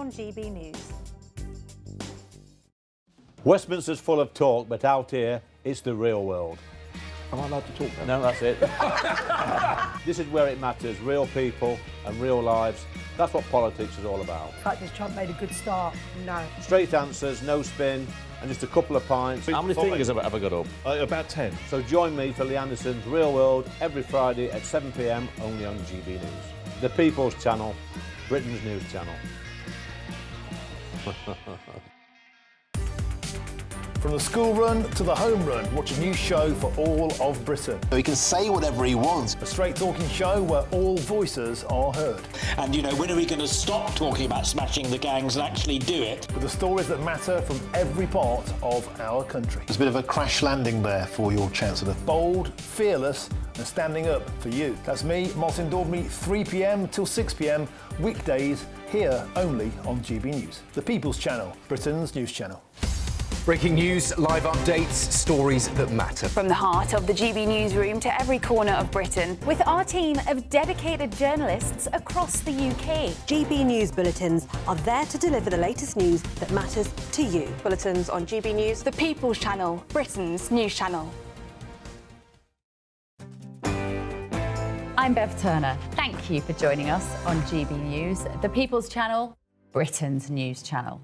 on GB News. Westminster's full of talk, but out here, it's the real world. Am I allowed to talk then? No, that's it. This is where it matters, real people and real lives. That's what politics is all about. The fact is Trump made a good start. No. Straight answers, no spin, and just a couple of pints. How many fingers have I got up? About 10. So join me for Lee Anderson's Real World every Friday at 7 p.m. only on GB News. The People's Channel, Britain's news channel. From the school run to the home run, watch a new show for all of Britain. So he can say whatever he wants. A straight-talking show where all voices are heard. And, you know, when are we going to stop talking about smashing the gangs and actually do it? With the stories that matter from every part of our country. There's a bit of a crash landing there for your Chancellor. Bold, fearless and standing up for you. That's me, Martin Daubney, 3 p.m. till 6 p.m, weekdays, here only on GB News. The People's Channel, Britain's news channel. Breaking news, live updates, stories that matter. From the heart of the GB newsroom to every corner of Britain, With our team of dedicated journalists across the UK. GB News bulletins are there to deliver the latest news that matters to you. bulletins on GB News, the People's Channel, Britain's news channel. I'm Bev Turner. Thank you for joining us on GB News, the People's Channel, Britain's news channel.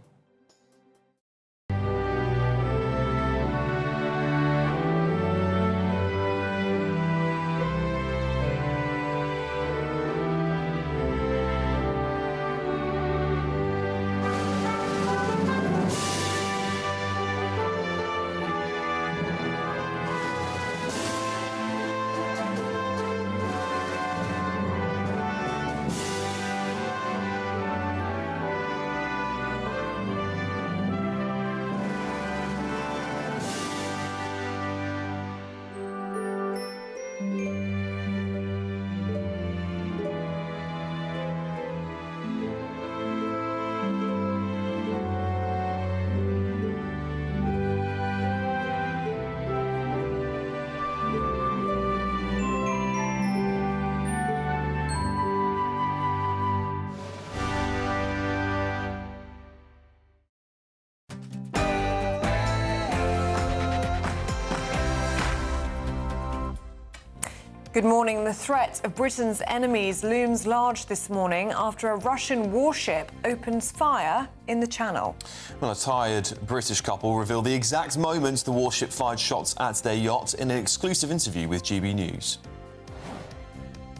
Good morning. The threat of Britain's enemies looms large this morning after a Russian warship opens fire in the Channel. Well, a tired British couple revealed the exact moment the warship fired shots at their yacht in an exclusive interview with GB News.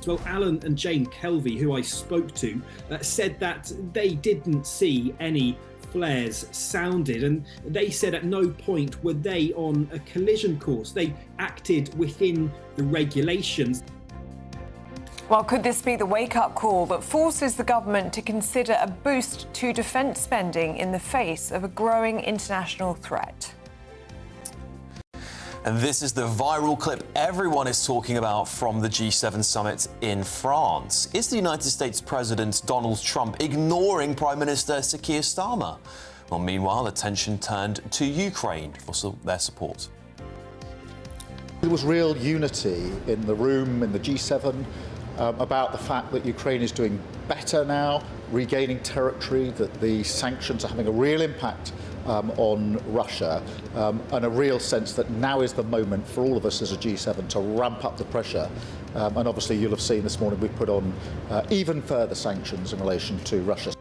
Well, Alan and Jane Kelvey, who I spoke to, said that they didn't see any flares sounded, and they said at no point were they on a collision course. They acted within the regulations. Well, could this be the wake-up call that forces the government to consider a boost to defence spending in the face of a growing international threat? And this is the viral clip everyone is talking about from the G7 summit in France. Is the United States President Donald Trump ignoring Prime Minister Keir Starmer? Well, meanwhile, attention turned to Ukraine for their support. There was real unity in the room, in the G7, about the fact that Ukraine is doing better now, regaining territory, that the sanctions are having a real impact on Russia, and a real sense that now is the moment for all of us as a G7 to ramp up the pressure. And obviously you'll have seen this morning we've put on even further sanctions in relation to Russia.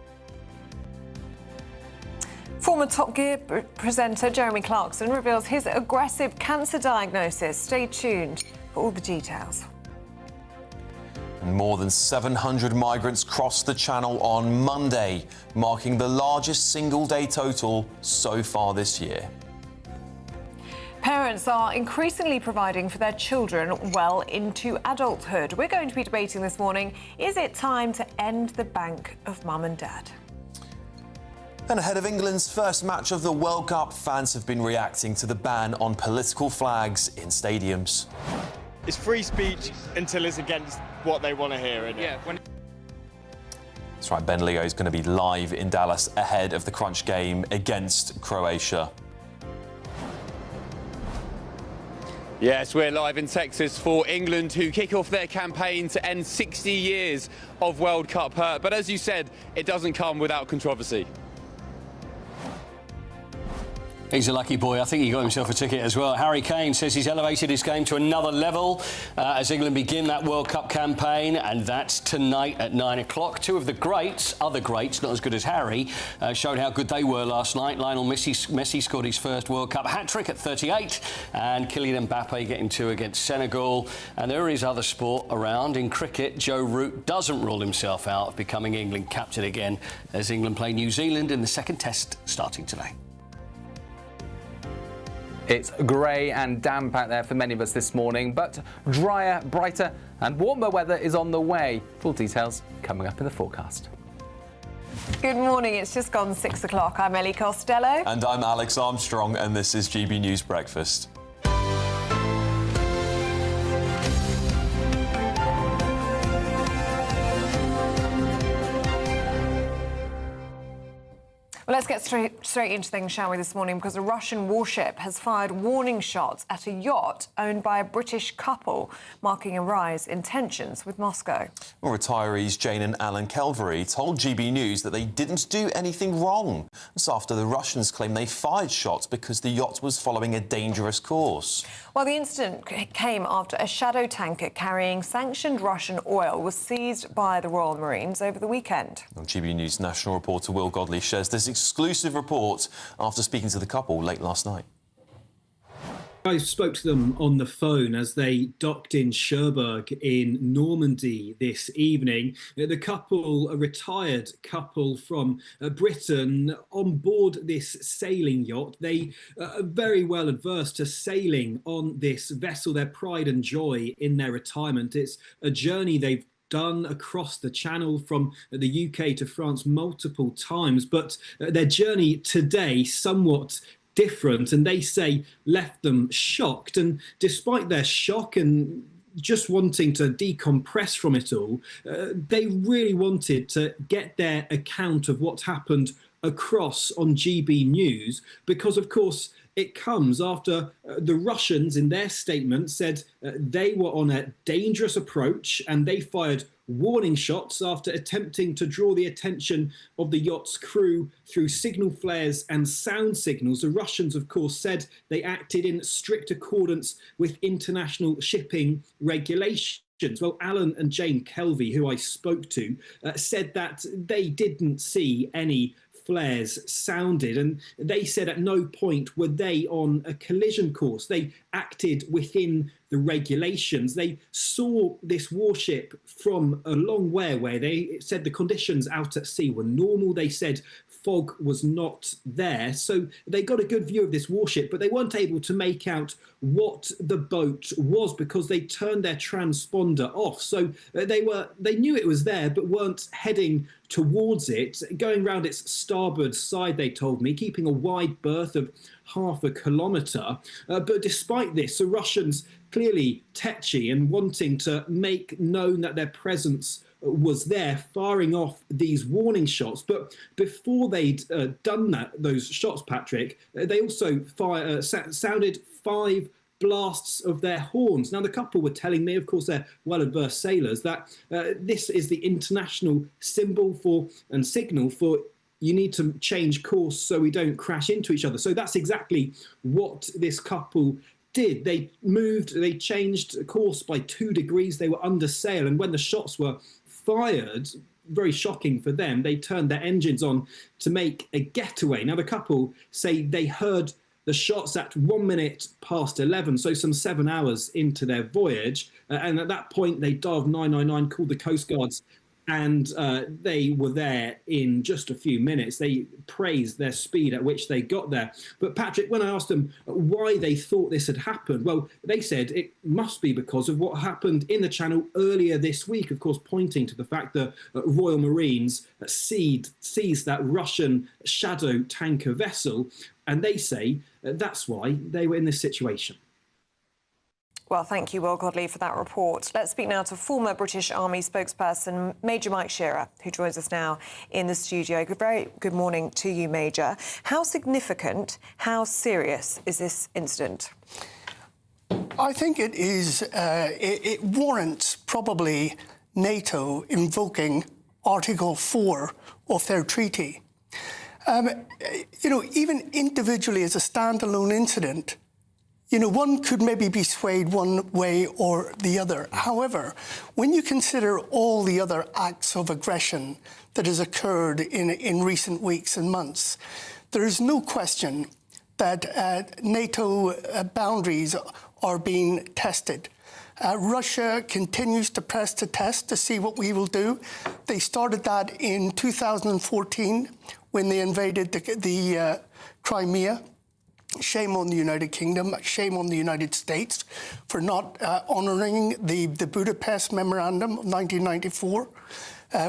Former Top Gear presenter Jeremy Clarkson reveals his aggressive cancer diagnosis. Stay tuned for all the details. More than 700 migrants crossed the Channel on Monday, marking the largest single-day total so far this year. Parents are increasingly providing for their children well into adulthood. We're going to be debating this morning, is it time to end the bank of mum and dad? And ahead of England's first match of the World Cup, fans have been reacting to the ban on political flags in stadiums. It's free speech until it's against what they want to hear, isn't it? That's right, Ben Leo is going to be live in Dallas ahead of the crunch game against Croatia. Yes, we're live in Texas for England, who kick off their campaign to end 60 years of World Cup hurt. But as you said, it doesn't come without controversy. He's a lucky boy. I think he got himself a ticket as well. Harry Kane says he's elevated his game to another level as England begin that World Cup campaign, and that's tonight at 9 o'clock. Two of the greats, other greats, not as good as Harry, showed how good they were last night. Lionel Messi scored his first World Cup hat-trick at 38, and Kylian Mbappe getting two against Senegal. And there is other sport around. In cricket, Joe Root doesn't rule himself out of becoming England captain again as England play New Zealand in the second test starting today. It's grey and damp out there for many of us this morning, but drier, brighter and warmer weather is on the way. Full details coming up in the forecast. Good morning, it's just gone 6 o'clock. I'm Ellie Costello. And I'm Alex Armstrong, and this is GB News Breakfast. Well, let's get straight into things, shall we, this morning, because a Russian warship has fired warning shots at a yacht owned by a British couple, marking a rise in tensions with Moscow. Well, retirees Jane and Alan Kelvery told GB News that they didn't do anything wrong. That's after the Russians claimed they fired shots because the yacht was following a dangerous course. Well, the incident came after a shadow tanker carrying sanctioned Russian oil was seized by the Royal Marines over the weekend. Well, GB News national reporter Will Godley shares this exclusive report after speaking to the couple late last night. I spoke to them on the phone as they docked in Cherbourg in Normandy this evening. The couple, a retired couple from Britain, on board this sailing yacht. They are very well adverse to sailing on this vessel, their pride and joy in their retirement. It's a journey they've done across the channel from the UK to France multiple times, but their journey today somewhat different, and they say left them shocked. And despite their shock and just wanting to decompress from it all, they really wanted to get their account of what happened across on GB News, because of course it comes after the Russians in their statement said they were on a dangerous approach and they fired warning shots after attempting to draw the attention of the yacht's crew through signal flares and sound signals. The Russians, of course, said they acted in strict accordance with international shipping regulations. Well, Alan and Jane Kelvey, who I spoke to, said that they didn't see any flares sounded, and they said at no point were they on a collision course. They acted within the regulations. They saw this warship from a long way away. They said the conditions out at sea were normal. They said fog was not there. So they got a good view of this warship, but they weren't able to make out what the boat was because they turned their transponder off. So they knew it was there, but weren't heading towards it, going round its starboard side, they told me, keeping a wide berth of half a kilometre. But despite this, the Russians clearly tetchy and wanting to make known that their presence was there, firing off these warning shots. But before they'd done those shots, Patrick, they also sounded 5 blasts of their horns. Now, the couple were telling me, of course, they're well-adversed sailors, that this is the international symbol for and signal for you need to change course so we don't crash into each other. So that's exactly what this couple did. They changed course by 2 degrees. They were under sail, and when the shots were fired, very shocking for them, they turned their engines on to make a getaway. Now, the couple say they heard the shots at 11:01, so some 7 hours into their voyage. And at that point, they dialed 999, called the Coast Guards, and they were there in just a few minutes. They praised their speed at which they got there. But Patrick, when I asked them why they thought this had happened, well, they said it must be because of what happened in the Channel earlier this week, of course, pointing to the fact that Royal Marines seized that Russian shadow tanker vessel. And they say that's why they were in this situation. Well, thank you, Will Godley, for that report. Let's speak now to former British Army spokesperson Major Mike Shearer, who joins us now in the studio. Very good morning to you, Major. How significant, how serious is this incident? I think it is. It warrants probably NATO invoking Article 4 of their treaty. Even individually as a standalone incident, one could maybe be swayed one way or the other. However, when you consider all the other acts of aggression that has occurred in recent weeks and months, there is no question that NATO boundaries are being tested. Russia continues to press the test to see what we will do. They started that in 2014 when they invaded the Crimea. Shame on the United Kingdom, shame on the United States for not honouring the Budapest Memorandum of 1994,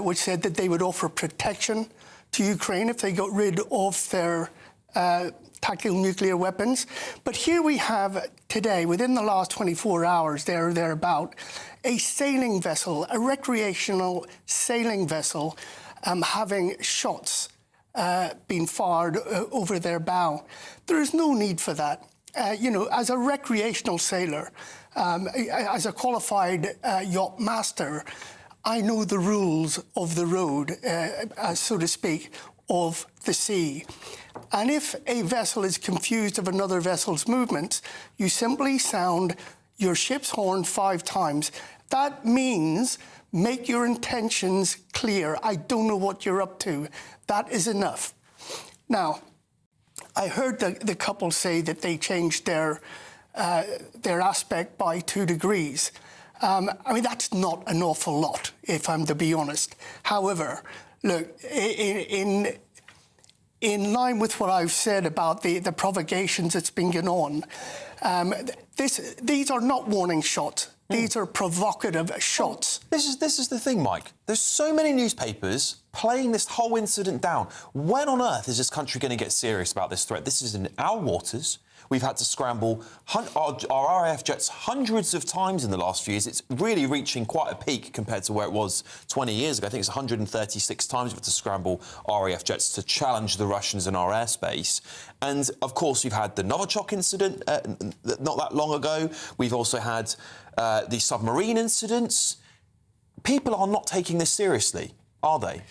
which said that they would offer protection to Ukraine if they got rid of their tactical nuclear weapons. But here we have today, within the last 24 hours, thereabout, a sailing vessel, a recreational sailing vessel, having shots being fired over their bow. There is no need for that. As a recreational sailor, as a qualified yacht master, I know the rules of the road, so to speak, of the sea. And if a vessel is confused of another vessel's movements, you simply sound your ship's horn 5 times. That means make your intentions clear. I don't know what you're up to. That is enough. Now, I heard the couple say that they changed their aspect by 2 degrees. That's not an awful lot, if I'm to be honest. However, look, in line with what I've said about the provocations that's been going on, these are not warning shots. These are provocative shots. This is the thing, Mike. There's so many newspapers playing this whole incident down. When on earth is this country going to get serious about this threat? This is in our waters. We've had to scramble our RAF jets hundreds of times in the last few years. It's really reaching quite a peak compared to where it was 20 years ago. I think it's 136 times we've had to scramble RAF jets to challenge the Russians in our airspace. And, of course, we've had the Novichok incident not that long ago. We've also had the submarine incidents. People are not taking this seriously, are they?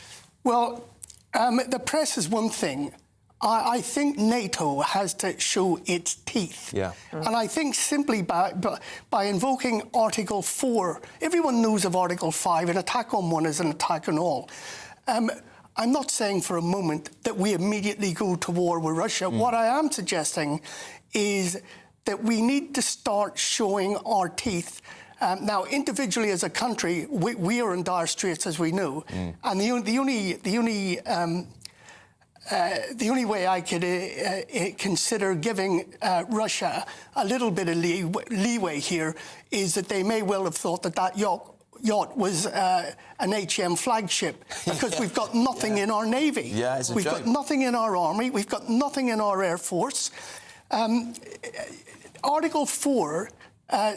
Well, the press is one thing. I think NATO has to show its teeth. Yeah. And I think simply by invoking Article 4, everyone knows of Article 5, an attack on one is an attack on all. I'm not saying for a moment that we immediately go to war with Russia. What I am suggesting is that we need to start showing our teeth. Now, individually as a country, we are in dire straits, as we know. And the only way I could consider giving Russia a little bit of leeway here is that they may well have thought that yacht was an HM flagship, because we've got nothing in our Navy. Yeah, it's a We've joke. got nothing in our Army. We've got nothing in our Air Force. Article 4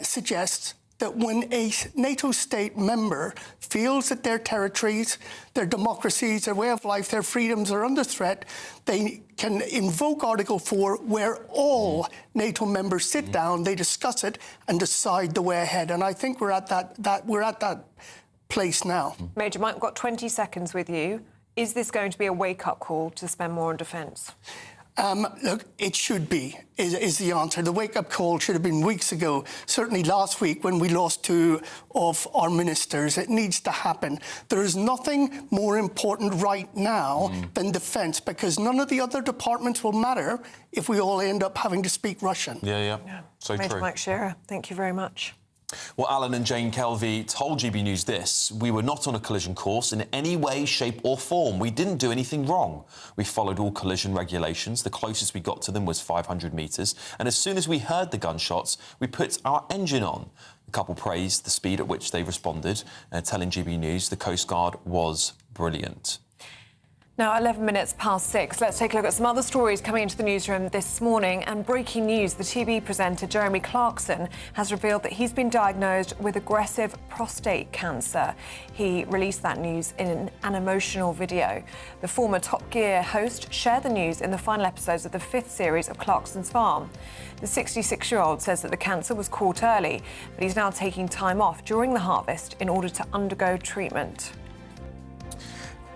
suggests that when a NATO state member feels that their territories, their democracies, their way of life, their freedoms are under threat, they can invoke Article 4, where all NATO members sit down, they discuss it and decide the way ahead. And I think we're at that place now. Major Mike, we've got 20 seconds with you. Is this going to be a wake-up call to spend more on defence? Look, it should be, is the answer. The wake-up call should have been weeks ago, certainly last week when we lost 2 of our ministers. It needs to happen. There is nothing more important right now than defence, because none of the other departments will matter if we all end up having to speak Russian. Yeah. So Major true. Mike Shearer, thank you very much. Well, Alan and Jane Kelvey told GB News this: we were not on a collision course in any way, shape or form. We didn't do anything wrong. We followed all collision regulations. The closest we got to them was 500 metres. And as soon as we heard the gunshots, we put our engine on. The couple praised the speed at which they responded, telling GB News the Coast Guard was brilliant. Now, 11 minutes past 6. Let's take a look at some other stories coming into the newsroom this morning. And breaking news, the TV presenter Jeremy Clarkson has revealed that he's been diagnosed with aggressive prostate cancer. He released that news in an emotional video. The former Top Gear host shared the news in the final episodes of the 5th series of Clarkson's Farm. The 66-year-old says that the cancer was caught early, but he's now taking time off during the harvest in order to undergo treatment.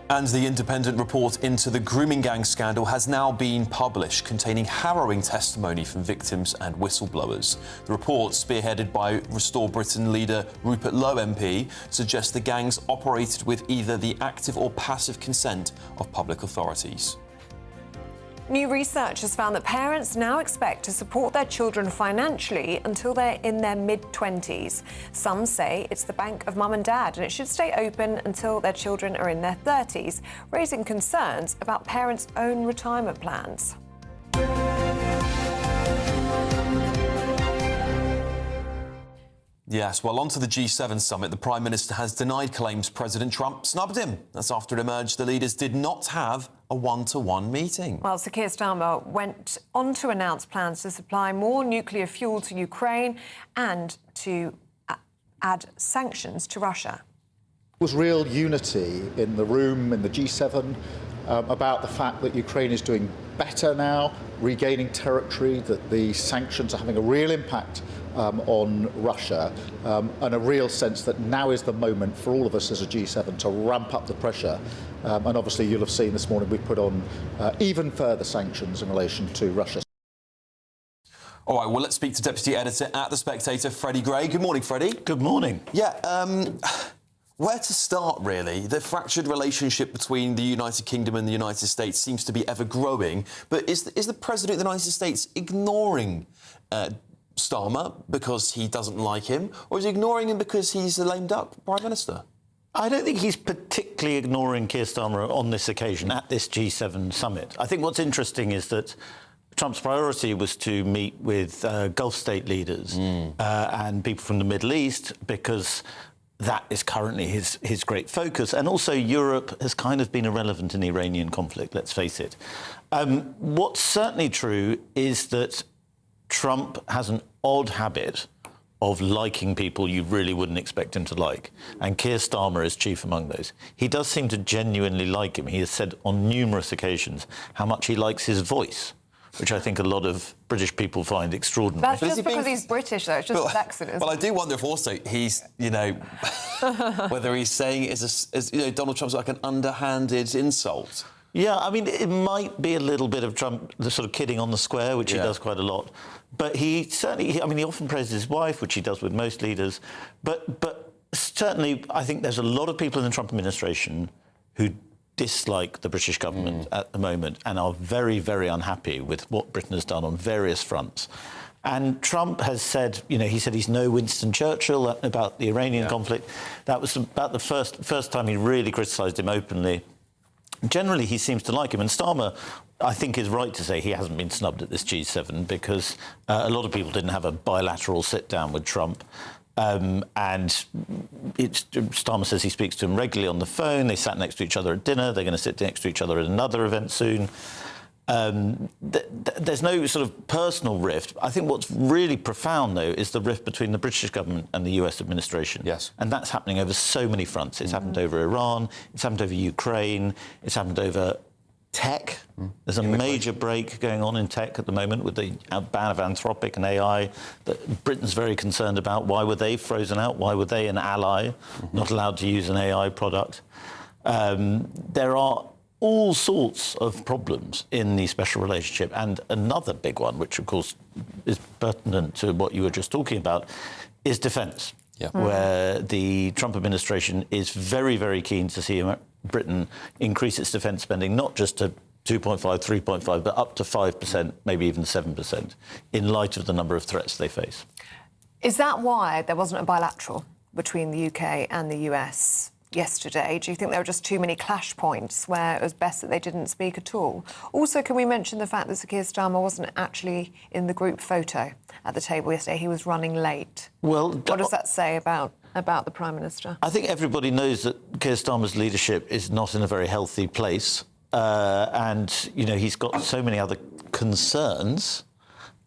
And the independent report into the grooming gang scandal has now been published, containing harrowing testimony from victims and whistleblowers. The report, spearheaded by Restore Britain leader Rupert Lowe MP, suggests the gangs operated with either the active or passive consent of public authorities. New research has found that parents now expect to support their children financially until they're in their mid-20s. Some say it's the bank of mum and dad, and it should stay open until their children are in their 30s, raising concerns about parents' own retirement plans. Yes, well, on to the G7 summit. The Prime Minister has denied claims President Trump snubbed him. That's after it emerged the leaders did not have a one-to-one meeting. Well, Sir Keir Starmer went on to announce plans to supply more nuclear fuel to Ukraine and to add sanctions to Russia. There was real unity in the room, in the G7, about the fact that Ukraine is doing better now, regaining territory, that the sanctions are having a real impact on Russia, and a real sense that now is the moment for all of us as a G7 to ramp up the pressure. And obviously you'll have seen this morning we've put on even further sanctions in relation to Russia. All right, well, let's speak to Deputy Editor at The Spectator, Freddie Gray. Good morning, Freddie. Good morning. Yeah, where to start, really? The fractured relationship between the United Kingdom and the United States seems to be ever growing. But is the President of the United States ignoring Starmer because he doesn't like him, or is he ignoring him because he's a lame-duck Prime Minister? I don't think he's particularly ignoring Keir Starmer on this occasion at this G7 summit. I think what's interesting is that Trump's priority was to meet with Gulf state leaders and people from the Middle East, because that is currently his great focus. And also Europe has kind of been irrelevant in the Iranian conflict, let's face it. What's certainly true is that Trump has an odd habit of liking people you really wouldn't expect him to like. And Keir Starmer is chief among those. He does seem to genuinely like him. He has said on numerous occasions how much he likes his voice, which I think a lot of British people find extraordinary. That's just because he's British, though. It's just his accent, isn't it? Well, I do wonder if also he's, you know, whether he's saying it as you know, Donald Trump's like an underhanded insult. Yeah, I mean, it might be a little bit of Trump, the sort of kidding on the square, which he does quite a lot. But he certainly, I mean, he often praises his wife, which he does with most leaders. But certainly, I think there's a lot of people in the Trump administration who dislike the British government at the moment and are very, very unhappy with what Britain has done on various fronts. And Trump has said, you know, he said he's no Winston Churchill about the Iranian conflict. That was about the first time he really criticised him openly. Generally, he seems to like him. And Starmer, I think, is right to say he hasn't been snubbed at this G7 because a lot of people didn't have a bilateral sit-down with Trump. And Starmer says he speaks to him regularly on the phone. They sat next to each other at dinner. They're going to sit next to each other at another event soon. There's no sort of personal rift. I think what's really profound, though, is the rift between the British government and the US administration. Yes. And that's happening over so many fronts. It's happened over Iran, it's happened over Ukraine, it's happened over tech. There's a major break going on in tech at the moment with the ban of Anthropic and AI that Britain's very concerned about. Why were they frozen out? Why were they an ally, not allowed to use an AI product? There are all sorts of problems in the special relationship. And another big one, which, of course, is pertinent to what you were just talking about, is defence, where the Trump administration is very, very keen to see Britain increase its defence spending, not just to 2.5, 3.5, but up to 5%, maybe even 7%, in light of the number of threats they face. Is that why there wasn't a bilateral between the UK and the US yesterday? Do you think there were just too many clash points where it was best that they didn't speak at all? Also, can we mention the fact that Sir Keir Starmer wasn't actually in the group photo at the table yesterday? He was running late. Well, what does that say about the Prime Minister? I think everybody knows that Keir Starmer's leadership is not in a very healthy place. and, you know, he's got so many other concerns,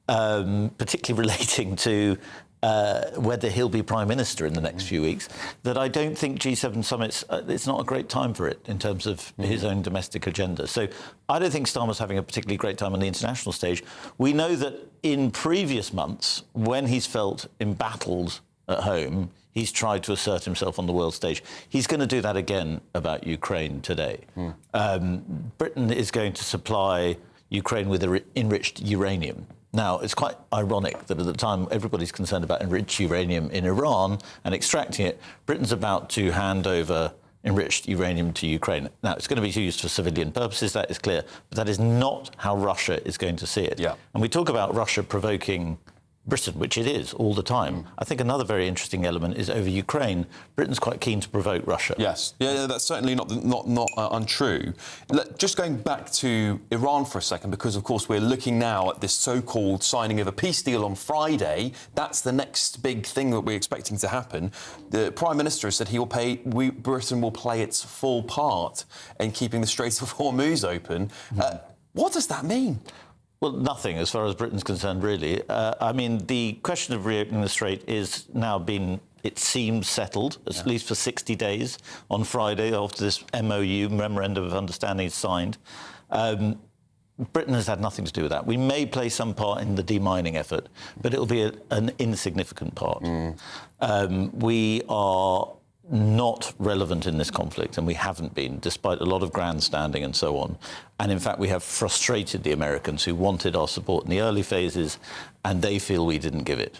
particularly relating to whether he'll be Prime Minister in the next few weeks, that I don't think G7 summits, it's not a great time for it in terms of his own domestic agenda. So I don't think Starmer's having a particularly great time on the international stage. We know that in previous months, when he's felt embattled at home, he's tried to assert himself on the world stage. He's going to do that again about Ukraine today. Britain is going to supply Ukraine with enriched uranium. Now, it's quite ironic that at the time everybody's concerned about enriched uranium in Iran and extracting it, Britain's about to hand over enriched uranium to Ukraine. Now, it's going to be used for civilian purposes, that is clear, but that is not how Russia is going to see it. Yeah. And we talk about Russia provoking Britain, which it is all the time. I think another very interesting element is over Ukraine. Britain's quite keen to provoke Russia. Yes, yeah, that's certainly not untrue. Just going back to Iran for a second, because of course we're looking now at this so-called signing of a peace deal on Friday. That's the next big thing that we're expecting to happen. The Prime Minister said Britain will play its full part in keeping the Strait of Hormuz open. What does that mean? Well, nothing, as far as Britain's concerned, really. I mean, the question of reopening the Strait is now been, it seems, settled, at least for 60 days on Friday, after this MOU, Memorandum of Understanding, is signed. Britain has had nothing to do with that. We may play some part in the demining effort, but it'll be an insignificant part. We are not relevant in this conflict, and we haven't been, despite a lot of grandstanding and so on. And in fact, we have frustrated the Americans who wanted our support in the early phases, and they feel we didn't give it.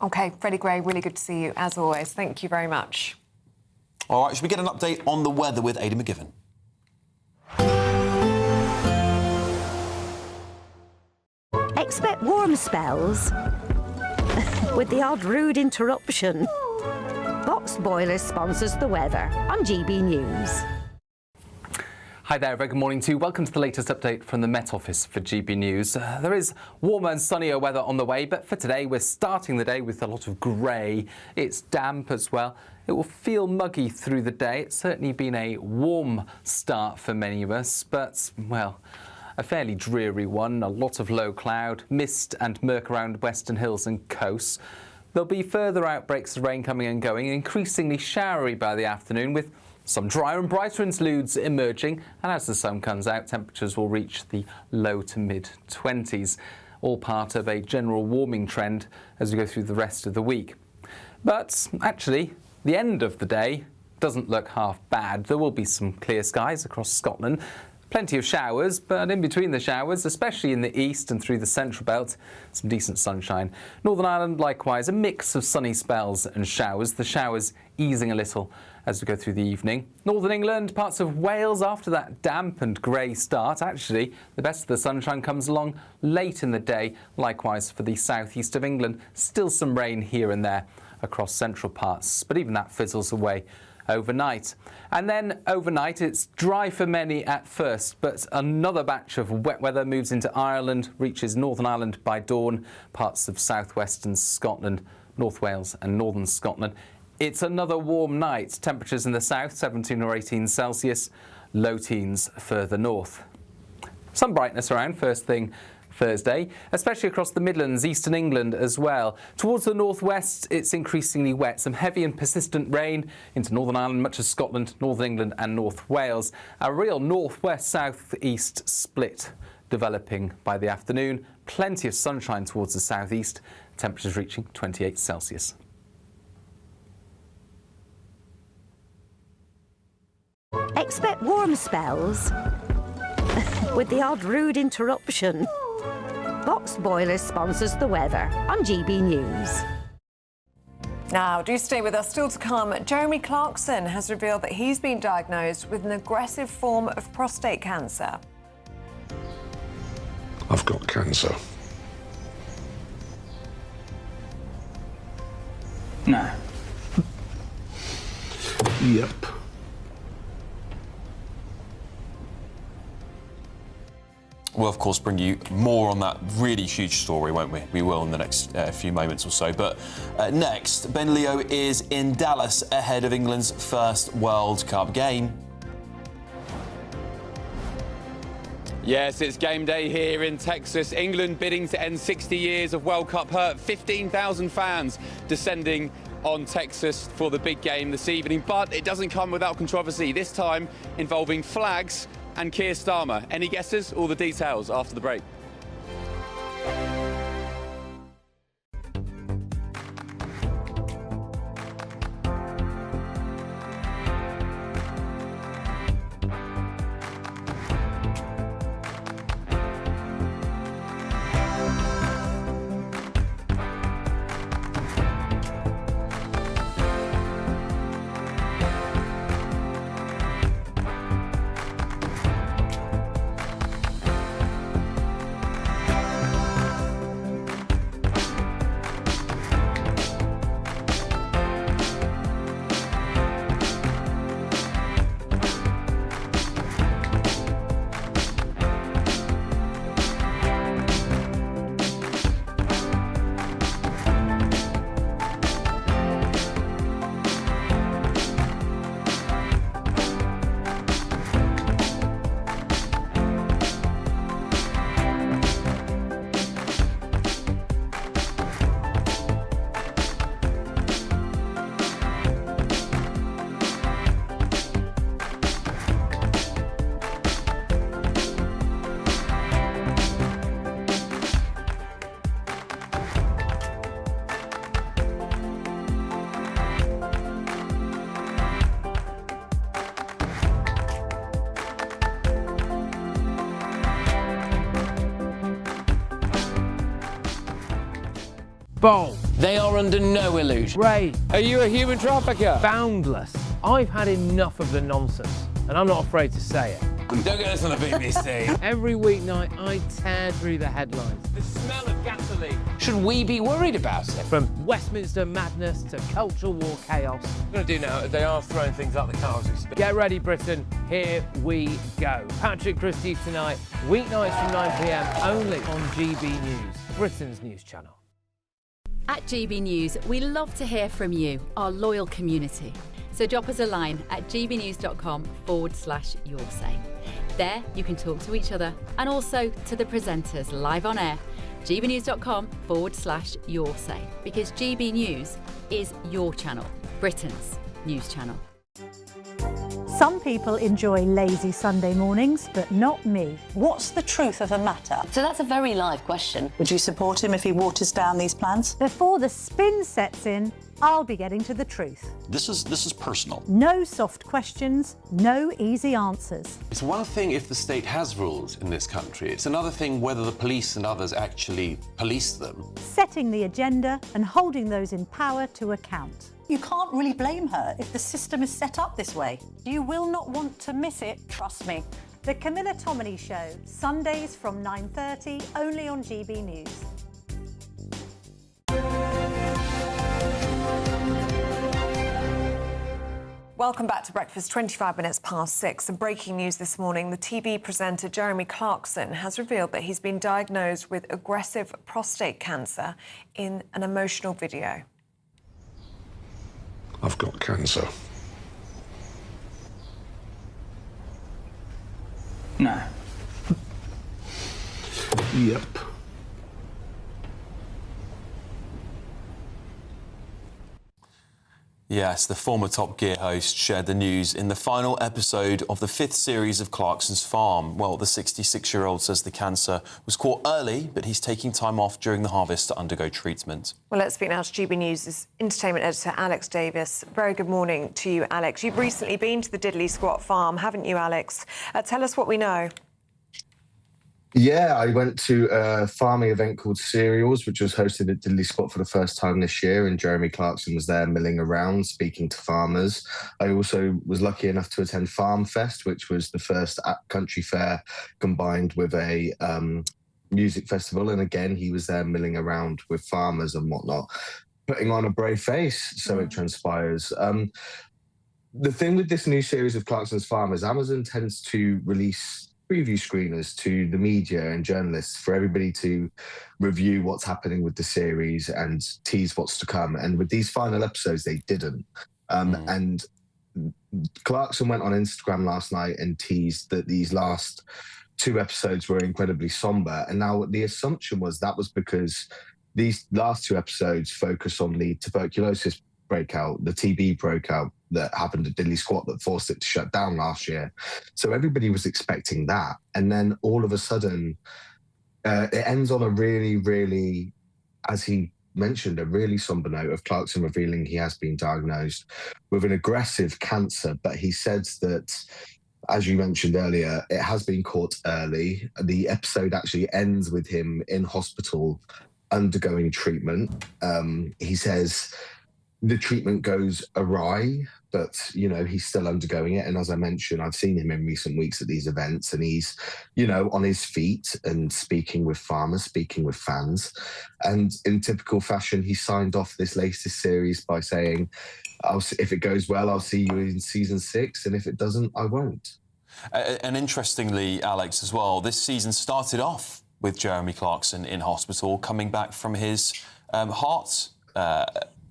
OK, Freddie Gray, really good to see you, as always. Thank you very much. All right, should we get an update on the weather with Aidan McGivern? Expect warm spells with the odd rude interruption. Boxed Boilers sponsors the weather on GB News. Hi there, very good morning to you. Welcome to the latest update from the Met Office for GB News. There is warmer and sunnier weather on the way, but for today we're starting the day with a lot of grey. It's damp as well. It will feel muggy through the day. It's certainly been a warm start for many of us, but, well, a fairly dreary one. A lot of low cloud, mist and murk around western hills and coasts. There'll be further outbreaks of rain coming and going, increasingly showery by the afternoon, with some drier and brighter interludes emerging. And as the sun comes out, temperatures will reach the low to mid-20s, all part of a general warming trend as we go through the rest of the week. But actually, the end of the day doesn't look half bad. There will be some clear skies across Scotland. Plenty of showers, but in between the showers, especially in the east and through the central belt, some decent sunshine. Northern Ireland, likewise, a mix of sunny spells and showers, the showers easing a little as we go through the evening. Northern England, parts of Wales, after that damp and grey start, actually, the best of the sunshine comes along late in the day. Likewise for the southeast of England, still some rain here and there across central parts, but even that fizzles away overnight. And then overnight it's dry for many at first, but another batch of wet weather moves into Ireland, reaches Northern Ireland by dawn, parts of southwestern Scotland, North Wales and northern Scotland. It's another warm night. Temperatures in the south 17 or 18 Celsius, low teens further north. Some brightness around first thing Thursday, especially across the Midlands, eastern England as well. Towards the northwest, it's increasingly wet. Some heavy and persistent rain into Northern Ireland, much of Scotland, Northern England and North Wales. A real northwest-south-east split developing by the afternoon. Plenty of sunshine towards the southeast, temperatures reaching 28 Celsius. Expect warm spells with the odd rude interruption. Boxed Boilers sponsors the weather on GB News. Now, do stay with us. Still to come, Jeremy Clarkson has revealed that he's been diagnosed with an aggressive form of prostate cancer. I've got cancer. No. Yep. We'll, of course, bring you more on that really huge story, won't we? We will in the next few moments or so. But next, Ben Leo is in Dallas ahead of England's first World Cup game. Yes, it's game day here in Texas. England bidding to end 60 years of World Cup hurt. 15,000 fans descending on Texas for the big game this evening. But it doesn't come without controversy, this time involving flags and Keir Starmer. Any guesses? All the details after the break. Bold. They are under no illusion. Ray. Are you a human trafficker? Boundless. I've had enough of the nonsense, and I'm not afraid to say it. Don't get us on a BBC. Every weeknight, I tear through the headlines. The smell of gasoline. Should we be worried about it? From Westminster madness to cultural war chaos. What I'm going to do now is they are throwing things out the car as we speak. Get ready, Britain. Here we go. Patrick Christie's tonight, weeknights from 9 p.m, only on GB News, Britain's news channel. At GB News, we love to hear from you, our loyal community. So drop us a line at gbnews.com/yoursay. There you can talk to each other and also to the presenters live on air. gbnews.com/yoursay, because GB News is your channel, Britain's news channel. Some people enjoy lazy Sunday mornings, but not me. What's the truth of the matter? So that's a very live question. Would you support him if he waters down these plans? Before the spin sets in, I'll be getting to the truth. This is personal. No soft questions, no easy answers. It's one thing if the state has rules in this country. It's another thing whether the police and others actually police them. Setting the agenda and holding those in power to account. You can't really blame her if the system is set up this way. You will not want to miss it, trust me. The Camilla Tominey Show, Sundays from 9:30, only on GB News. Welcome back to Breakfast, 25 minutes past 6. And breaking news this morning, the TV presenter Jeremy Clarkson has revealed that he's been diagnosed with aggressive prostate cancer in an emotional video. I've got cancer. No. Yep. Yes, the former Top Gear host shared the news in the final episode of the 5th series of Clarkson's Farm. Well, the 66-year-old says the cancer was caught early, but he's taking time off during the harvest to undergo treatment. Well, let's speak now to GB News' entertainment editor, Alex Davis. Very good morning to you, Alex. You've recently been to the Diddley Squat farm, haven't you, Alex? Tell us what we know. Yeah, I went to a farming event called Cereals, which was hosted at Diddley Squat for the first time this year, and Jeremy Clarkson was there milling around, speaking to farmers. I also was lucky enough to attend Farm Fest, which was the first country fair combined with a music festival, and again, he was there milling around with farmers and whatnot, putting on a brave face, so it transpires. The thing with this new series of Clarkson's Farm is Amazon tends to release preview screeners to the media and journalists for everybody to review what's happening with the series and tease what's to come. And with these final episodes, they didn't. And Clarkson went on Instagram last night and teased that these last 2 episodes were incredibly somber. And now the assumption was that was because these last 2 episodes focus on the tuberculosis breakout, the TB breakout that happened at Diddley Squat that forced it to shut down last year. So everybody was expecting that. And then all of a sudden, it ends on a really, really, as he mentioned, a really somber note of Clarkson revealing he has been diagnosed with an aggressive cancer. But he says that, as you mentioned earlier, it has been caught early. The episode actually ends with him in hospital undergoing treatment. He says the treatment goes awry, but, you know, he's still undergoing it. And as I mentioned, I've seen him in recent weeks at these events, and he's, you know, on his feet and speaking with farmers, speaking with fans. And in typical fashion, he signed off this latest series by saying, if it goes well, I'll see you in season 6. And if it doesn't, I won't. And interestingly, Alex, as well, this season started off with Jeremy Clarkson in hospital, coming back from his heart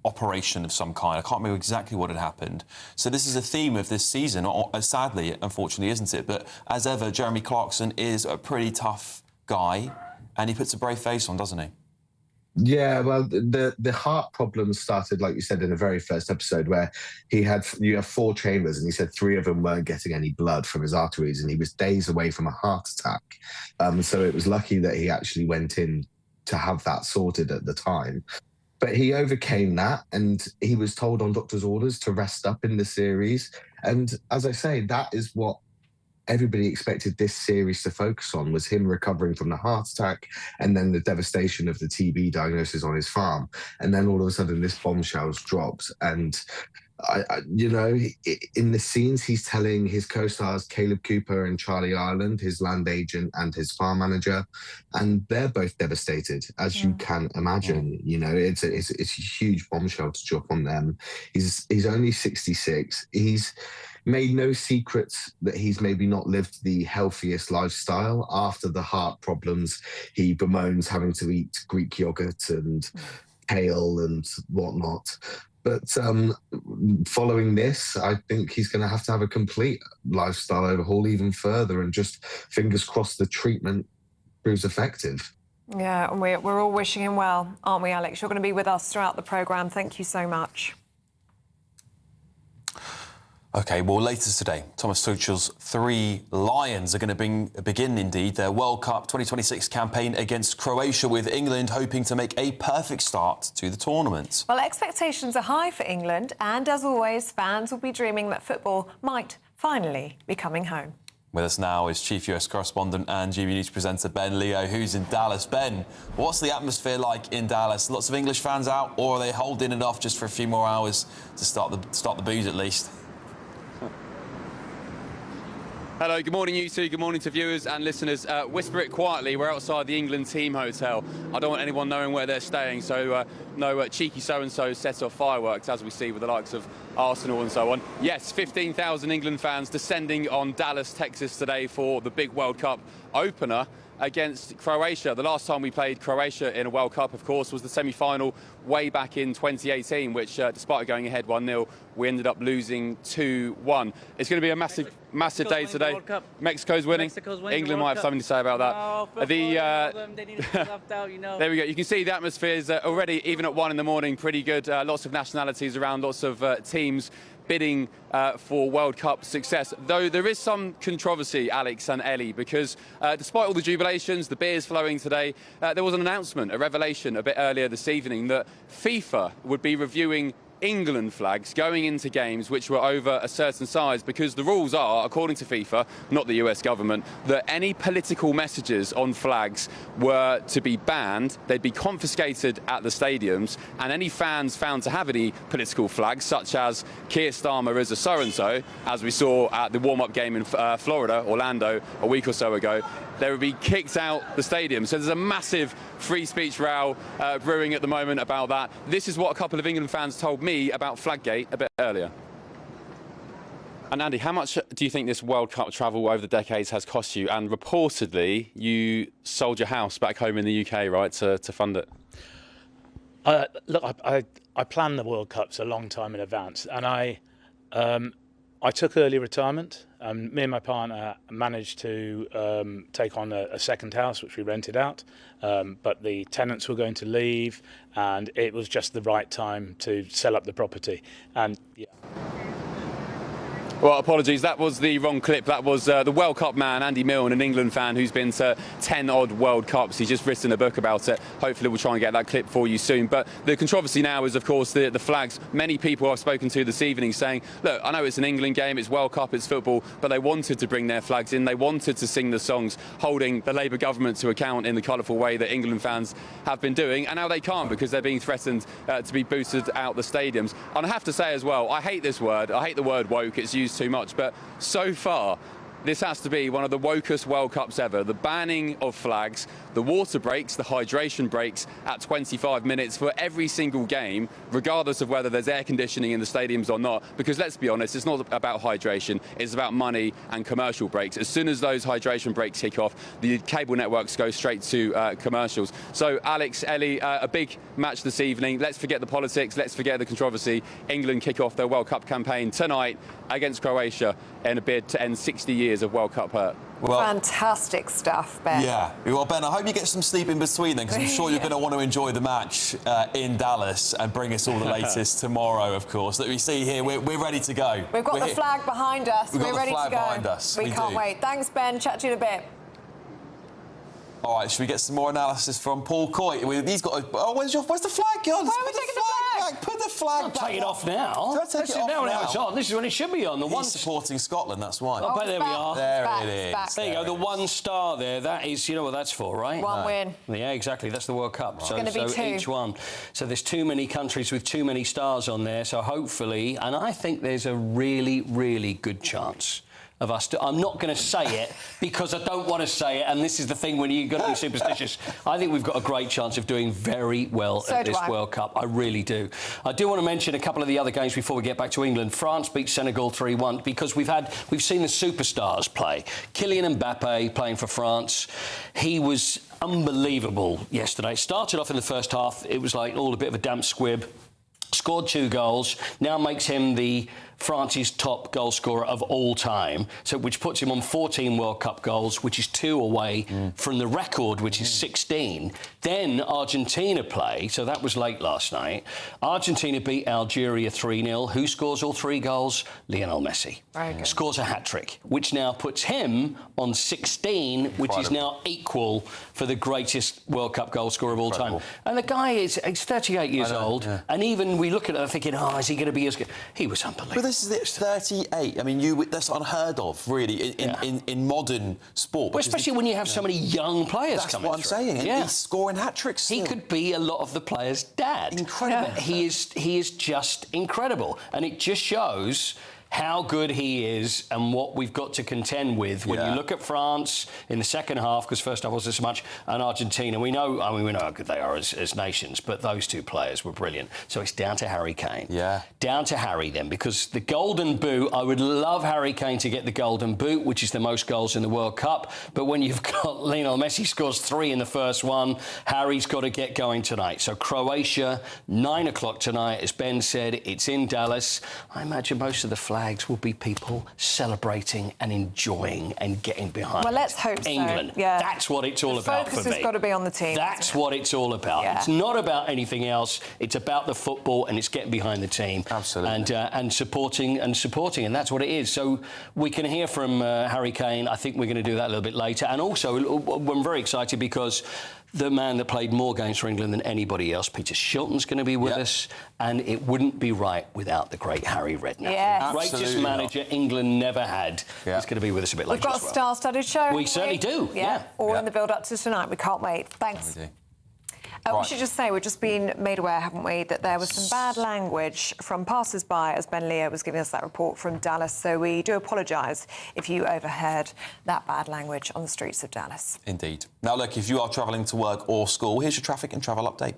operation of some kind. I can't remember exactly what had happened. So this is a theme of this season, sadly, unfortunately, isn't it? But as ever, Jeremy Clarkson is a pretty tough guy, and he puts a brave face on, doesn't he? Yeah, well, the heart problems started, like you said, in the very first episode, where you have 4 chambers, and he said 3 of them weren't getting any blood from his arteries, and he was days away from a heart attack. So it was lucky that he actually went in to have that sorted at the time. But he overcame that, and he was told on doctor's orders to rest up in the series. And as I say, that is what everybody expected this series to focus on, was him recovering from the heart attack and then the devastation of the TB diagnosis on his farm. And then all of a sudden this bombshell's dropped. And, you know, in the scenes, he's telling his co-stars Caleb Cooper and Charlie Ireland, his land agent and his farm manager, and they're both devastated, as you can imagine. You know, it's a huge bombshell to drop on them. He's only 66. He's made no secrets that he's maybe not lived the healthiest lifestyle. After the heart problems, he bemoans having to eat Greek yogurt and kale and whatnot. But following this, I think he's going to have a complete lifestyle overhaul even further, and just fingers crossed the treatment proves effective. Yeah, and we're all wishing him well, aren't we, Alex? You're going to be with us throughout the programme. Thank you so much. OK, well, later today, Thomas Tuchel's 3 Lions are going to begin, indeed, their World Cup 2026 campaign against Croatia, with England hoping to make a perfect start to the tournament. Well, expectations are high for England, and as always, fans will be dreaming that football might finally be coming home. With us now is Chief US Correspondent and GB News presenter Ben Leo, who's in Dallas. Ben, what's the atmosphere like in Dallas? Lots of English fans out, or are they holding it off just for a few more hours to start the booze at least? Hello, good morning you two, good morning to viewers and listeners. Whisper it quietly, we're outside the England team hotel. I don't want anyone knowing where they're staying, so no cheeky so-and-so set off fireworks, as we see with the likes of Arsenal and so on. Yes, 15,000 England fans descending on Dallas, Texas today for the big World Cup opener against Croatia. The last time we played Croatia in a World Cup, of course, was the semi-final way back in 2018, which, despite going ahead 1-0, we ended up losing 2-1. It's going to be a massive day today. Mexico's winning. England might have something to say about that. There we go. You can see the atmosphere is already, even at 1 in the morning, pretty good. Lots of nationalities around, lots of teams bidding for World Cup success. Though there is some controversy, Alex and Ellie, because despite all the jubilations, the beers flowing today, there was an announcement, a revelation a bit earlier this evening, that FIFA would be reviewing England flags going into games which were over a certain size, because the rules are, according to FIFA, not the US government, that any political messages on flags were to be banned, they'd be confiscated at the stadiums, and any fans found to have any political flags, such as Keir Starmer is a so-and-so, as we saw at the warm-up game in Florida, Orlando, a week or so ago, they would be kicked out the stadium. So there's a massive free speech row brewing at the moment about that. This is what a couple of England fans told me about Flaggate a bit earlier. And Andy, how much do you think this World Cup travel over the decades has cost you? And reportedly, you sold your house back home in the UK, right, to fund it? Look, I planned the World Cups a long time in advance, and I I took early retirement. Me and my partner managed to take on a second house, which we rented out, but the tenants were going to leave, and it was just the right time to sell up the property. And yeah. Well, apologies, that was the wrong clip. That was the World Cup man, Andy Milne, an England fan who's been to 10-odd World Cups. He's just written a book about it. Hopefully we'll try and get that clip for you soon. But the controversy now is, of course, the flags. Many people I've spoken to this evening saying, look, I know it's an England game, it's World Cup, it's football, but they wanted to bring their flags in. They wanted to sing the songs holding the Labour government to account in the colourful way that England fans have been doing. And now they can't because they're being threatened to be booted out the stadiums. And I have to say as well, I hate this word. I hate the word woke. It's used too much. But so far, this has to be one of the wokest World Cups ever. The banning of flags, the water breaks, the hydration breaks at 25 minutes for every single game, regardless of whether there's air conditioning in the stadiums or not. Because let's be honest, it's not about hydration, it's about money and commercial breaks. As soon as those hydration breaks kick off, the cable networks go straight to commercials. So Alex, Ellie, a big match this evening. Let's forget the politics, let's forget the controversy. England kick off their World Cup campaign tonight against Croatia in a bid to end 60 years of World Cup hurt. Well, fantastic stuff, Ben. Yeah. Well, Ben, I hope you get some sleep in between then, because I'm sure you're going to want to enjoy the match in Dallas and bring us all the latest tomorrow, of course. That we see here, we're ready to go. We've got the flag behind us. We're ready to go. Behind us. We can't wait. Thanks, Ben. Chat to you in a bit. All right, should we get some more analysis from Paul Coy? He's got. Where's the flag, John? Why are we taking the flag? Put the flag back. Take it off now. Don't take it off now. It's on. This is when it should be on. The one supporting Scotland. That's why. Oh, but there we are. There it is. There you go. The one star there. That is. You know what that's for, right? One win. Yeah, exactly. That's the World Cup. It's going to be two. Each one. So there's too many countries with too many stars on there. So hopefully, and I think there's a really, really good chance of us I'm not going to say it because I don't want to say it, and this is the thing when you've got to be superstitious. I think we've got a great chance of doing very well at this World Cup. I really do. I do want to mention a couple of the other games before we get back to England. France beat Senegal 3-1 because we've seen the superstars play. Kylian Mbappe playing for France. He was unbelievable yesterday. Started off in the first half. It was like all a bit of a damp squib. Scored 2 goals, now makes him France's top goal scorer of all time, which puts him on 14 World Cup goals, which is 2 away from the record, which is 16. Then Argentina play, so that was late last night. Argentina beat Algeria 3-0. Who scores all 3 goals? Lionel Messi. Scores a hat-trick, which now puts him on 16, which is now equal for the greatest World Cup goal scorer of all time. And the guy he's 38 years old, and even we look at it thinking, is he going to be as good? He was unbelievable. But this is it, 38. I mean, that's unheard of, really, in modern sport. Well, especially when you have so many young players That's coming what I'm saying. And he's scoring hat-tricks. He could be a lot of the players' dad. Incredible. He is just incredible. And it just shows how good he is and what we've got to contend with when you look at France in the second half, because first half wasn't so much, and Argentina. We know how good they are as nations, but those 2 players were brilliant. So it's down to Harry Kane. Yeah. Down to Harry then, because the Golden Boot, I would love Harry Kane to get the Golden Boot, which is the most goals in the World Cup. But when you've got Lionel Messi scores 3 in the first one, Harry's got to get going tonight. So Croatia, 9 o'clock tonight, as Ben said, it's in Dallas. I imagine most of the flags will be people celebrating and enjoying and getting behind. Well, let's hope England. So. Yeah. That's what it's all about for me. The focus has got to be on the team. That's what it's all about. Yeah. It's not about anything else. It's about the football, and it's getting behind the team. Absolutely. And supporting, and that's what it is. So we can hear from Harry Kane. I think we're going to do that a little bit later. And also, I'm very excited because the man that played more games for England than anybody else, Peter Shilton's going to be with us, and it wouldn't be right without the great Harry Redknapp. Yes. The greatest manager England never had. He's going to be with us a bit later. We've got a star-studded show. We certainly do. All in the build-up to tonight. We can't wait. Thanks. We should just say, we've just been made aware, haven't we, that there was some bad language from passers-by as Ben Leo was giving us that report from Dallas. So we do apologise if you overheard that bad language on the streets of Dallas. Indeed. Now, look, if you are travelling to work or school, here's your traffic and travel update.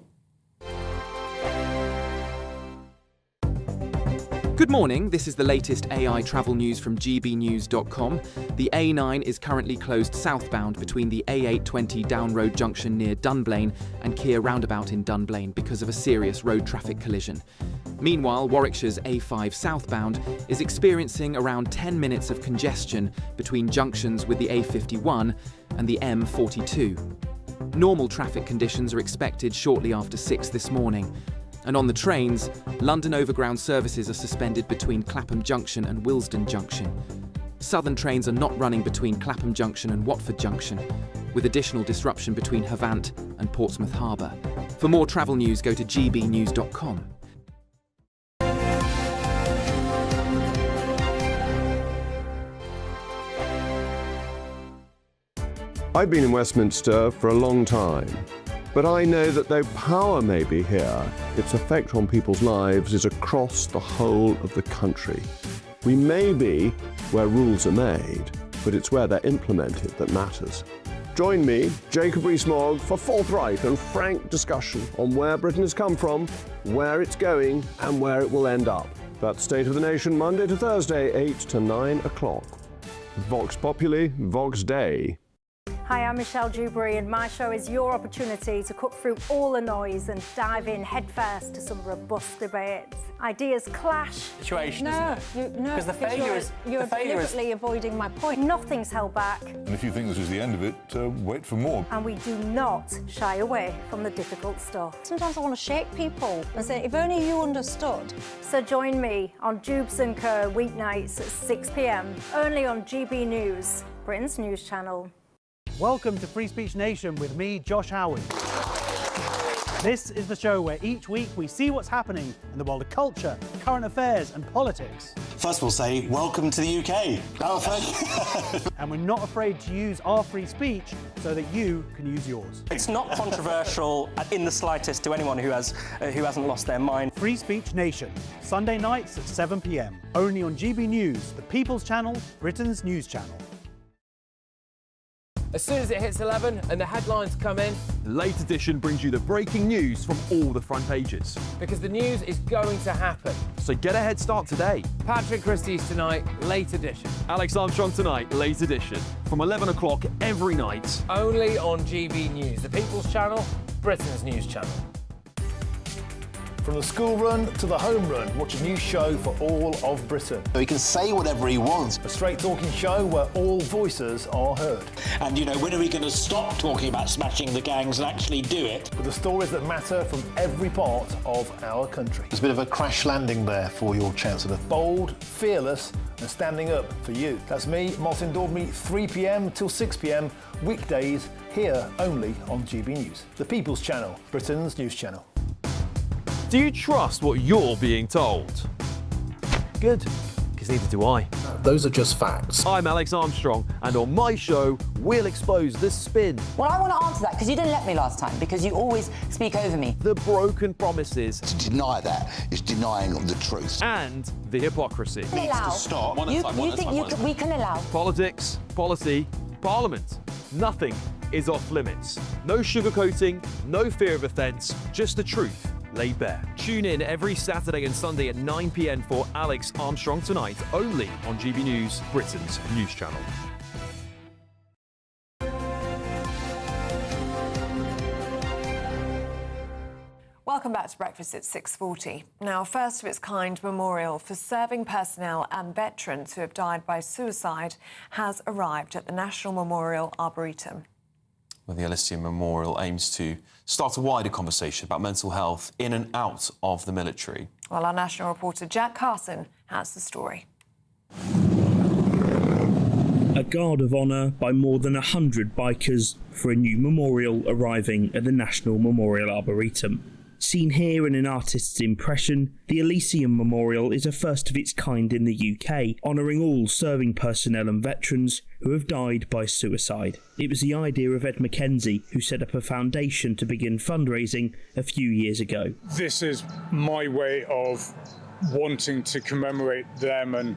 Good morning, this is the latest AI travel news from gbnews.com. The A9 is currently closed southbound between the A820 Down Road junction near Dunblane and Keir roundabout in Dunblane because of a serious road traffic collision. Meanwhile, Warwickshire's A5 southbound is experiencing around 10 minutes of congestion between junctions with the A51 and the M42. Normal traffic conditions are expected shortly after 6 this morning. And on the trains, London Overground services are suspended between Clapham Junction and Willesden Junction. Southern trains are not running between Clapham Junction and Watford Junction, with additional disruption between Havant and Portsmouth Harbour. For more travel news, go to gbnews.com. I've been in Westminster for a long time, but I know that though power may be here, its effect on people's lives is across the whole of the country. We may be where rules are made, but it's where they're implemented that matters. Join me, Jacob Rees-Mogg, for forthright and frank discussion on where Britain has come from, where it's going, and where it will end up. That's State of the Nation, Monday to Thursday, 8 to 9 o'clock. Vox Populi, Vox Dei. Hi, I'm Michelle Dewberry, and my show is your opportunity to cut through all the noise and dive in headfirst to some robust debates. Ideas clash. Situation, no, isn't it? No, Because the failure is you're deliberately avoiding my point. Nothing's held back, And if you think this is the end of it, wait for more. and we do not shy away from the difficult stuff. Sometimes I want to shake people and say, if only you understood. So join me on Jubes & Co. weeknights at 6 p.m, only on GB News, Britain's news channel. Welcome to Free Speech Nation with me, Josh Howard. This is the show where each week we see what's happening in the world of culture, current affairs and politics. First we'll say, welcome to the UK. And we're not afraid to use our free speech so that you can use yours. It's not controversial in the slightest to anyone who hasn't lost their mind. Free Speech Nation, Sunday nights at 7 p.m, only on GB News, the People's Channel, Britain's news channel. As soon as it hits 11 and the headlines come in, Late Edition brings you the breaking news from all the front pages. because the news is going to happen. So get a head start today. Patrick Christie's tonight, Late Edition. Alex Armstrong tonight, Late Edition. From 11 o'clock every night. Only on GB News, the People's Channel, Britain's news channel. From the school run to the home run, watch a new show for all of Britain. So he can say whatever he wants. A straight talking show where all voices are heard. And, when are we going to stop talking about smashing the gangs and actually do it? With the stories that matter from every part of our country. There's a bit of a crash landing there for your Chancellor. Bold, fearless and standing up for you. That's me, Martin Daubney, 3 p.m. till 6 p.m, weekdays, here only on GB News. The People's Channel, Britain's news channel. Do you trust what you're being told? Good, because neither do I. Those are just facts. I'm Alex Armstrong, and on my show, we'll expose the spin. Well, I want to answer that because you didn't let me last time, because you always speak over me. The broken promises. To deny that is denying the truth. And the hypocrisy. Stop. You think we can allow? Politics, policy, parliament. Nothing is off limits. No sugarcoating, no fear of offence, just the truth laid bare. Tune in every Saturday and Sunday at 9 p.m. for Alex Armstrong Tonight, only on GB News, Britain's news channel. Welcome back to Breakfast at 6:40. Now, a first of its kind memorial for serving personnel and veterans who have died by suicide has arrived at the National Memorial Arboretum. Well, the Elysium Memorial aims to start a wider conversation about mental health in and out of the military. Well, our national reporter Jack Carson has the story. A guard of honour by more than 100 bikers for a new memorial arriving at the National Memorial Arboretum. Seen here in an artist's impression, the Elysium Memorial is a first of its kind in the UK, honouring all serving personnel and veterans who have died by suicide. It was the idea of Ed Mackenzie, who set up a foundation to begin fundraising a few years ago. This is my way of wanting to commemorate them and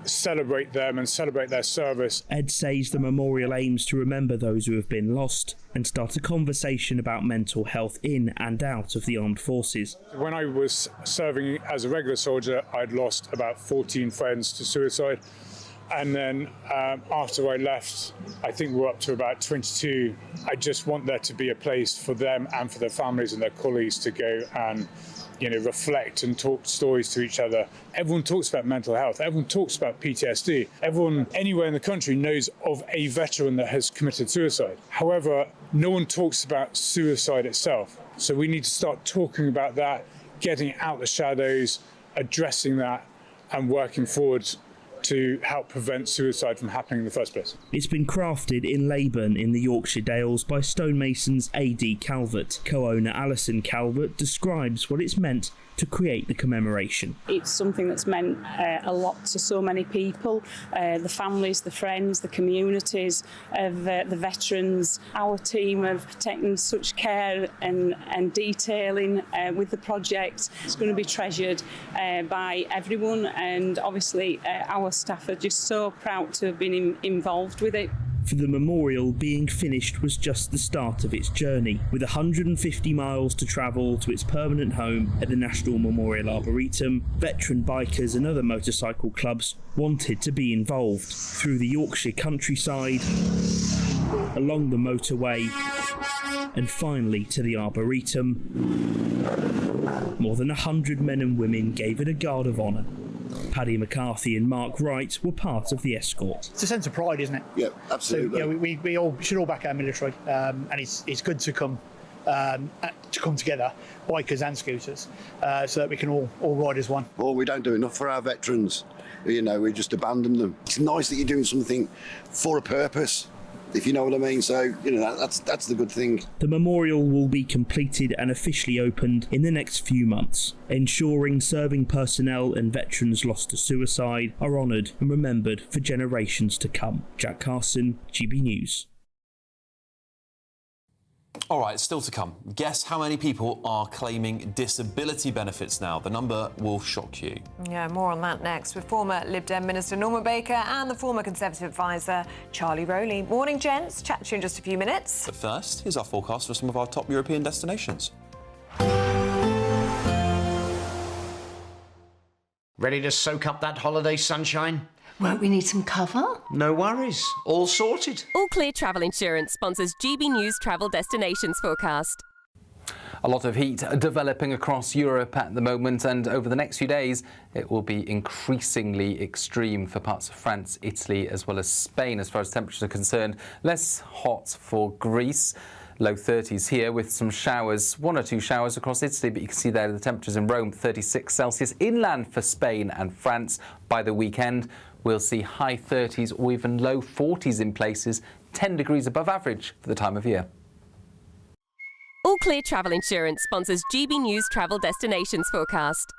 celebrate their service. Ed says the memorial aims to remember those who have been lost and start a conversation about mental health in and out of the armed forces. When I was serving as a regular soldier, I'd lost about 14 friends to suicide. And then after I left, I think we're up to about 22. I just want there to be a place for them and for their families and their colleagues to go and, reflect and talk stories to each other. Everyone talks about mental health. Everyone talks about PTSD. Everyone anywhere in the country knows of a veteran that has committed suicide. However, no one talks about suicide itself. So we need to start talking about that, getting out the shadows, addressing that, and working forward to help prevent suicide from happening in the first place. It's been crafted in Leyburn in the Yorkshire Dales by stonemasons A.D. Calvert. Co-owner Alison Calvert describes what it's meant to create the commemoration. It's something that's meant a lot to so many people, the families, the friends, the communities of the veterans. Our team have taken such care and detailing with the project. It's going to be treasured by everyone, and obviously our staff are just so proud to have been involved with it. For the memorial, being finished was just the start of its journey. With 150 miles to travel to its permanent home at the National Memorial Arboretum, veteran bikers and other motorcycle clubs wanted to be involved. Through the Yorkshire countryside, along the motorway, and finally to the Arboretum, more than 100 men and women gave it a guard of honour. Paddy McCarthy and Mark Wright were part of the escort. It's a sense of pride, isn't it? Yeah, absolutely. So, we all should all back our military, and it's good to come together, bikers and scooters, so that we can all ride as one. Well, we don't do enough for our veterans. We just abandon them. It's nice that you're doing something for a purpose, if you know what I mean. So, that's the good thing. The memorial will be completed and officially opened in the next few months, ensuring serving personnel and veterans lost to suicide are honoured and remembered for generations to come. Jack Carson, GB News. All right, still to come. Guess how many people are claiming disability benefits now? The number will shock you. Yeah, more on that next with former Lib Dem Minister Norman Baker and the former Conservative advisor Charlie Rowley. Morning, gents. Chat to you in just a few minutes. But first, here's our forecast for some of our top European destinations. Ready to soak up that holiday sunshine? Won't we need some cover? No worries, all sorted. All Clear Travel Insurance sponsors GB News Travel Destinations Forecast. A lot of heat developing across Europe at the moment, and over the next few days it will be increasingly extreme for parts of France, Italy as well as Spain as far as temperatures are concerned. Less hot for Greece. Low 30s here with some showers, 1 or 2 showers across Italy, but you can see there the temperatures in Rome, 36 Celsius. Inland for Spain and France by the weekend, we'll see high 30s or even low 40s in places, 10 degrees above average for the time of year. All Clear Travel Insurance sponsors GB News Travel Destinations Forecast.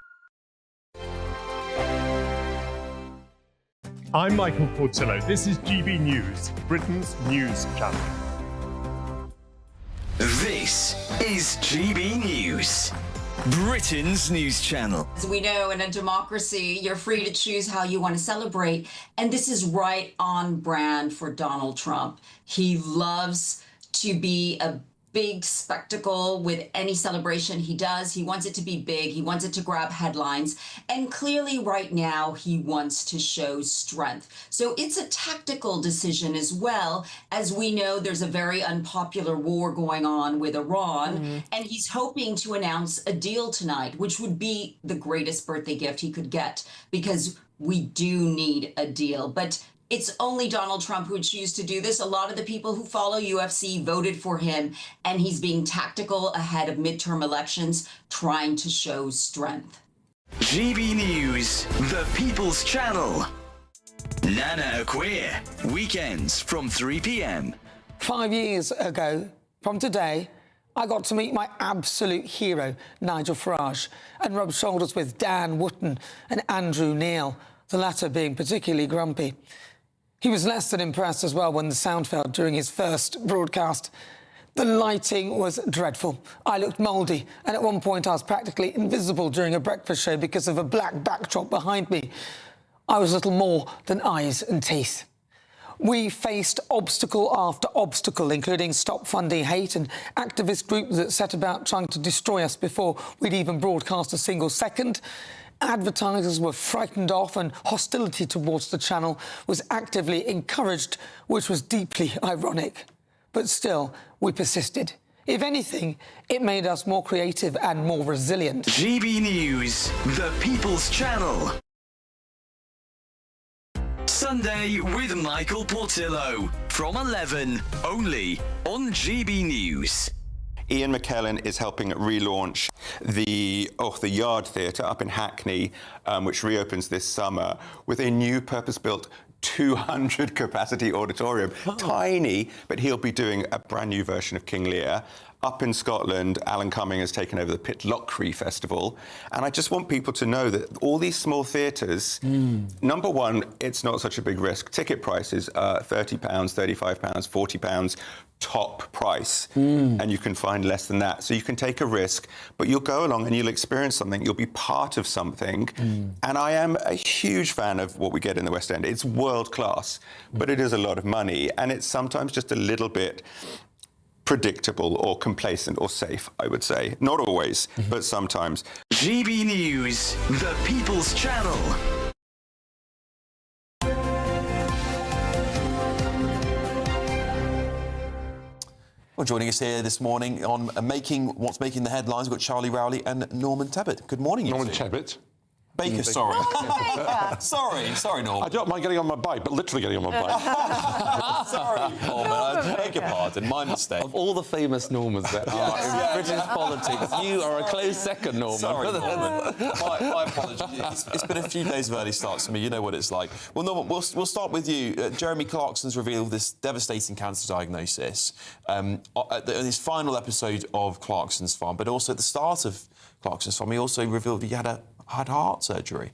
I'm Michael Costello. This is GB News, Britain's news channel. This is GB News, Britain's news channel. As we know, in a democracy, you're free to choose how you want to celebrate. And this is right on brand for Donald Trump. He loves to be a big spectacle with any celebration he does. He wants it to be big. He wants it to grab headlines. And clearly right now he wants to show strength. So it's a tactical decision as well. As we know, there's a very unpopular war going on with Iran. And he's hoping to announce a deal tonight, which would be the greatest birthday gift he could get, because we do need a deal. But it's only Donald Trump who would choose to do this. A lot of the people who follow UFC voted for him, and he's being tactical ahead of midterm elections, trying to show strength. GB News, the People's Channel. Nana Queer, weekends from 3 p.m. 5 years ago, from today, I got to meet my absolute hero, Nigel Farage, and rub shoulders with Dan Wootton and Andrew Neil, the latter being particularly grumpy. He was less than impressed as well when the sound failed during his first broadcast. The lighting was dreadful. I looked mouldy, and at one point I was practically invisible during a breakfast show because of a black backdrop behind me. I was little more than eyes and teeth. We faced obstacle after obstacle, including Stop Funding Hate, an activist group that set about trying to destroy us before we'd even broadcast a single second. advertisers were frightened off and hostility towards the channel was actively encouraged, which was deeply ironic. But still, we persisted. If anything, it made us more creative and more resilient. GB News, the People's Channel. Sunday with Michael Portillo from 11, only on GB News. Ian McKellen is helping relaunch the Yard Theatre up in Hackney, which reopens this summer, with a new purpose-built 200 capacity auditorium. Tiny, but he'll be doing a brand new version of King Lear. Up in Scotland, Alan Cumming has taken over the Pitlochry Festival. And I just want people to know that all these small theatres, number one, it's not such a big risk. Ticket prices are £30, £35, £40, top price. And you can find less than that. So you can take a risk, but you'll go along and you'll experience something. You'll be part of something. And I am a huge fan of what we get in the West End. It's world class, but it is a lot of money. And it's sometimes just a little bit predictable or complacent or safe, I would say. Not always, but sometimes. GB News, the People's Channel. Well, joining us here this morning on what's making the headlines, we've got Charlie Rowley and Norman Tebbit. Good morning, you Norman two. Tebbit. Baker, sorry. sorry, Norman. I don't mind getting on my bike, but literally getting on my bike. Sorry, Norman. I beg your pardon, my mistake. Of all the famous Normans that are in British politics, you are a close second, Norman. Sorry, Norman. my apologies. It's been a few days of early starts for me. You know what it's like. Well, Norman, we'll start with you. Jeremy Clarkson's revealed this devastating cancer diagnosis in his final episode of Clarkson's Farm, but also at the start of Clarkson's Farm, he also revealed he had heart surgery.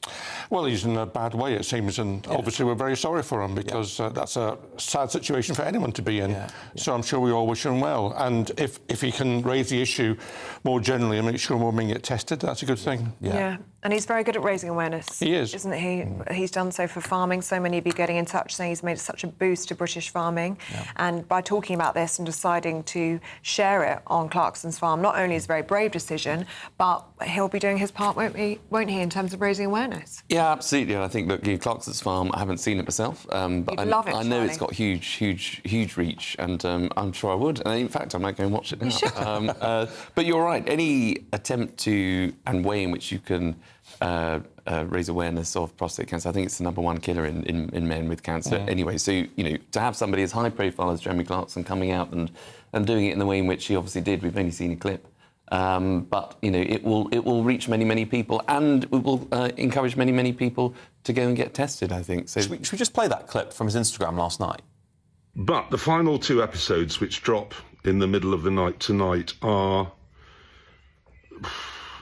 Well, he's in a bad way, it seems, and obviously we're very sorry for him because that's a sad situation for anyone to be in. So I'm sure we all wish him well. And if he can raise the issue more generally and make sure women get tested, that's a good thing. Yeah. And he's very good at raising awareness. He is. Isn't he? He's done so for farming. So many of you getting in touch saying he's made such a boost to British farming. And by talking about this and deciding to share it on Clarkson's Farm, not only is it a very brave decision, but he'll be doing his part, won't he, in terms of raising awareness? Yeah, absolutely. And I think, look, Clarkson's Farm, I haven't seen it myself, but You'd love it, I know Charlie. it's got huge reach, and I'm sure I would. And in fact, I might go and watch it now. You should. But you're right. Any attempt to, and way in which you can raise awareness of prostate cancer, I think it's the #1 killer in men with cancer. Anyway, so, to have somebody as high profile as Jeremy Clarkson coming out and doing it in the way in which he obviously did, we've only seen a clip. But it will reach many people, and it will encourage many people to go and get tested, I think. So Should we just play that clip from his Instagram last night? But the final 2 episodes, which drop in the middle of the night tonight,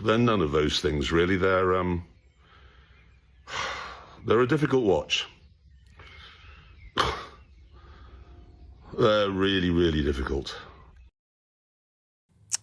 they're none of those things, really. They're a difficult watch. They're really difficult.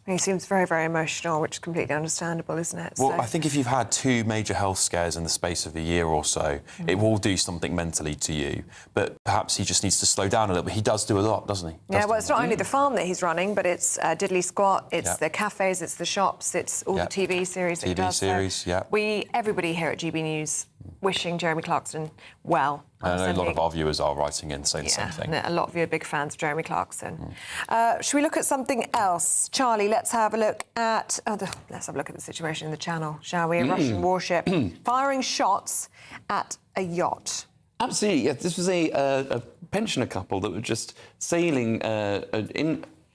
He seems very emotional, which is completely understandable, isn't it? Well, I think if you've had 2 major health scares in the space of a year or so, it will do something mentally to you. But perhaps he just needs to slow down a little bit. He does do a lot, doesn't he? Yeah, well, it's not only the farm that he's running, but it's Diddley Squat, it's the cafes, it's the shops, it's all the TV series that he does. Everybody here at GB News wishing Jeremy Clarkson well. I know a lot of our viewers are writing in saying the same thing. A lot of you are big fans of Jeremy Clarkson. Should we look at something else? Charlie, let's have a look at the situation in the Channel, shall we? A Russian warship firing shots at a yacht. Absolutely, yes. This was a pensioner couple that were just sailing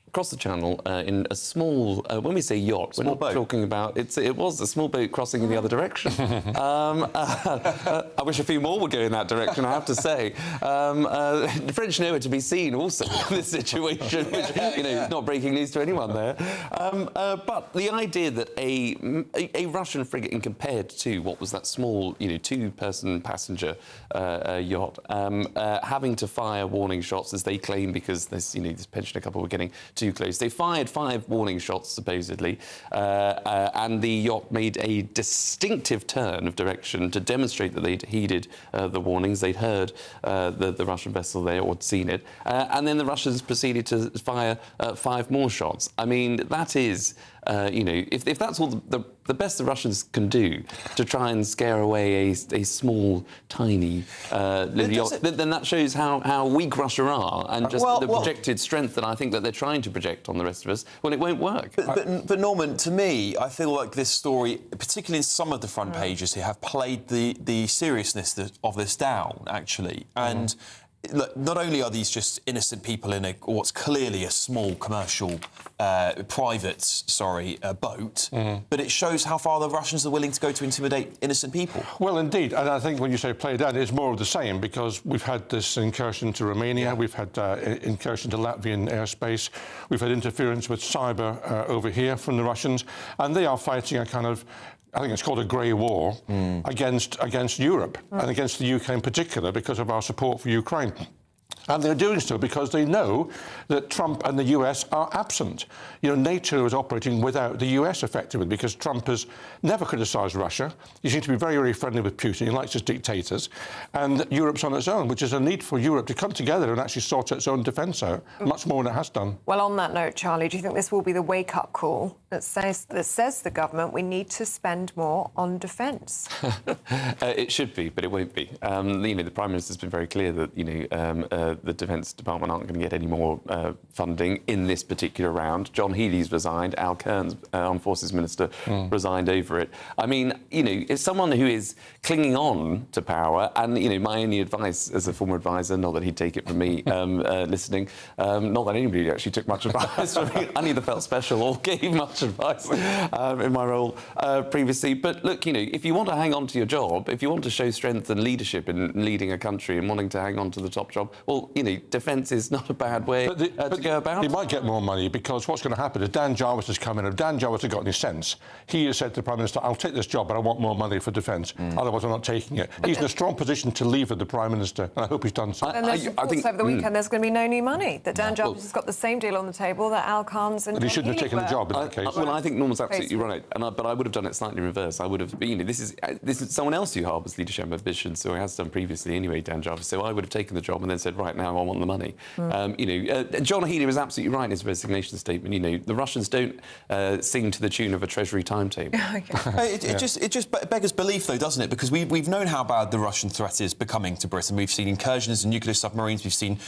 across the Channel in a small, when we say yacht, we're not talking about, it was a small boat crossing in the other direction. I wish a few more would go in that direction, I have to say. The French nowhere to be seen also in this situation, which, not breaking news to anyone there. But the idea that a Russian frigate, and compared to what was that small, 2-person passenger yacht, having to fire warning shots, as they claim, because this pensioner couple were getting too close. They fired 5 warning shots, supposedly, and the yacht made a distinctive turn of direction to demonstrate that they'd heeded the warnings. They'd heard the Russian vessel there, or seen it, and then the Russians proceeded to fire 5 more shots. I mean, that is if that's all the best the Russians can do to try and scare away a small, tiny then that shows how weak Russia are, and just the projected strength that I think that they're trying to project on the rest of us. Well, it won't work. But Norman, to me, I feel like this story, particularly in some of the front pages here, have played the seriousness of this down, actually. And look, not only are these just innocent people in what's clearly a small commercial, private boat, but it shows how far the Russians are willing to go to intimidate innocent people. Well, indeed, and I think when you say play down, it's more of the same, because we've had this incursion to Romania, we've had incursion to Latvian airspace, we've had interference with cyber over here from the Russians, and they are fighting a kind of, I think it's called a grey war against Europe and against the UK in particular, because of our support for Ukraine. And they're doing so because they know that Trump and the US are absent. NATO is operating without the US effectively, because Trump has never criticised Russia. He seems to be very, very friendly with Putin. He likes his dictators. And Europe's on its own, which is a need for Europe to come together and actually sort its own defence out, much more than it has done. Well, on that note, Charlie, do you think this will be the wake-up call that says the government we need to spend more on defence? It should be, but it won't be. The Prime Minister's been very clear that the Defence Department aren't going to get any more funding in this particular round. John Healey's resigned. Al Kearns, Armed Forces Minister, resigned over it. I mean, it's someone who is clinging on to power, and my only advice as a former advisor, not that he'd take it from me listening, not that anybody actually took much advice from me. I neither felt special or gave much advice in my role previously. But look, if you want to hang on to your job, if you want to show strength and leadership in leading a country and wanting to hang on to the top job, well, defence is not a bad way to go about it. He might get more money, because what's going to happen is Dan Jarvis has come in. If Dan Jarvis had got any sense, he has said to the Prime Minister, I'll take this job, but I want more money for defence. Otherwise, I'm not taking it. He's in a strong position to leave at the Prime Minister, and I hope he's done so. And there's reports over the weekend there's going to be no new money, that Dan Jarvis has got the same deal on the table that Al Kearns and he shouldn't have taken the job in that case. Well, I think Norman's absolutely right, but I would have done it slightly reverse. I would have, this is someone else who harbours leadership ambitions, so he has done previously anyway, Dan Jarvis. So I would have taken the job and then said, right, now I want the money. John Healey was absolutely right in his resignation statement. The Russians don't sing to the tune of a Treasury timetable. It just beggars belief, though, doesn't it? Because we've known how bad the Russian threat is becoming to Britain. We've seen incursions in nuclear submarines. We've seen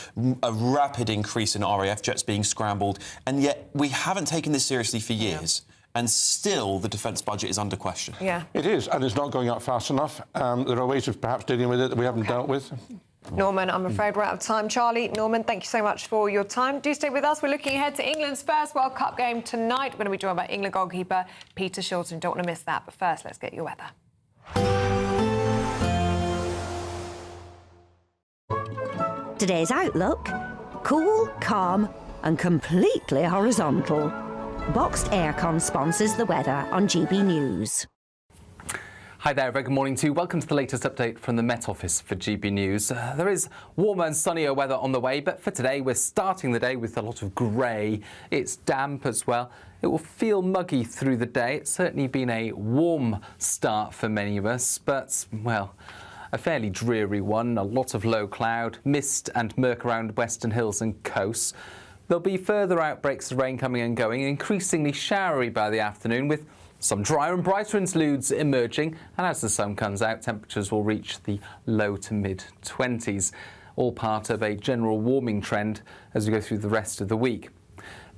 a rapid increase in RAF jets being scrambled, and yet we haven't taken this seriously for years. And still, the defence budget is under question. Yeah, it is, and it's not going up fast enough. There are ways of perhaps dealing with it that we haven't dealt with. Norman, I'm afraid we're out of time. Charlie, Norman, thank you so much for your time. Do stay with us. We're looking ahead to England's first World Cup game tonight. We're going to be joined by England goalkeeper Peter Shilton. Don't want to miss that. But first, let's get your weather. Today's outlook: cool, calm and completely horizontal. Boxed Aircon sponsors the weather on GB News. Hi there, very good morning to you. Welcome to the latest update from the Met Office for GB News. There is warmer and sunnier weather on the way, but for today we're starting the day with a lot of grey. It's damp as well. It will feel muggy through the day. It's certainly been a warm start for many of us, but, well, a fairly dreary one. A lot of low cloud, mist and murk around western hills and coasts. There'll be further outbreaks of rain coming and going, increasingly showery by the afternoon, with some drier and brighter interludes emerging, and as the sun comes out, temperatures will reach the low to mid-20s, all part of a general warming trend as we go through the rest of the week.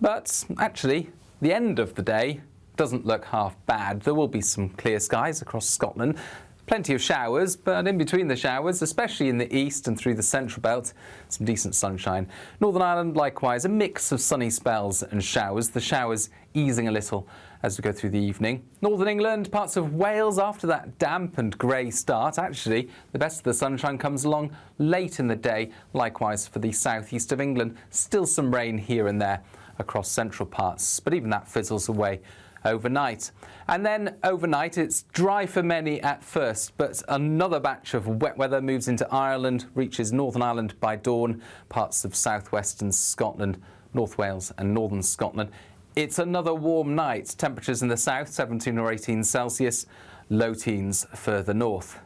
But actually, the end of the day doesn't look half bad. There will be some clear skies across Scotland. Plenty of showers, but in between the showers, especially in the east and through the central belt, some decent sunshine. Northern Ireland, likewise, a mix of sunny spells and showers, the showers easing a little as we go through the evening. Northern England, parts of Wales, after that damp and grey start, actually, the best of the sunshine comes along late in the day. Likewise for the southeast of England, still some rain here and there across central parts, but even that fizzles away overnight. And then overnight it's dry for many at first, but another batch of wet weather moves into Ireland, reaches Northern Ireland by dawn, parts of southwestern Scotland, North Wales and northern Scotland. It's another warm night. Temperatures in the south 17 or 18 Celsius, low teens further north.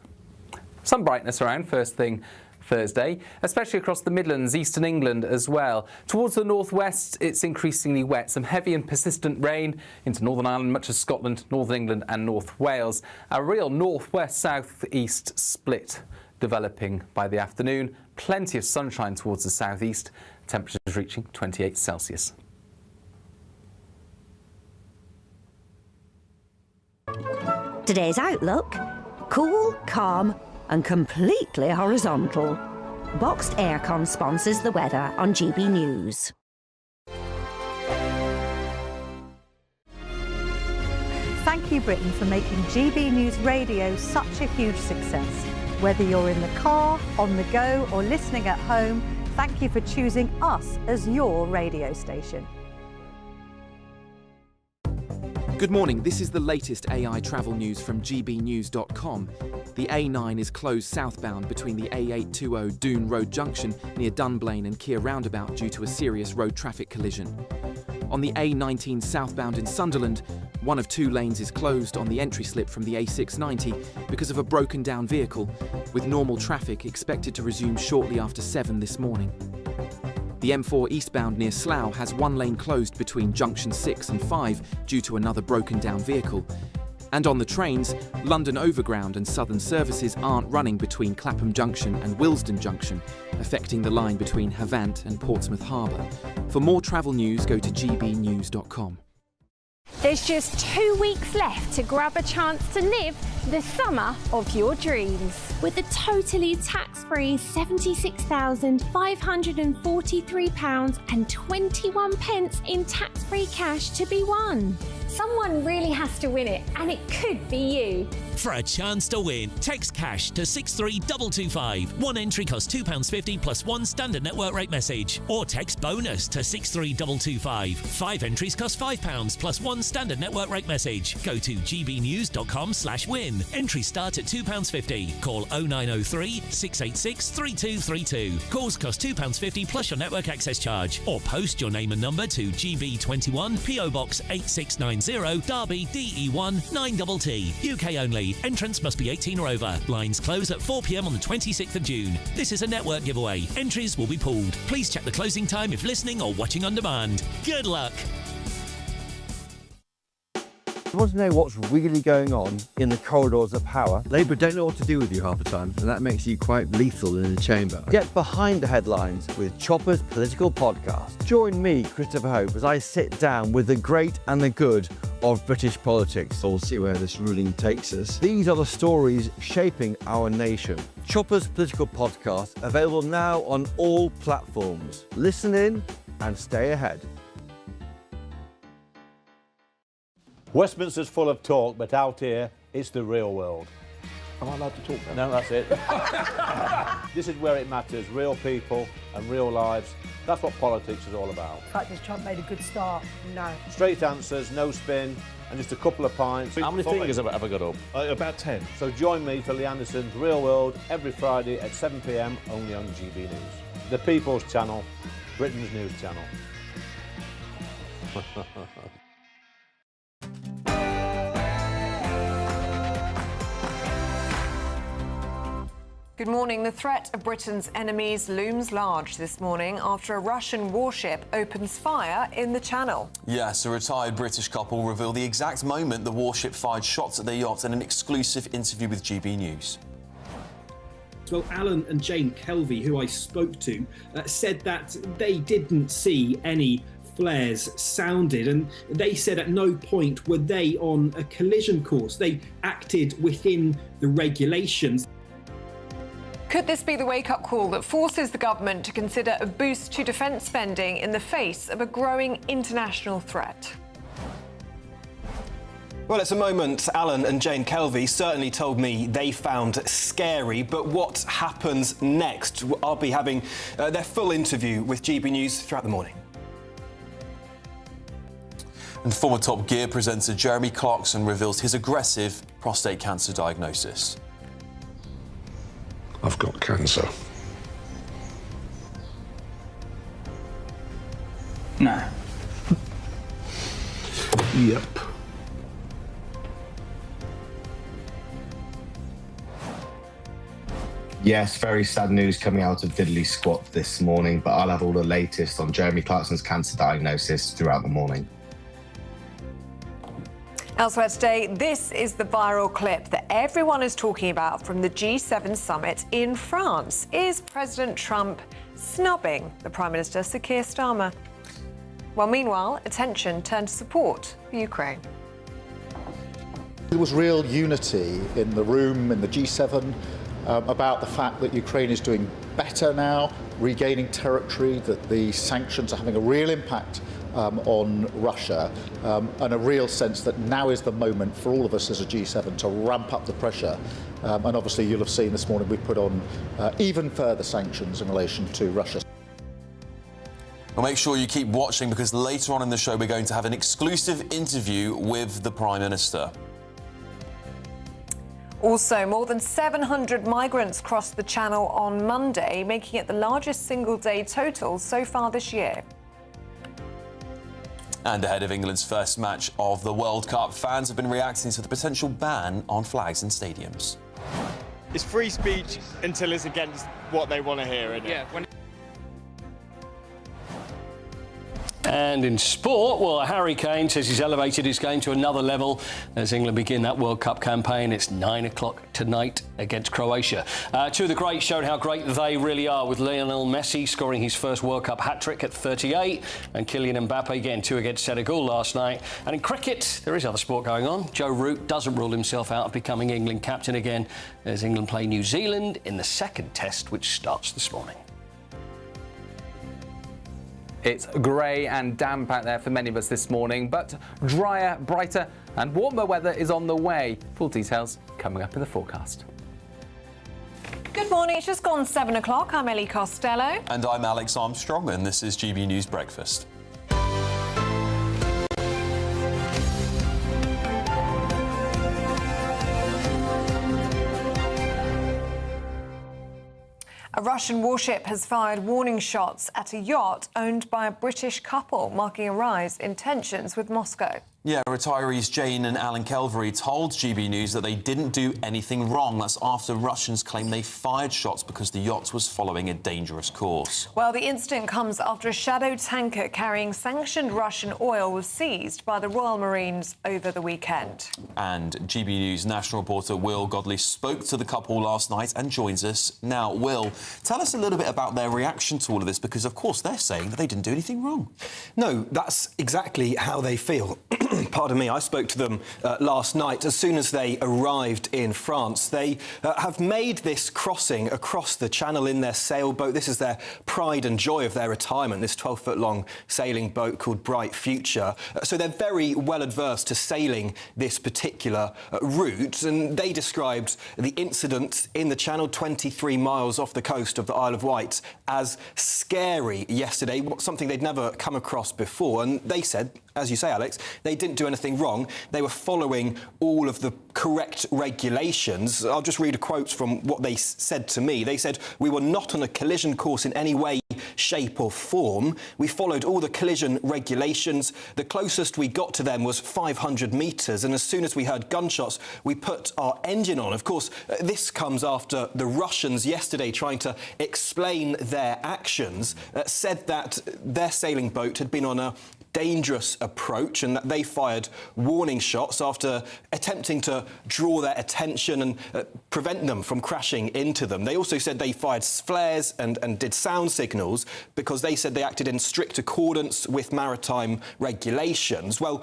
Some brightness around first thing Thursday, especially across the Midlands, eastern England as well. Towards the northwest, it's increasingly wet. Some heavy and persistent rain into Northern Ireland, much of Scotland, Northern England and North Wales. A real northwest-southeast split developing by the afternoon. Plenty of sunshine towards the southeast. Temperatures reaching 28 Celsius. Today's outlook: cool, calm and completely horizontal. Boxed Aircon sponsors the weather on GB News. Thank you, Britain, for making GB News Radio such a huge success. Whether you're in the car, on the go or listening at home, thank you for choosing us as your radio station. Good morning, this is the latest AI travel news from gbnews.com. The A9 is closed southbound between the A820 Doon Road Junction near Dunblane and Keir Roundabout due to a serious road traffic collision. On the A19 southbound in Sunderland, one of two lanes is closed on the entry slip from the A690 because of a broken down vehicle, with normal traffic expected to resume shortly after 7 this morning. The M4 eastbound near Slough has one lane closed between junction 6 and 5 due to another broken down vehicle. And on the trains, London Overground and Southern services aren't running between Clapham Junction and Willesden Junction, affecting the line between Havant and Portsmouth Harbour. For more travel news, go to gbnews.com. There's just 2 weeks left to grab a chance to live the summer of your dreams. With a totally tax-free £76,543.21 in tax-free cash to be won. Someone really has to win it, and it could be you. For a chance to win, text cash to 63225. One entry costs £2.50 plus one standard network rate message. Or text bonus to 63225. 5 entries cost £5 plus one standard network rate message. Go to gbnews.com/win. Entries start at £2.50. Call 0903 686 3232. Calls cost £2.50 plus your network access charge. Or post your name and number to GB21 PO Box 8690 Derby DE1 9TT. UK only. Entrance must be 18 or over. Lines close at 4 p.m. on the 26th of June. This is a network giveaway. Entries will be pooled. Please check the closing time if listening or watching on demand. Good luck. You want to know what's really going on in the corridors of power? Labour don't know what to do with you half the time, and that makes you quite lethal in the chamber. Get behind the headlines with Chopper's Political Podcast. Join me, Christopher Hope, as I sit down with the great and the good of British politics. We'll see where this ruling takes us. These are the stories shaping our nation. Chopper's Political Podcast, available now on all platforms. Listen in and stay ahead. Westminster's full of talk, but out here, it's the real world. Am I allowed to talk now? No, that's it. This is where it matters, real people and real lives. That's what politics is all about. In fact, has Trump made a good start? No. Straight answers, no spin, and just a couple of pints. How many fingers have I got up? About 10. So join me for Lee Anderson's Real World every Friday at 7 p.m, only on GB News. The People's Channel, Britain's news channel. Good morning. The threat of Britain's enemies looms large this morning after a Russian warship opens fire in the Channel. Yes, a retired British couple reveal the exact moment the warship fired shots at their yacht in an exclusive interview with GB News. Well, Alan and Jane Kelvey, who I spoke to, said that they didn't see any flares sounded, and they said at no point were they on a collision course. They acted within the regulations. Could this be the wake-up call that forces the government to consider a boost to defence spending in the face of a growing international threat? Well, it's a moment Alan and Jane Kelvey certainly told me they found scary, but what happens next? I'll be having their full interview with GB News throughout the morning. And former Top Gear presenter Jeremy Clarkson reveals his aggressive prostate cancer diagnosis. I've got cancer. No. Yep. Yes, very sad news coming out of Diddley Squat this morning, but I'll have all the latest on Jeremy Clarkson's cancer diagnosis throughout the morning. Elsewhere today, this is the viral clip that everyone is talking about from the G7 summit in France. Is President Trump snubbing the Prime Minister, Sir Keir Starmer? Well, meanwhile, attention turned to support for Ukraine. There was real unity in the room, in the G7, about the fact that Ukraine is doing better now, regaining territory, that the sanctions are having a real impact on Russia, and a real sense that now is the moment for all of us as a G7 to ramp up the pressure. And obviously you'll have seen this morning we've put on even further sanctions in relation to Russia. Well, make sure you keep watching, because later on in the show we're going to have an exclusive interview with the Prime Minister. Also, more than 700 migrants crossed the Channel on Monday, making it the largest single-day total so far this year. And ahead of England's first match of the World Cup, fans have been reacting to the potential ban on flags in stadiums. It's free speech until it's against what they want to hear, isn't it? Yeah. And in sport, well, Harry Kane says he's elevated his game to another level as England begin that World Cup campaign. It's 9 o'clock tonight against Croatia. Two of the greats showed how great they really are, with Lionel Messi scoring his first World Cup hat-trick at 38 and Kylian Mbappe again 2 against Senegal last night. And in cricket, there is other sport going on. Joe Root doesn't rule himself out of becoming England captain again as England play New Zealand in the second test, which starts this morning. It's grey and damp out there for many of us this morning, but drier, brighter and warmer weather is on the way. Full details coming up in the forecast. Good morning, it's just gone 7 o'clock. I'm Ellie Costello. And I'm Alex Armstrong, and this is GB News Breakfast. A Russian warship has fired warning shots at a yacht owned by a British couple, marking a rise in tensions with Moscow. Yeah, retirees Jane and Alan Kelvery told GB News that they didn't do anything wrong. That's after Russians claimed they fired shots because the yacht was following a dangerous course. Well, the incident comes after a shadow tanker carrying sanctioned Russian oil was seized by the Royal Marines over the weekend. And GB News national reporter Will Godley spoke to the couple last night and joins us now. Will, tell us a little bit about their reaction to all of this, because, of course, they're saying that they didn't do anything wrong. No, that's exactly how they feel. Pardon me, I spoke to them last night. As soon as they arrived in France, they have made this crossing across the Channel in their sailboat. This is their pride and joy of their retirement, this 12-foot-long sailing boat called Bright Future. So they're very well adverse to sailing this particular route, and they described the incident in the Channel 23 miles off the coast of the Isle of Wight as scary yesterday, something they'd never come across before. And they said, as you say, Alex, they didn't do anything wrong. They were following all of the correct regulations. I'll just read a quote from what they said to me. They said, "We were not on a collision course in any way, shape or form. We followed all the collision regulations. The closest we got to them was 500 metres, and as soon as we heard gunshots, we put our engine on." Of course, this comes after the Russians yesterday, trying to explain their actions, said that their sailing boat had been on a dangerous approach and that they fired warning shots after attempting to draw their attention and prevent them from crashing into them. They also said they fired flares and did sound signals because they said they acted in strict accordance with maritime regulations. Well,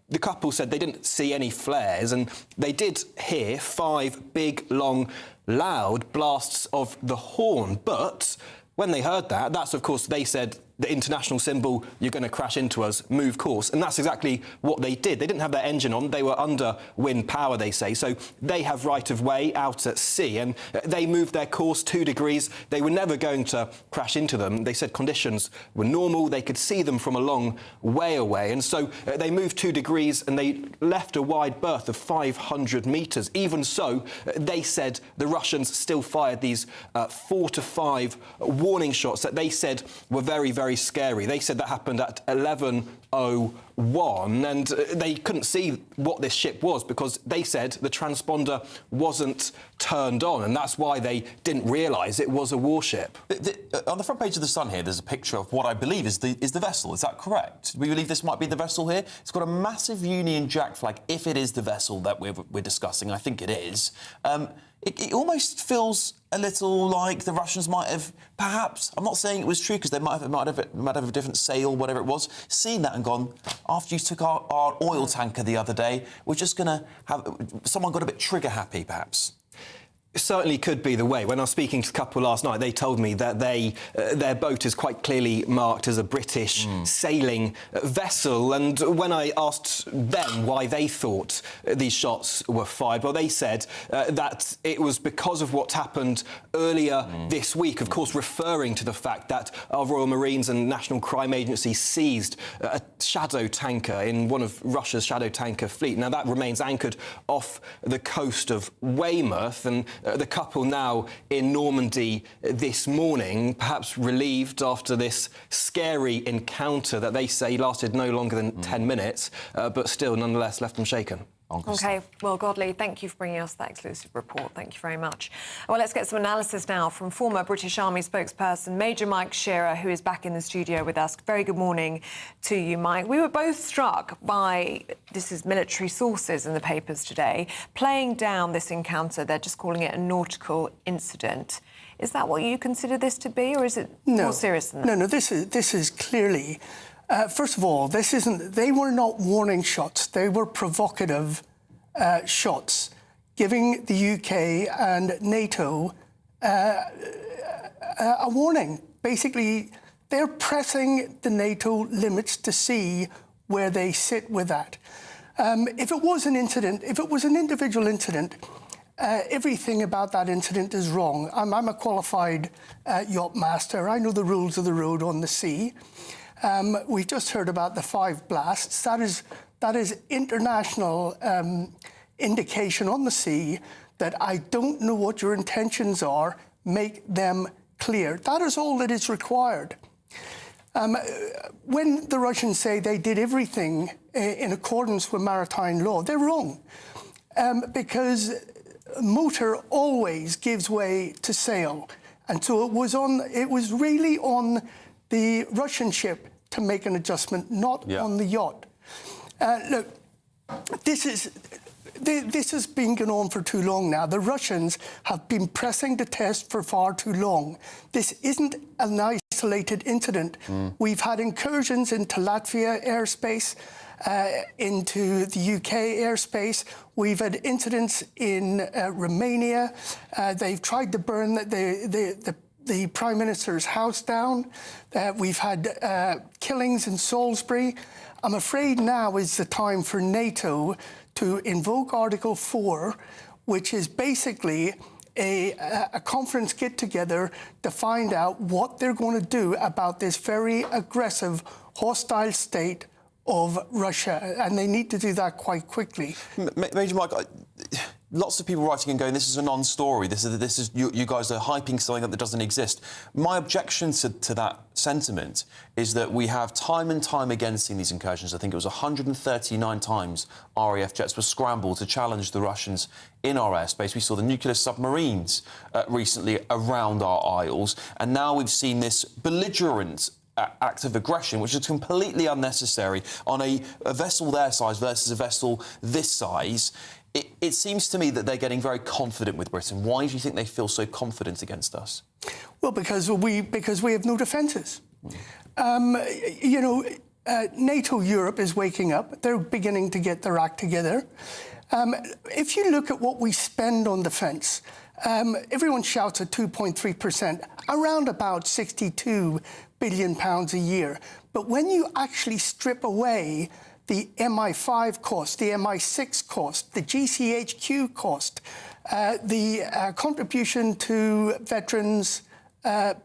the couple said they didn't see any flares, and they did hear 5 big, long, loud blasts of the horn. But when they heard that, that's, of course, they said the international symbol, "You're going to crash into us, move course." And that's exactly what they did. They didn't have their engine on. They were under wind power, they say. So they have right of way out at sea, and they moved their course 2 degrees. They were never going to crash into them. They said conditions were normal. They could see them from a long way away. And so they moved 2 degrees and they left a wide berth of 500 metres. Even so, they said the Russians still fired these 4 to 5 warning shots that they said were very, very very scary. They said that happened at 11:01, and they couldn't see what this ship was because they said the transponder wasn't turned on, and that's why they didn't realise it was a warship. On the front page of The Sun here, there's a picture of what I believe is the vessel. Is that correct? We believe this might be the vessel here. It's got a massive Union Jack flag, if it is the vessel that we're discussing. I think it is. It almost feels a little like the Russians might have, perhaps, I'm not saying it was true because they might have a different sail, whatever it was, seen that and gone, after you took our oil tanker the other day, we're just going to have... Someone got a bit trigger-happy, perhaps. It certainly could be the way. When I was speaking to the couple last night, they told me that their boat is quite clearly marked as a British sailing vessel. And when I asked them why they thought these shots were fired, well, they said that it was because of what happened earlier this week, of course, referring to the fact that our Royal Marines and National Crime Agency seized a shadow tanker in one of Russia's shadow tanker fleet. Now, that remains anchored off the coast of Weymouth, and the couple now in Normandy this morning, perhaps relieved after this scary encounter that they say lasted no longer than 10 minutes, but still nonetheless left them shaken. OK, well, Godley, thank you for bringing us that exclusive report. Thank you very much. Well, let's get some analysis now from former British Army spokesperson Major Mike Shearer, who is back in the studio with us. Very good morning to you, Mike. We were both struck by, this is military sources in the papers today, playing down this encounter. They're just calling it a nautical incident. Is that what you consider this to be, or is it more serious than that? No, this is clearly... first of all, they were not warning shots. They were provocative shots, giving the UK and NATO a warning. Basically, they're pressing the NATO limits to see where they sit with that. If it was an incident, if it was an individual incident, everything about that incident is wrong. I'm a qualified yacht master. I know the rules of the road on the sea. We've just heard about the 5 blasts. That is international indication on the sea that I don't know what your intentions are. Make them clear. That is all that is required. When the Russians say they did everything in accordance with maritime law, they're wrong, because motor always gives way to sail, and so it was really on the Russian ship to make an adjustment, not on the yacht. Look, this has been going on for too long now. The Russians have been pressing the test for far too long. This isn't an isolated incident. We've had incursions into Latvia airspace, into the UK airspace. We've had incidents in Romania. They've tried to burn the Prime Minister's house down. We've had killings in Salisbury. I'm afraid now is the time for NATO to invoke Article 4, which is basically a conference get-together to find out what they're going to do about this very aggressive, hostile state of Russia, and they need to do that quite quickly. Major Mike, lots of people writing and going, this is a non-story. This is you guys are hyping something that doesn't exist. My objection to that sentiment is that we have time and time again seen these incursions. I think it was 139 times RAF jets were scrambled to challenge the Russians in our airspace. We saw the nuclear submarines recently around our isles, and now we've seen this belligerent act of aggression, which is completely unnecessary on a vessel their size versus a vessel this size. It seems to me that they're getting very confident with Britain. Why do you think they feel so confident against us? Well, because we have no defences. NATO Europe is waking up. They're beginning to get their act together. If you look at what we spend on defence, everyone shouts at 2.3%, around about £62 billion a year. But when you actually strip away the MI5 cost, the MI6 cost, the GCHQ cost, the contribution to veterans'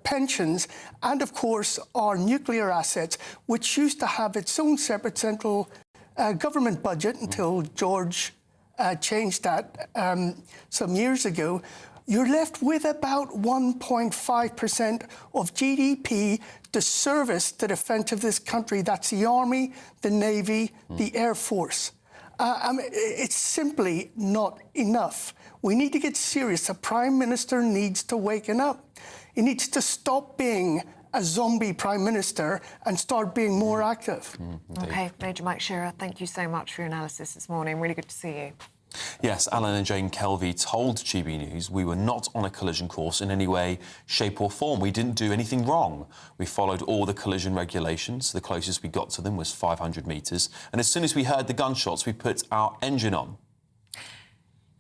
pensions, and, of course, our nuclear assets, which used to have its own separate central government budget until George changed that some years ago. you're left with about 1.5% of GDP to service the defence of this country. That's the Army, the Navy, the Air Force. I mean, it's simply not enough. We need to get serious. The Prime Minister needs to waken up. He needs to stop being a zombie Prime Minister and start being more active. OK, Major Mike Shearer, thank you so much for your analysis this morning. Really good to see you. Yes, Alan and Jane Kelvey told GB News we were not on a collision course in any way, shape or form. We didn't do anything wrong. We followed all the collision regulations. The closest we got to them was 500 metres. And as soon as we heard the gunshots, we put our engine on.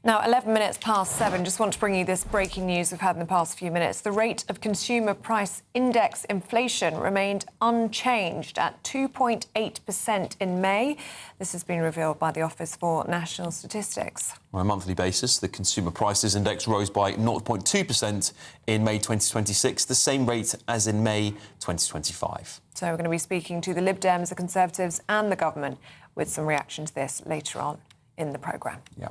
Now, 11 minutes past 7, just want to bring you this breaking news we've had in the past few minutes. The rate of consumer price index inflation remained unchanged at 2.8% in May. This has been revealed by the Office for National Statistics. On a monthly basis, the consumer prices index rose by 0.2% in May 2026, the same rate as in May 2025. So we're going to be speaking to the Lib Dems, the Conservatives and the government with some reaction to this later on in the programme. Yeah.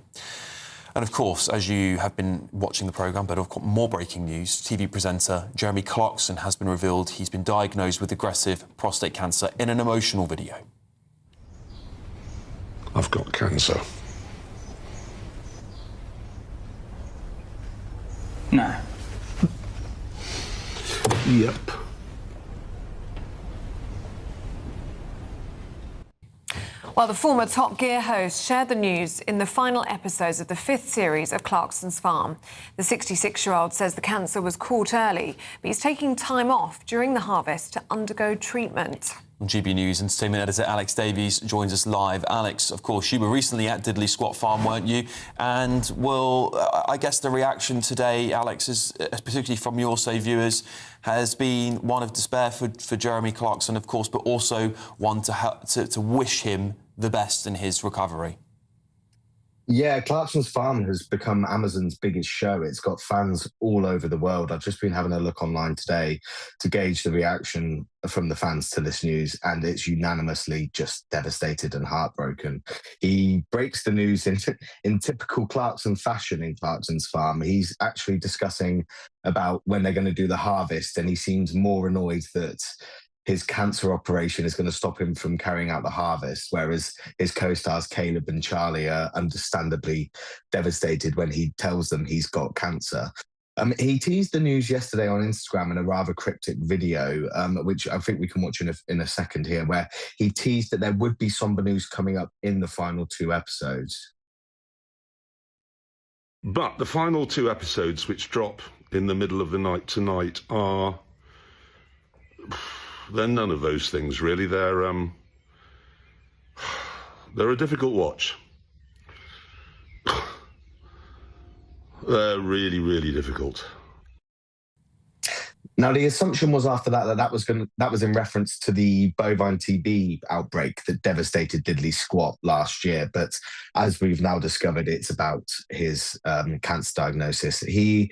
And of course, as you have been watching the programme, but of course, more breaking news, TV presenter Jeremy Clarkson has been revealed he's been diagnosed with aggressive prostate cancer in an emotional video. I've got cancer. No. Yep. Well, the former Top Gear host shared the news in the final episodes of the 5th series of Clarkson's Farm. The 66-year-old says the cancer was caught early, but he's taking time off during the harvest to undergo treatment. GB News entertainment editor Alex Davies joins us live. Alex, of course, you were recently at Diddley Squat Farm, weren't you? And, well, I guess the reaction today, Alex, is, particularly from your, say, viewers, has been one of despair for Jeremy Clarkson, of course, but also one to wish him the best in his recovery. Yeah, Clarkson's Farm has become Amazon's biggest show. It's got fans all over the world. I've just been having a look online today to gauge the reaction from the fans to this news, and it's unanimously just devastated and heartbroken. He breaks the news in typical Clarkson fashion in Clarkson's Farm. He's actually discussing about when they're going to do the harvest, and he seems more annoyed that his cancer operation is going to stop him from carrying out the harvest, whereas his co-stars Caleb and Charlie are understandably devastated when he tells them he's got cancer. He teased the news yesterday on Instagram in a rather cryptic video, which I think we can watch in a second here, where he teased that there would be somber news coming up in the final 2 episodes. But the final 2 episodes, which drop in the middle of the night tonight, are... they're none of those things, really. They're a difficult watch. They're really, really difficult. Now, the assumption was after that was in reference to the bovine TB outbreak that devastated Diddley Squat last year. But as we've now discovered, it's about his cancer diagnosis. He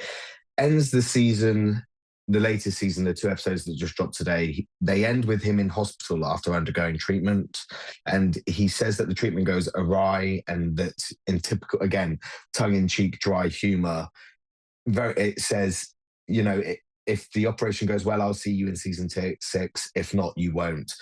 ends the season. The latest season, the 2 episodes that just dropped today, they end with him in hospital after undergoing treatment. And he says that the treatment goes awry and that in typical, again, tongue-in-cheek, dry humour, it says, you know, if the operation goes well, I'll see you in season 6. If not, you won't.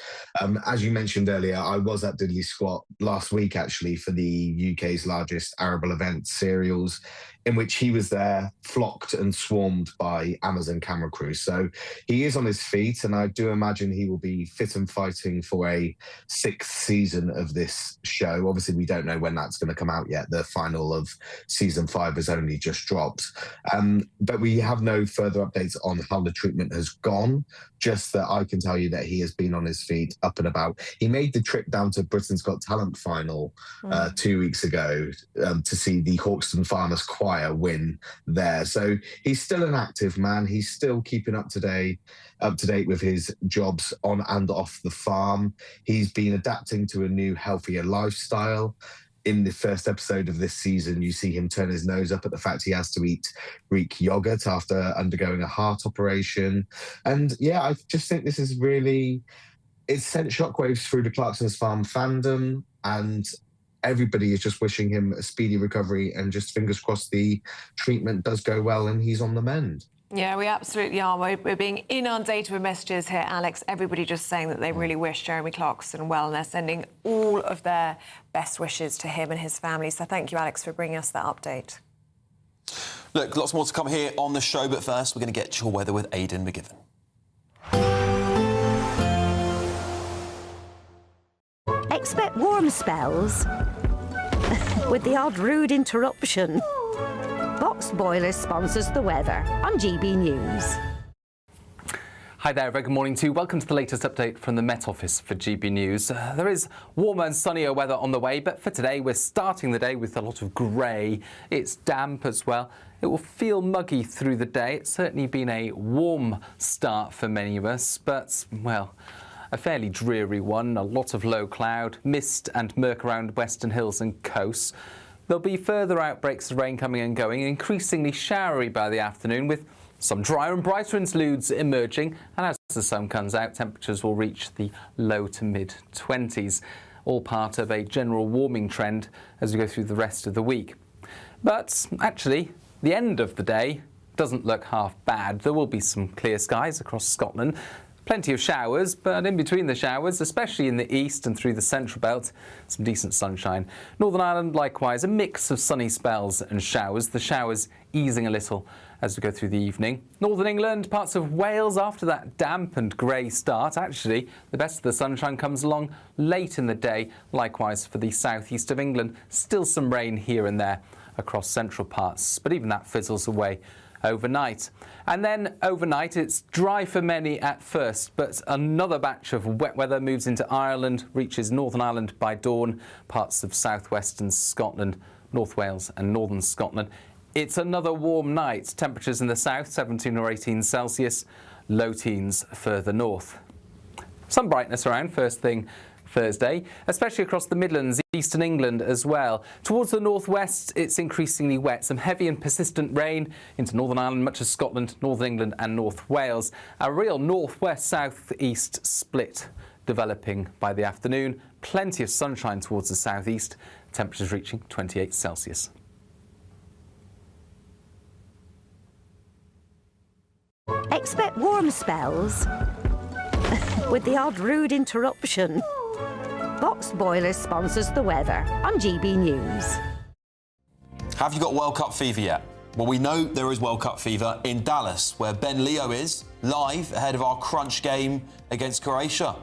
As you mentioned earlier, I was at Diddley Squat last week, actually, for the UK's largest arable event, Cereals, in which he was there, flocked and swarmed by Amazon camera crews. So he is on his feet, and I do imagine he will be fit and fighting for a 6th season of this show. Obviously, we don't know when that's going to come out yet. The final of season 5 has only just dropped. But we have no further updates on how the treatment has gone, just that I can tell you that he has been on his feet, up and about. He made the trip down to Britain's Got Talent final 2 weeks ago to see the Hawkston Farmers Choir win there. So he's still an active man. He's still keeping up to date with his jobs on and off the farm. He's been adapting to a new, healthier lifestyle. In the first episode of this season, you see him turn his nose up at the fact he has to eat Greek yogurt after undergoing a heart operation. And yeah, I just think this is really, it's sent shockwaves through the Clarkson's Farm fandom. And everybody is just wishing him a speedy recovery and just fingers crossed the treatment does go well and he's on the mend. Yeah, we absolutely are. We're being inundated with messages here, Alex. Everybody just saying that they really wish Jeremy Clarkson well, and they're sending all of their best wishes to him and his family. So thank you, Alex, for bringing us that update. Look, lots more to come here on the show, but first we're going to get your weather with Aidan McGivern. Expect warm spells with the odd rude interruption. Boxed Boilers sponsors the weather on GB News. Hi there, very good morning to you. Welcome to the latest update from the Met Office for GB News. There is warmer and sunnier weather on the way, but for today we're starting the day with a lot of grey. It's damp as well. It will feel muggy through the day. It's certainly been a warm start for many of us, but, well, a fairly dreary one. A lot of low cloud, mist and murk around western hills and coasts. There'll be further outbreaks of rain coming and going, increasingly showery by the afternoon, with some drier and brighter interludes emerging. And as the sun comes out, temperatures will reach the low to mid-20s, all part of a general warming trend as we go through the rest of the week. But actually, the end of the day doesn't look half bad. There will be some clear skies across Scotland. Plenty of showers, but in between the showers, especially in the east and through the central belt, some decent sunshine. Northern Ireland, likewise, a mix of sunny spells and showers, the showers easing a little as we go through the evening. Northern England, parts of Wales, after that damp and grey start, actually, the best of the sunshine comes along late in the day. Likewise for the southeast of England, still some rain here and there across central parts, but even that fizzles away overnight. And then overnight it's dry for many at first, but another batch of wet weather moves into Ireland, reaches Northern Ireland by dawn, parts of southwestern Scotland, North Wales and northern Scotland. It's another warm night. Temperatures in the south 17 or 18 Celsius, low teens further north. Some brightness around first thing Thursday, especially across the Midlands, eastern England as well. Towards the northwest, it's increasingly wet. Some heavy and persistent rain into Northern Ireland, much of Scotland, Northern England and North Wales. A real northwest-south-east split developing by the afternoon. Plenty of sunshine towards the southeast. Temperatures reaching 28 Celsius. Expect warm spells with the odd rude interruption. Boxed Boilers sponsors the weather on GB News. Have you got World Cup fever yet? Well, we know there is World Cup fever in Dallas, where Ben Leo is, live ahead of our crunch game against Croatia.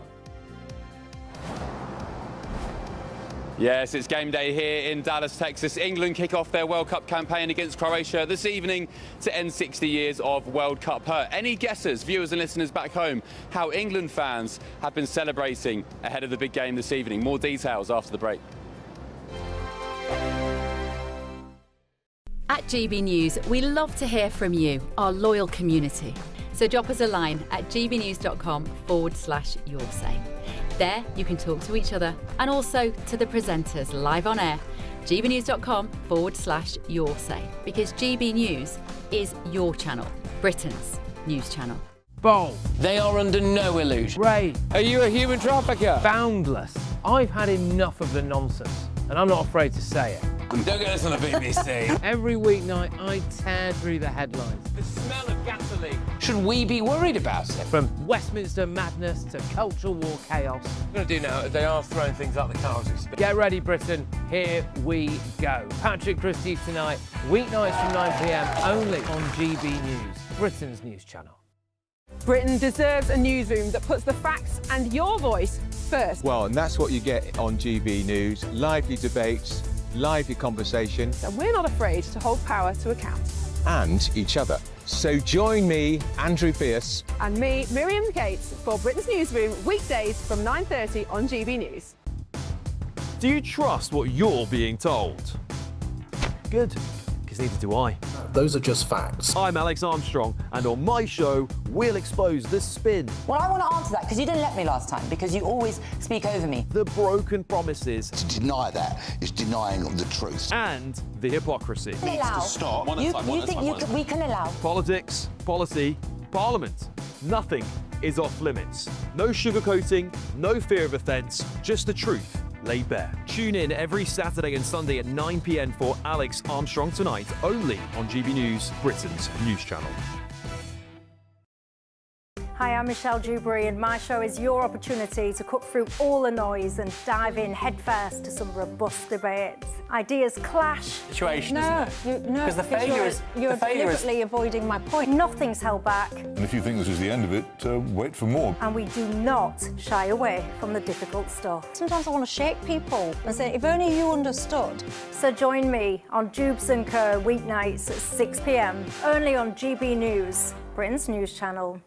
Yes, it's game day here in Dallas, Texas. England kick off their World Cup campaign against Croatia this evening to end 60 years of World Cup hurt. Any guesses, viewers and listeners back home, how England fans have been celebrating ahead of the big game this evening? More details after the break. At GB News, we love to hear from you, our loyal community. So drop us a line at gbnews.com/yoursay. There you can talk to each other and also to the presenters live on air. gbnews.com/yoursay, because GB News is your channel, Britain's news channel. Bold. They are under no illusion. Ray. Are you a human trafficker? Boundless. I've had enough of the nonsense, and I'm not afraid to say it. Don't get us on the BBC. Every weeknight, I tear through the headlines. The smell of gasoline. Should we be worried about it? From Westminster madness to cultural war chaos. What I'm going to do now is they are throwing things out the car as we speak. Get ready, Britain. Here we go. Patrick Christie's tonight, weeknights from 9 p.m, only on GB News, Britain's news channel. Britain deserves a newsroom that puts the facts and your voice first. Well, and that's what you get on GB News. Lively debates, lively conversation. And we're not afraid to hold power to account. And each other. So join me, Andrew Pierce. And me, Miriam Gates, for Britain's Newsroom, weekdays from 9:30 on GB News. Do you trust what you're being told? Good, because neither do I. Those are just facts. I'm Alex Armstrong, and on my show, we'll expose the spin. Well, I want to answer that, because you didn't let me last time, because you always speak over me. The broken promises. To deny that is denying the truth. And the hypocrisy. Allow. Stop. You think we can allow? Politics, policy, parliament. Nothing is off limits. No sugarcoating, no fear of offence, just the truth. laid bare. Tune in every Saturday and Sunday at 9 p.m. for Alex Armstrong Tonight, only on GB News, Britain's news channel. Hi, I'm Michelle Dewberry, and my show is your opportunity to cut through all the noise and dive in headfirst to some robust debates. Ideas clash. Situation, No, Because the failure is... You're deliberately avoiding my point. Nothing's held back, And if you think this is the end of it, wait for more. and we do not shy away from the difficult stuff. Sometimes I want to shake people and say, if only you understood. So join me on Dubes & Co. weeknights at 6 p.m, only on GB News, Britain's news channel.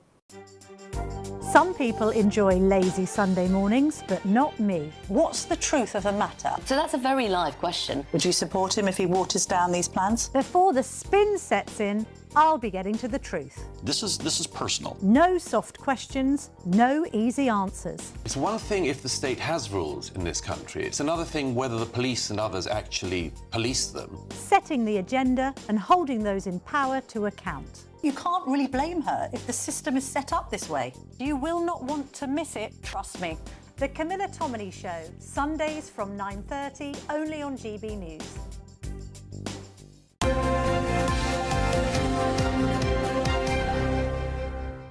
Some people enjoy lazy Sunday mornings, but not me. What's the truth of the matter? So that's a very live question. Would you support him if he waters down these plans? Before the spin sets in, I'll be getting to the truth. This is personal. No soft questions, no easy answers. It's one thing if the state has rules in this country. It's another thing whether the police and others actually police them. Setting the agenda and holding those in power to account. You can't really blame her if the system is set up this way. You will not want to miss it, trust me. The Camilla Tominey Show, Sundays from 9:30, only on GB News.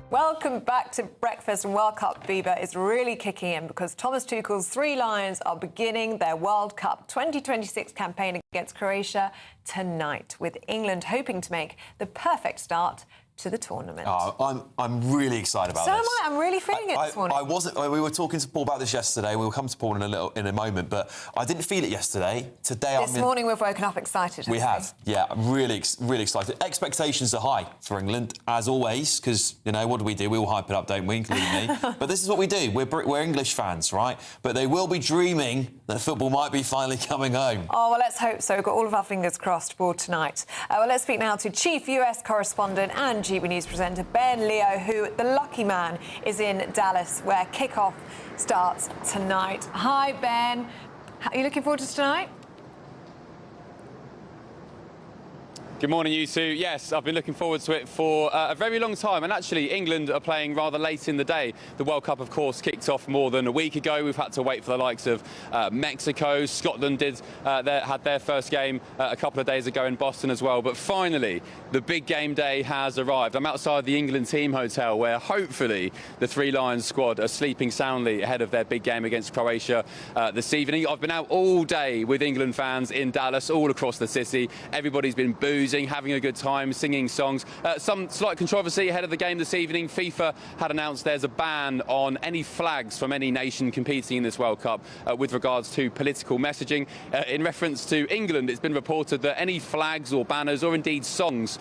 Welcome back to Breakfast. World Cup fever is really kicking in because Thomas Tuchel's Three Lions are beginning their World Cup 2026 campaign against Croatia tonight, with England hoping to make the perfect start to the tournament. Oh, I'm really excited about So this. am I. I'm really feeling it this morning. I wasn't. We were talking to Paul about this yesterday. We'll come to Paul in a moment, but I didn't feel it yesterday. Today, This morning we've woken up excited. We haven't have, yeah. I'm really excited. Expectations are high for England, as always, because, you know, what do? We all hype it up, don't we, including me? But this is what we do. We're English fans, right? But they will be dreaming that football might be finally coming home. Oh, well, let's hope so. We've got all of our fingers crossed for tonight. Well, let's speak now to Chief US correspondent and GB News presenter Ben Leo, who, the lucky man, is in Dallas, where kickoff starts tonight. Hi, Ben. Are you looking forward to tonight? Good morning, you two. Yes, I've been looking forward to it for a very long time. And actually, England are playing rather late in the day. The World Cup, of course, kicked off more than a week ago. We've had to wait for the likes of Mexico. Scotland had their first game a couple of days ago in Boston as well. But finally, the big game day has arrived. I'm outside the England team hotel, where hopefully the Three Lions squad are sleeping soundly ahead of their big game against Croatia this evening. I've been out all day with England fans in Dallas, all across the city. Everybody's been boozing, having a good time, singing songs. Some slight controversy ahead of the game this evening. FIFA had announced there's a ban on any flags from any nation competing in this World Cup with regards to political messaging. In reference to England, it's been reported that any flags or banners or indeed songs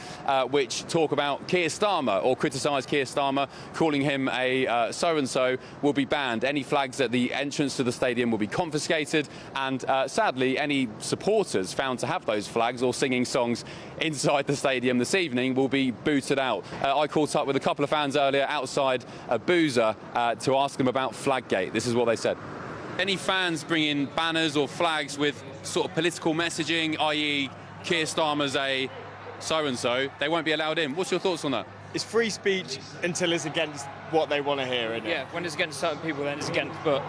which talk about Keir Starmer or criticise Keir Starmer, calling him a so-and-so, will be banned. Any flags at the entrance to the stadium will be confiscated, and sadly, any supporters found to have those flags or singing songs inside the stadium this evening will be booted out. I caught up with a couple of fans earlier outside a Boozer to ask them about Flaggate. This is what they said. Any fans bringing banners or flags with sort of political messaging, i.e. Keir Starmer's a so-and-so, they won't be allowed in. What's your thoughts on that? It's free speech until it's against what they want to hear, isn't it? Yeah, when it's against certain people, then it's against. But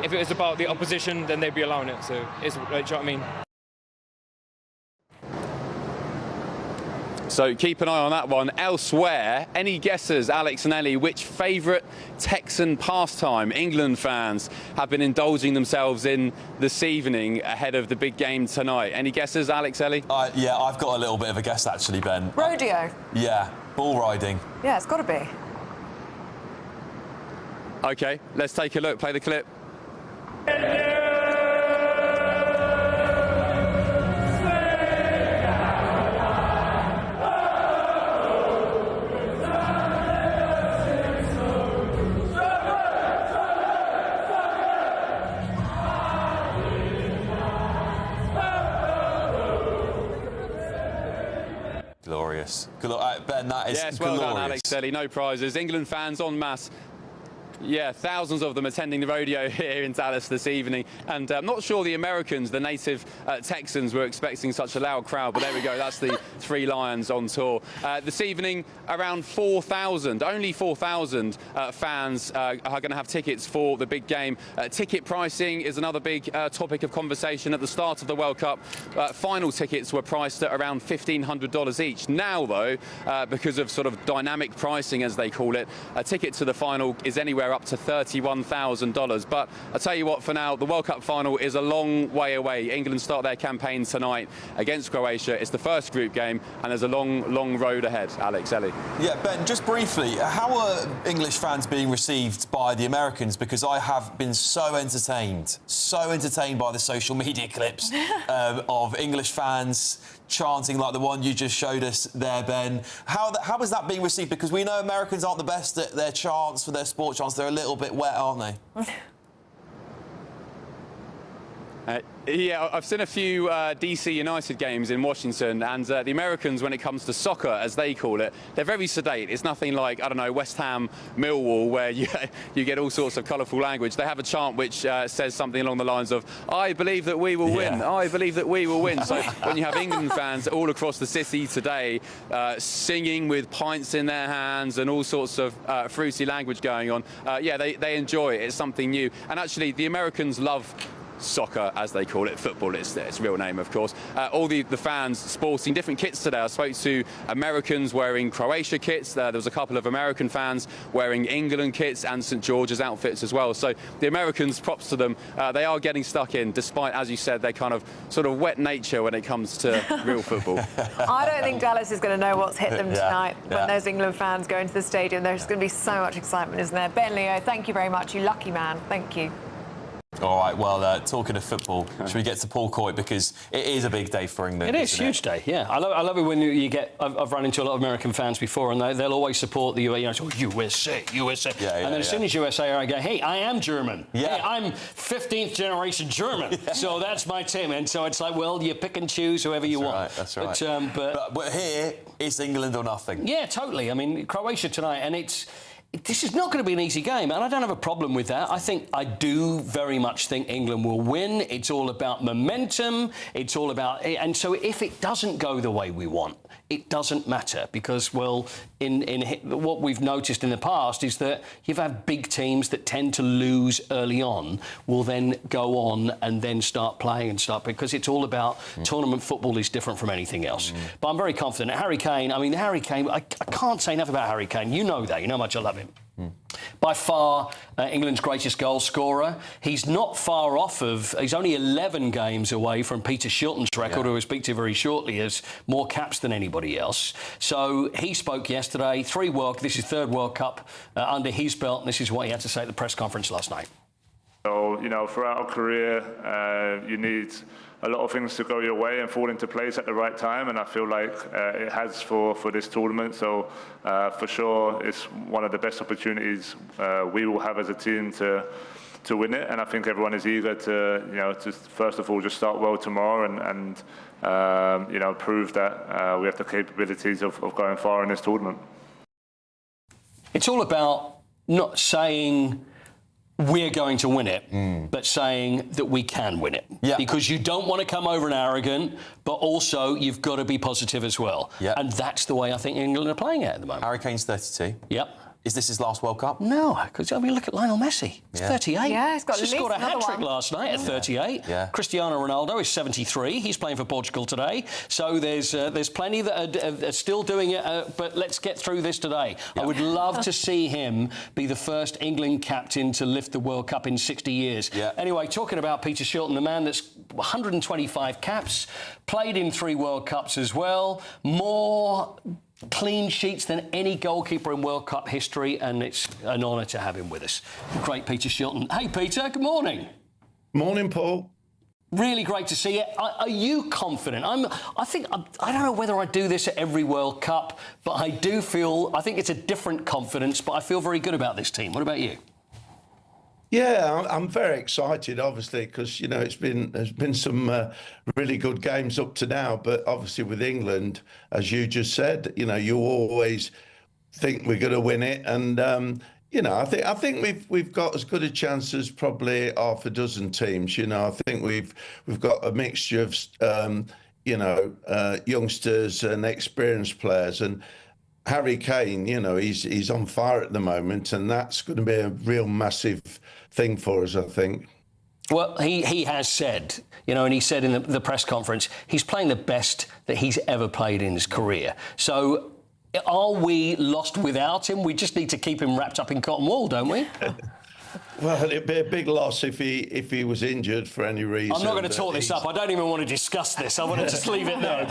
if it was about the opposition, then they'd be allowing it. So it's, do you know what I mean? So keep an eye on that one. Elsewhere, any guesses, Alex and Ellie, which favourite Texan pastime England fans have been indulging themselves in this evening ahead of the big game tonight? Any guesses, Alex, Ellie? Yeah, I've got a little bit of a guess, actually, Ben. Rodeo. Yeah, bull riding. Yeah, it's got to be. OK, let's take a look. Play the clip. Glorious. Ben, that is yes, well glorious. done, Alex, Ellie. No prizes. England fans en masse Yeah, thousands of them attending the rodeo here in Dallas this evening. And I'm not sure the Americans, the native Texans, were expecting such a loud crowd, but there we go. That's the Three Lions on tour. This evening, around 4,000, only 4,000 fans are going to have tickets for the big game. Ticket pricing is another big topic of conversation. At the start of the World Cup, final tickets were priced at around $1,500 each. Now, though, because of sort of dynamic pricing, as they call it, a ticket to the final is anywhere up to $31,000. But I tell you what, for now, the World Cup final is a long way away. England start their campaign tonight against Croatia. It's the first group game, and there's a long road ahead. Alex, Ellie. Yeah, Ben, just briefly, how are English fans being received by the Americans? Because I have been so entertained by the social media clips of English fans chanting like the one you just showed us there, Ben. How is that being received? Because we know Americans aren't the best at their chants for their sport chants. They're a little bit wet, aren't they? Yeah, I've seen a few DC United games in Washington, and the Americans, when it comes to soccer, as they call it, they're very sedate. It's nothing like, I don't know, West Ham, Millwall, where you get all sorts of colourful language. They have a chant which says something along the lines of, I believe that we will win, I believe that we will win. So when you have England fans all across the city today singing with pints in their hands and all sorts of fruity language going on, yeah, they enjoy it. It's something new. And actually, the Americans love soccer, as they call it, football, it's real name, of course. All the fans sporting different kits today. I spoke to Americans wearing Croatia kits. There was a couple of American fans wearing England kits and St George's outfits as well. So the Americans, props to them. They are getting stuck in, despite, as you said, their kind of sort of wet nature when it comes to real football. I don't think Dallas is going to know what's hit them tonight when those England fans go into the stadium. There's going to be so much excitement, isn't there? Ben, Leo, thank you very much. You lucky man. Thank you. All right, well, talking of football, should we get to Paul Coit? Because it is a big day for England. It is a huge day, yeah. I love it when you get... I've run into a lot of American fans before, and they'll always support the USA. USA. And then as soon as USA are, I go, hey, I am German. Yeah. Hey, I'm 15th generation German. So that's my team. And so it's like, well, you pick and choose whoever you want. Right, that's right. But here, it's England or nothing. Yeah, totally. I mean, Croatia tonight, and this is not going to be an easy game, and I don't have a problem with that. I do very much think England will win. It's all about momentum. It's all about... And so if it doesn't go the way we want, it doesn't matter because, well, in what we've noticed in the past is that you've had big teams that tend to lose early on will then go on and then start playing because it's all about tournament football is different from anything else. But I'm very confident. Harry Kane, I can't say enough about Harry Kane. You know that. You know how much I love him. By far, England's greatest goal scorer. He's not far off of... He's only 11 games away from Peter Shilton's record, who we'll speak to very shortly, has more caps than anybody else. So he spoke yesterday. This is third World Cup under his belt, and this is what he had to say at the press conference last night. So, throughout a career, you need a lot of things to go your way and fall into place at the right time, and I feel like it has for this tournament. So for sure, it's one of the best opportunities we will have as a team to win it, and I think everyone is eager to first of all just start well tomorrow and prove that we have the capabilities of going far in this tournament. It's all about not saying we're going to win it, but saying that we can win it. Yeah. Because you don't want to come over and arrogant, but also you've got to be positive as well. Yeah. And that's the way I think England are playing it at the moment. Harry Kane's 32. Yep. Is this his last World Cup? No, because, look at Lionel Messi. He's 38. Yeah, he's got just scored a hat-trick last night at 38. Yeah. Cristiano Ronaldo is 73. He's playing for Portugal today. So there's plenty that are still doing it, but let's get through this today. Yeah. I would love to see him be the first England captain to lift the World Cup in 60 years. Yeah. Anyway, talking about Peter Shilton, the man that's 125 caps, played in 3 World Cups as well, more clean sheets than any goalkeeper in World Cup history, and it's an honour to have him with us. Great Peter Shilton. Hey, Peter, good morning. Morning, Paul. Really great to see you. Are you confident? I don't know whether I do this at every World Cup, but I think it's a different confidence, but I feel very good about this team. What about you? Yeah, I'm very excited, obviously, because, there's been some really good games up to now. But obviously with England, as you just said, you always think we're going to win it. And, You know, I think we've got as good a chance as probably half a dozen teams. You know, I think we've got a mixture of youngsters and experienced players. And Harry Kane, you know, he's on fire at the moment, and that's going to be a real massive thing for us, I think. Well, he has said, you know, and he said in the press conference, he's playing the best that he's ever played in his career. So are we lost without him? We just need to keep him wrapped up in cotton wool, don't we? Well, it'd be a big loss if he was injured for any reason. I'm not going to talk this up. I don't even want to discuss this. I want to just leave it there.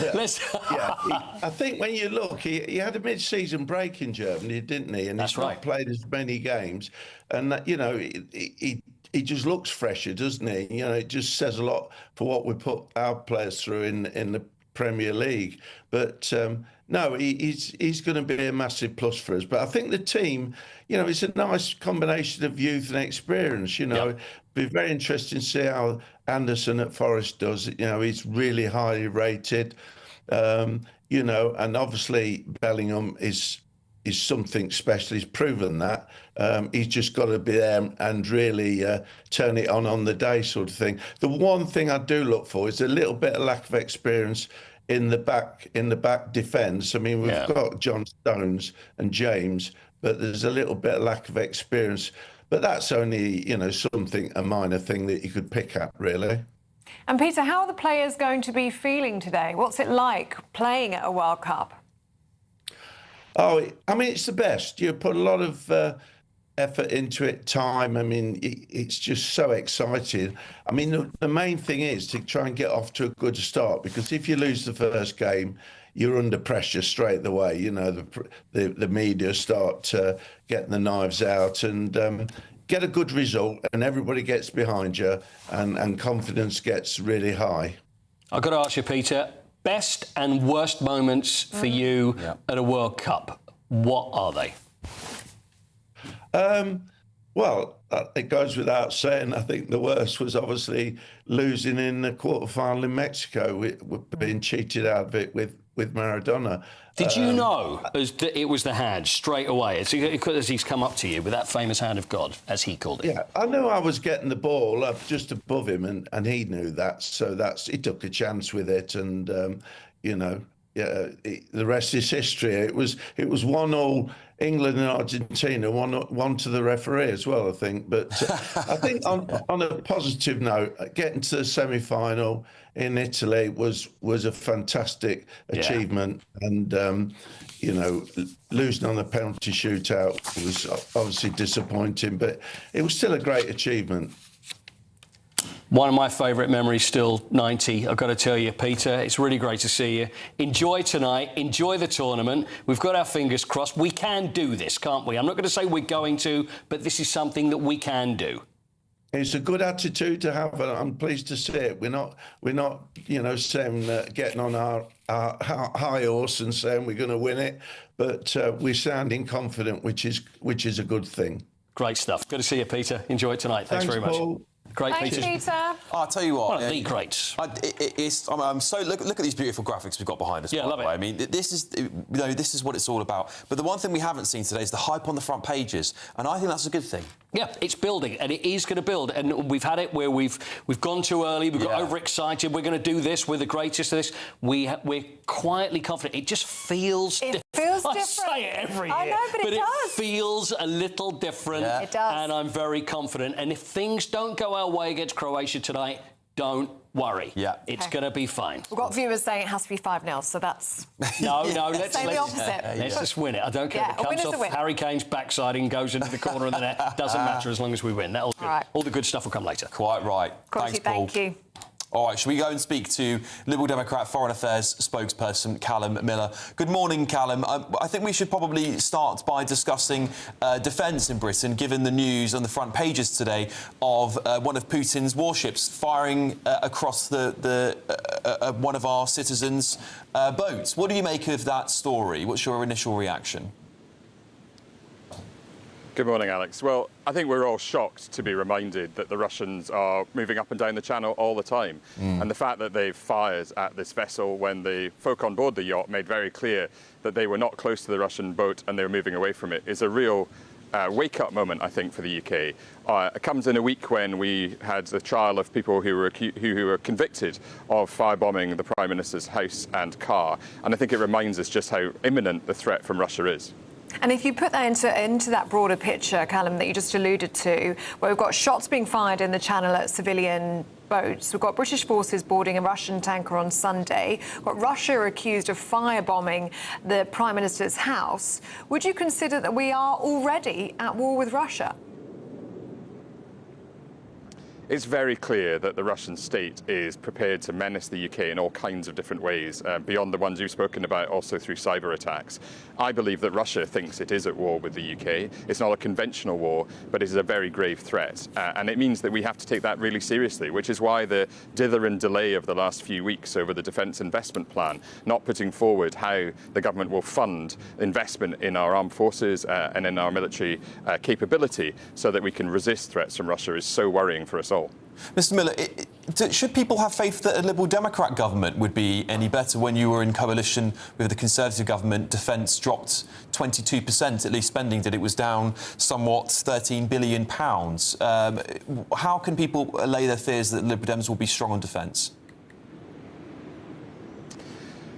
I think when you look, he had a mid-season break in Germany, didn't he? And he's not played as many games. And, you know, he just looks fresher, doesn't he? You know, it just says a lot for what we put our players through in the Premier League. But no, he's going to be a massive plus for us. But I think the team, you know, it's a nice combination of youth and experience. You know, it'll be very interesting to see how Anderson at Forest does. You know, he's really highly rated. You know, and obviously Bellingham is something special. He's proven that. He's just got to be there and really turn it on the day, sort of thing. The one thing I do look for is a little bit of lack of experience in the back defence. I mean, we've got John Stones and James, but there's a little bit of lack of experience. But that's only, you know, a minor thing that you could pick at, really. And Peter, how are the players going to be feeling today? What's it like playing at a World Cup? Oh, I mean, it's the best. You put a lot of effort into it, time. I mean, it's just so exciting. I mean, the main thing is to try and get off to a good start, because if you lose the first game, you're under pressure straight away. You know, the media start getting the knives out, and get a good result, and everybody gets behind you, and confidence gets really high. I've got to ask you, Peter, best and worst moments for you at a World Cup, what are they? Well, it goes without saying, I think the worst was obviously losing in the quarterfinal in Mexico. We're being cheated out of it with Maradona. Did you know it was the hand straight away, as he's come up to you with that famous hand of God, as he called it? Yeah, I knew I was getting the ball up just above him, and he knew that. So he took a chance with it, and you know, the rest is history. It was 1-1 England and Argentina, one to the referee as well, I think. But I think on a positive note, getting to the semi-final in Italy was a fantastic achievement, and you know, losing on a penalty shootout was obviously disappointing, but it was still a great achievement. One of my favourite memories still, 90. I've got to tell you, Peter, it's really great to see you. Enjoy tonight. Enjoy the tournament. We've got our fingers crossed. We can do this, can't we? I'm not going to say we're going to, but this is something that we can do. It's a good attitude to have, and I'm pleased to see it. We're not, you know, saying getting on our high horse and saying we're going to win it, but we're sounding confident, which is a good thing. Great stuff. Good to see you, Peter. Enjoy it tonight. Thanks very much. Paul. Great, Thanks, Peter. I'll tell you what. One of the greats. I'm so look at these beautiful graphics we've got behind us. Yeah, love it. I mean, this is what it's all about. But the one thing we haven't seen today is the hype on the front pages, and I think that's a good thing. Yeah, it's building, and it is going to build. And we've had it where we've gone too early, we've got overexcited. We're going to do this. We're the greatest of this. We're quietly confident. It just feels. It feels different. I say it every year. I know, but it does. It feels a little different. Yeah. It does. And I'm very confident. And if things don't go our way against Croatia tonight, don't worry. Yeah. It's going to be fine. We've got viewers saying it has to be 5-0, so that's... No, let's say the opposite. Let's just win it. I don't care if it a comes win is a off win. Harry Kane's backside and goes into the corner of the net. Doesn't matter as long as we win. That'll good. Right. All the good stuff will come later. Quite right. Thanks, Paul. Thank you. All right, shall we go and speak to Liberal Democrat Foreign Affairs spokesperson Callum Miller? Good morning, Callum. I think we should probably start by discussing defence in Britain, given the news on the front pages today of one of Putin's warships firing across one of our citizens' boats. What do you make of that story? What's your initial reaction? Good morning, Alex. Well, I think we're all shocked to be reminded that the Russians are moving up and down the channel all the time. And the fact that they fired at this vessel when the folk on board the yacht made very clear that they were not close to the Russian boat and they were moving away from it is a real wake-up moment, I think, for the UK. It comes in a week when we had the trial of people who were convicted of firebombing the Prime Minister's house and car. And I think it reminds us just how imminent the threat from Russia is. And if you put that into that broader picture, Callum, that you just alluded to, where we've got shots being fired in the Channel at civilian boats, we've got British forces boarding a Russian tanker on Sunday, we've got Russia accused of firebombing the Prime Minister's house, would you consider that we are already at war with Russia? It's very clear that the Russian state is prepared to menace the UK in all kinds of different ways, beyond the ones you've spoken about, also through cyber attacks. I believe that Russia thinks it is at war with the UK. It's not a conventional war, but it is a very grave threat. And it means that we have to take that really seriously, which is why the dither and delay of the last few weeks over the defence investment plan, not putting forward how the government will fund investment in our armed forces and in our military capability so that we can resist threats from Russia, is so worrying for us all. Mr. Miller, should people have faith that a Liberal Democrat government would be any better? When you were in coalition with the Conservative government, defence dropped 22%, at least spending did. It was down somewhat, £13 billion. How can people allay their fears that Liberal Dems will be strong on defence?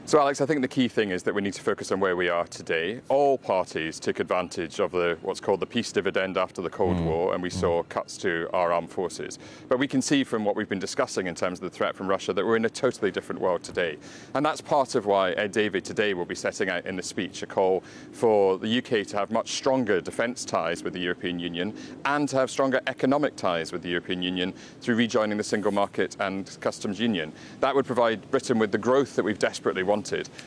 So, Alex, I think the key thing is that we need to focus on where we are today. All parties took advantage of what's called the peace dividend after the Cold War, and we saw cuts to our armed forces. But we can see from what we've been discussing in terms of the threat from Russia that we're in a totally different world today. And that's part of why Ed Davey today will be setting out in the speech a call for the UK to have much stronger defence ties with the European Union and to have stronger economic ties with the European Union through rejoining the single market and customs union. That would provide Britain with the growth that we've desperately wanted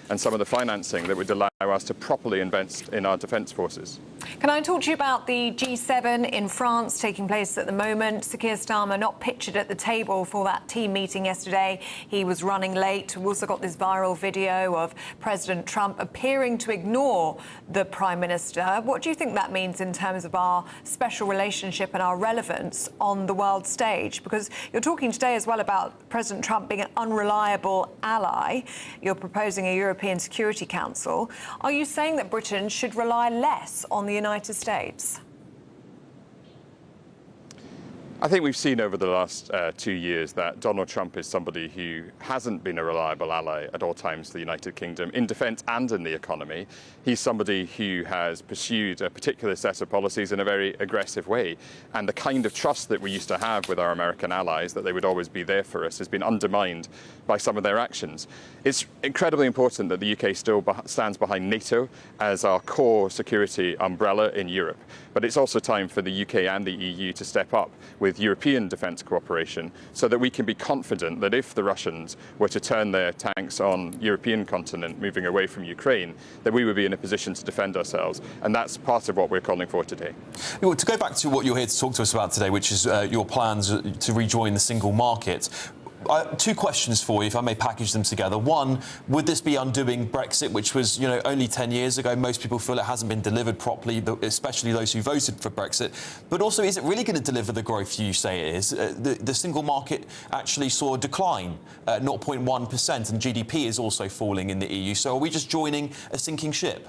and some of the financing that would allow us to properly invest in our defence forces. Can I talk to you about the G7 in France taking place at the moment? Sir Keir Starmer not pictured at the table for that team meeting yesterday. He was running late. We've also got this viral video of President Trump appearing to ignore the Prime Minister. What do you think that means in terms of our special relationship and our relevance on the world stage? Because you're talking today as well about President Trump being an unreliable ally. You're proposing a European Security Council. Are you saying that Britain should rely less on the United States? I think we've seen over the last 2 years that Donald Trump is somebody who hasn't been a reliable ally at all times to the United Kingdom, in defence and in the economy. He's somebody who has pursued a particular set of policies in a very aggressive way. And the kind of trust that we used to have with our American allies, that they would always be there for us, has been undermined by some of their actions. It's incredibly important that the UK still stands behind NATO as our core security umbrella in Europe. But it's also time for the UK and the EU to step up with European defence cooperation so that we can be confident that if the Russians were to turn their tanks on European continent, moving away from Ukraine, that we would be in a position to defend ourselves. And that's part of what we're calling for today. To go back to what you're here to talk to us about today, which is your plans to rejoin the single market. Two questions for you, if I may package them together. One, would this be undoing Brexit, which was, only 10 years ago? Most people feel it hasn't been delivered properly, especially those who voted for Brexit. But also, is it really going to deliver the growth you say it is? The single market actually saw a decline, 0.1%, and GDP is also falling in the EU. So are we just joining a sinking ship?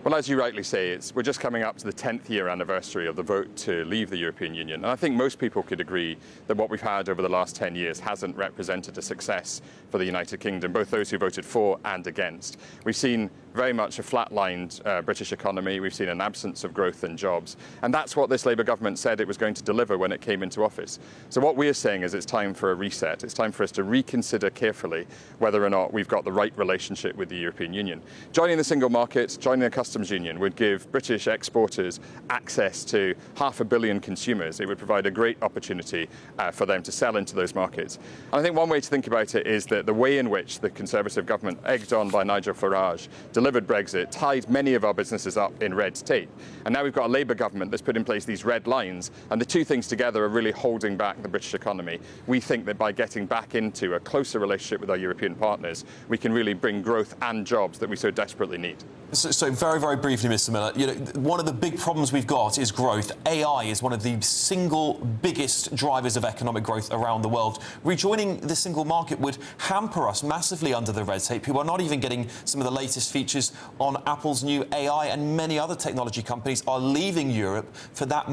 Well, as you rightly say, we're just coming up to the 10th year anniversary of the vote to leave the European Union. And I think most people could agree that what we've had over the last 10 years hasn't represented a success for the United Kingdom, both those who voted for and against. We've seen very much a flatlined British economy. We've seen an absence of growth and jobs. And that's what this Labour government said it was going to deliver when it came into office. So what we're saying is it's time for a reset. It's time for us to reconsider carefully whether or not we've got the right relationship with the European Union. Joining the single market, joining the customs union would give British exporters access to 500 million consumers. It would provide a great opportunity for them to sell into those markets. And I think one way to think about it is that the way in which the Conservative government, egged on by Nigel Farage, delivered Brexit, tied many of our businesses up in red tape. And now we've got a Labour government that's put in place these red lines, and the two things together are really holding back the British economy. We think that by getting back into a closer relationship with our European partners, we can really bring growth and jobs that we so desperately need. So very, very briefly, Mr. Miller, you know, one of the big problems we've got is growth. AI is one of the single biggest drivers of economic growth around the world. Rejoining the single market would hamper us massively under the red tape. People are not even getting some of the latest features on Apple's new AI, and many other technology companies are leaving Europe for that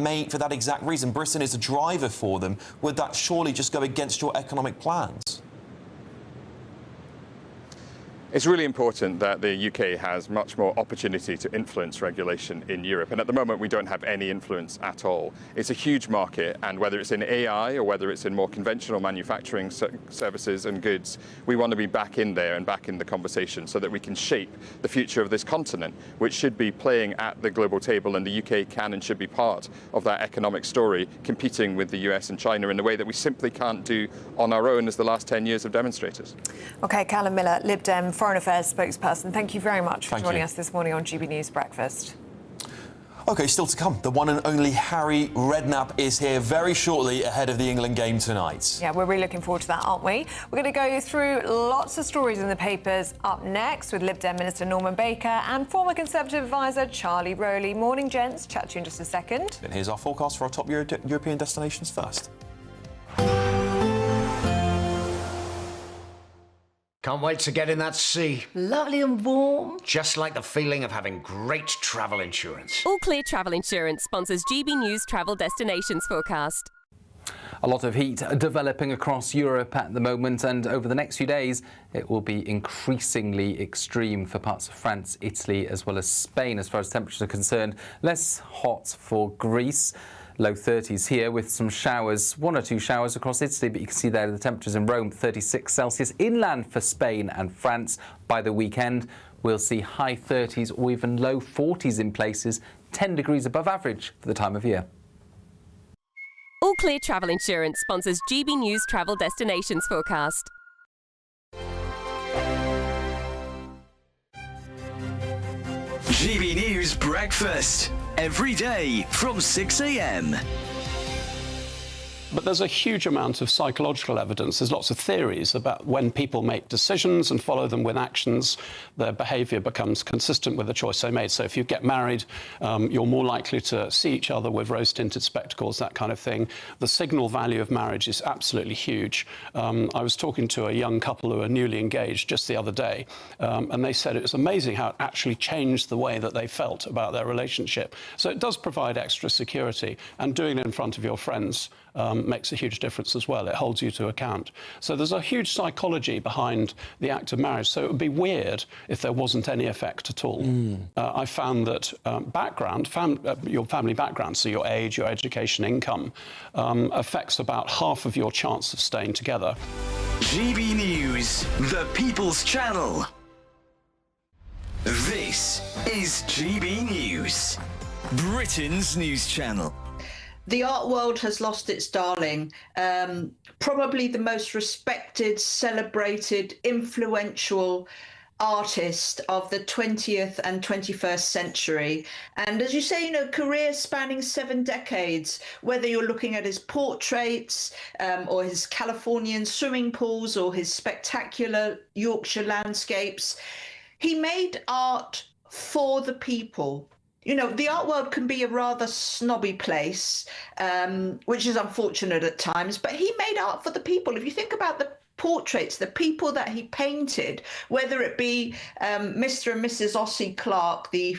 exact reason. Britain is a driver for them. Would that surely just go against your economic plans? It's really important that the UK has much more opportunity to influence regulation in Europe. And at the moment, we don't have any influence at all. It's a huge market, and whether it's in AI or whether it's in more conventional manufacturing services and goods, we want to be back in there and back in the conversation so that we can shape the future of this continent, which should be playing at the global table, and the UK can and should be part of that economic story, competing with the US and China in a way that we simply can't do on our own, as the last 10 years have demonstrated. OK, Callum Miller, Lib Dem Foreign Affairs spokesperson, thank you very much for joining us this morning on GB News Breakfast. OK, still to come. The one and only Harry Redknapp is here very shortly ahead of the England game tonight. Yeah, we're really looking forward to that, aren't we? We're going to go through lots of stories in the papers up next with Lib Dem Minister Norman Baker and former Conservative advisor Charlie Rowley. Morning, gents. Chat to you in just a second. And here's our forecast for our top European destinations first. Can't wait to get in that sea. Lovely and warm. Just like the feeling of having great travel insurance. All Clear Travel Insurance sponsors GB News Travel Destinations Forecast. A lot of heat developing across Europe at the moment, and over the next few days it will be increasingly extreme for parts of France, Italy as well as Spain as far as temperatures are concerned. Less hot for Greece. Low 30s here with some showers, one or two showers across Italy, but you can see there the temperatures in Rome, 36 Celsius. Inland for Spain and France. By the weekend, we'll see high 30s or even low 40s in places, 10 degrees above average for the time of year. All Clear Travel Insurance sponsors GB News Travel Destinations Forecast. GB News Breakfast. Every day from 6 a.m. But there's a huge amount of psychological evidence. There's lots of theories about when people make decisions and follow them with actions, their behaviour becomes consistent with the choice they made. So if you get married, you're more likely to see each other with rose-tinted spectacles, that kind of thing. The signal value of marriage is absolutely huge. I was talking to a young couple who are newly engaged just the other day, and they said it was amazing how it actually changed the way that they felt about their relationship. So it does provide extra security, and doing it in front of your friends makes a huge difference as well. It holds you to account. So there's a huge psychology behind the act of marriage. So it would be weird if there wasn't any effect at all. I found that your family background, so your age, your education, income, affects about half of your chance of staying together. GB News, the People's Channel. This is GB News, Britain's news channel. The art world has lost its darling, probably the most respected, celebrated, influential artist of the 20th and 21st century. And as you say, you know, career spanning 7 decades, whether you're looking at his portraits or his Californian swimming pools or his spectacular Yorkshire landscapes, he made art for the people. You know, the art world can be a rather snobby place, which is unfortunate at times, but he made art for the people. If you think about the portraits, the people that he painted, whether it be Mr. and Mrs. Ossie Clark, the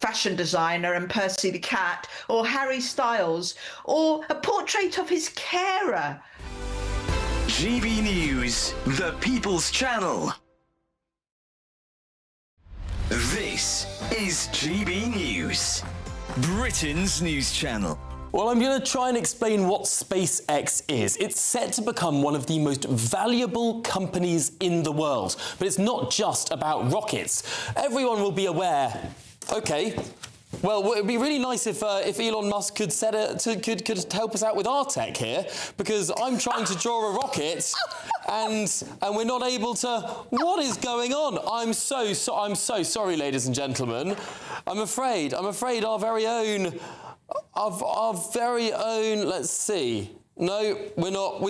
fashion designer, and Percy the cat, or Harry Styles, or a portrait of his carer. GB News, the People's Channel. This is GB News, Britain's news channel. Well, I'm going to try and explain what SpaceX is. It's set to become one of the most valuable companies in the world. But it's not just about rockets. Everyone will be aware. OK, well, it'd be really nice if Elon Musk could could help us out with our tech here, because I'm trying to draw a rocket and we're not able to. What is going on? I'm so sorry, ladies and gentlemen. I'm afraid our very own. Let's see. No, we're not.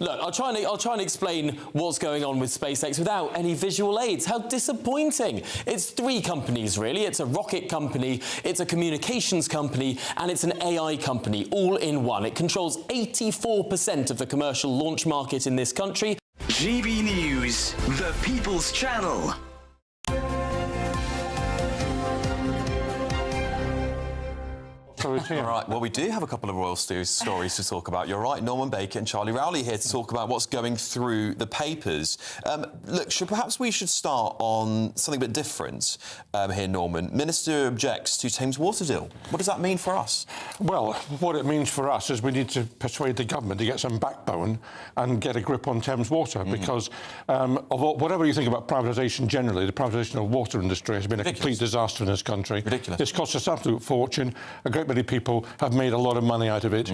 I'll try and explain what's going on with SpaceX without any visual aids. How disappointing! It's 3 companies, really. It's a rocket company, it's a communications company, and it's an AI company, all in one. It controls 84% of the commercial launch market in this country. GB News, the People's Channel. All right, well, we do have a couple of royal stories to talk about. You're right, Norman Baker and Charlie Rowley here to talk about what's going through the papers. Look, perhaps we should start on something a bit different here, Norman. Minister objects to Thames Water deal. What does that mean for us? Well, what it means for us is we need to persuade the government to get some backbone and get a grip on Thames Water, because whatever you think about privatisation generally, the privatisation of the water industry has been a complete disaster in this country. Ridiculous. It's cost us an absolute fortune. A great many people have made a lot of money out of it.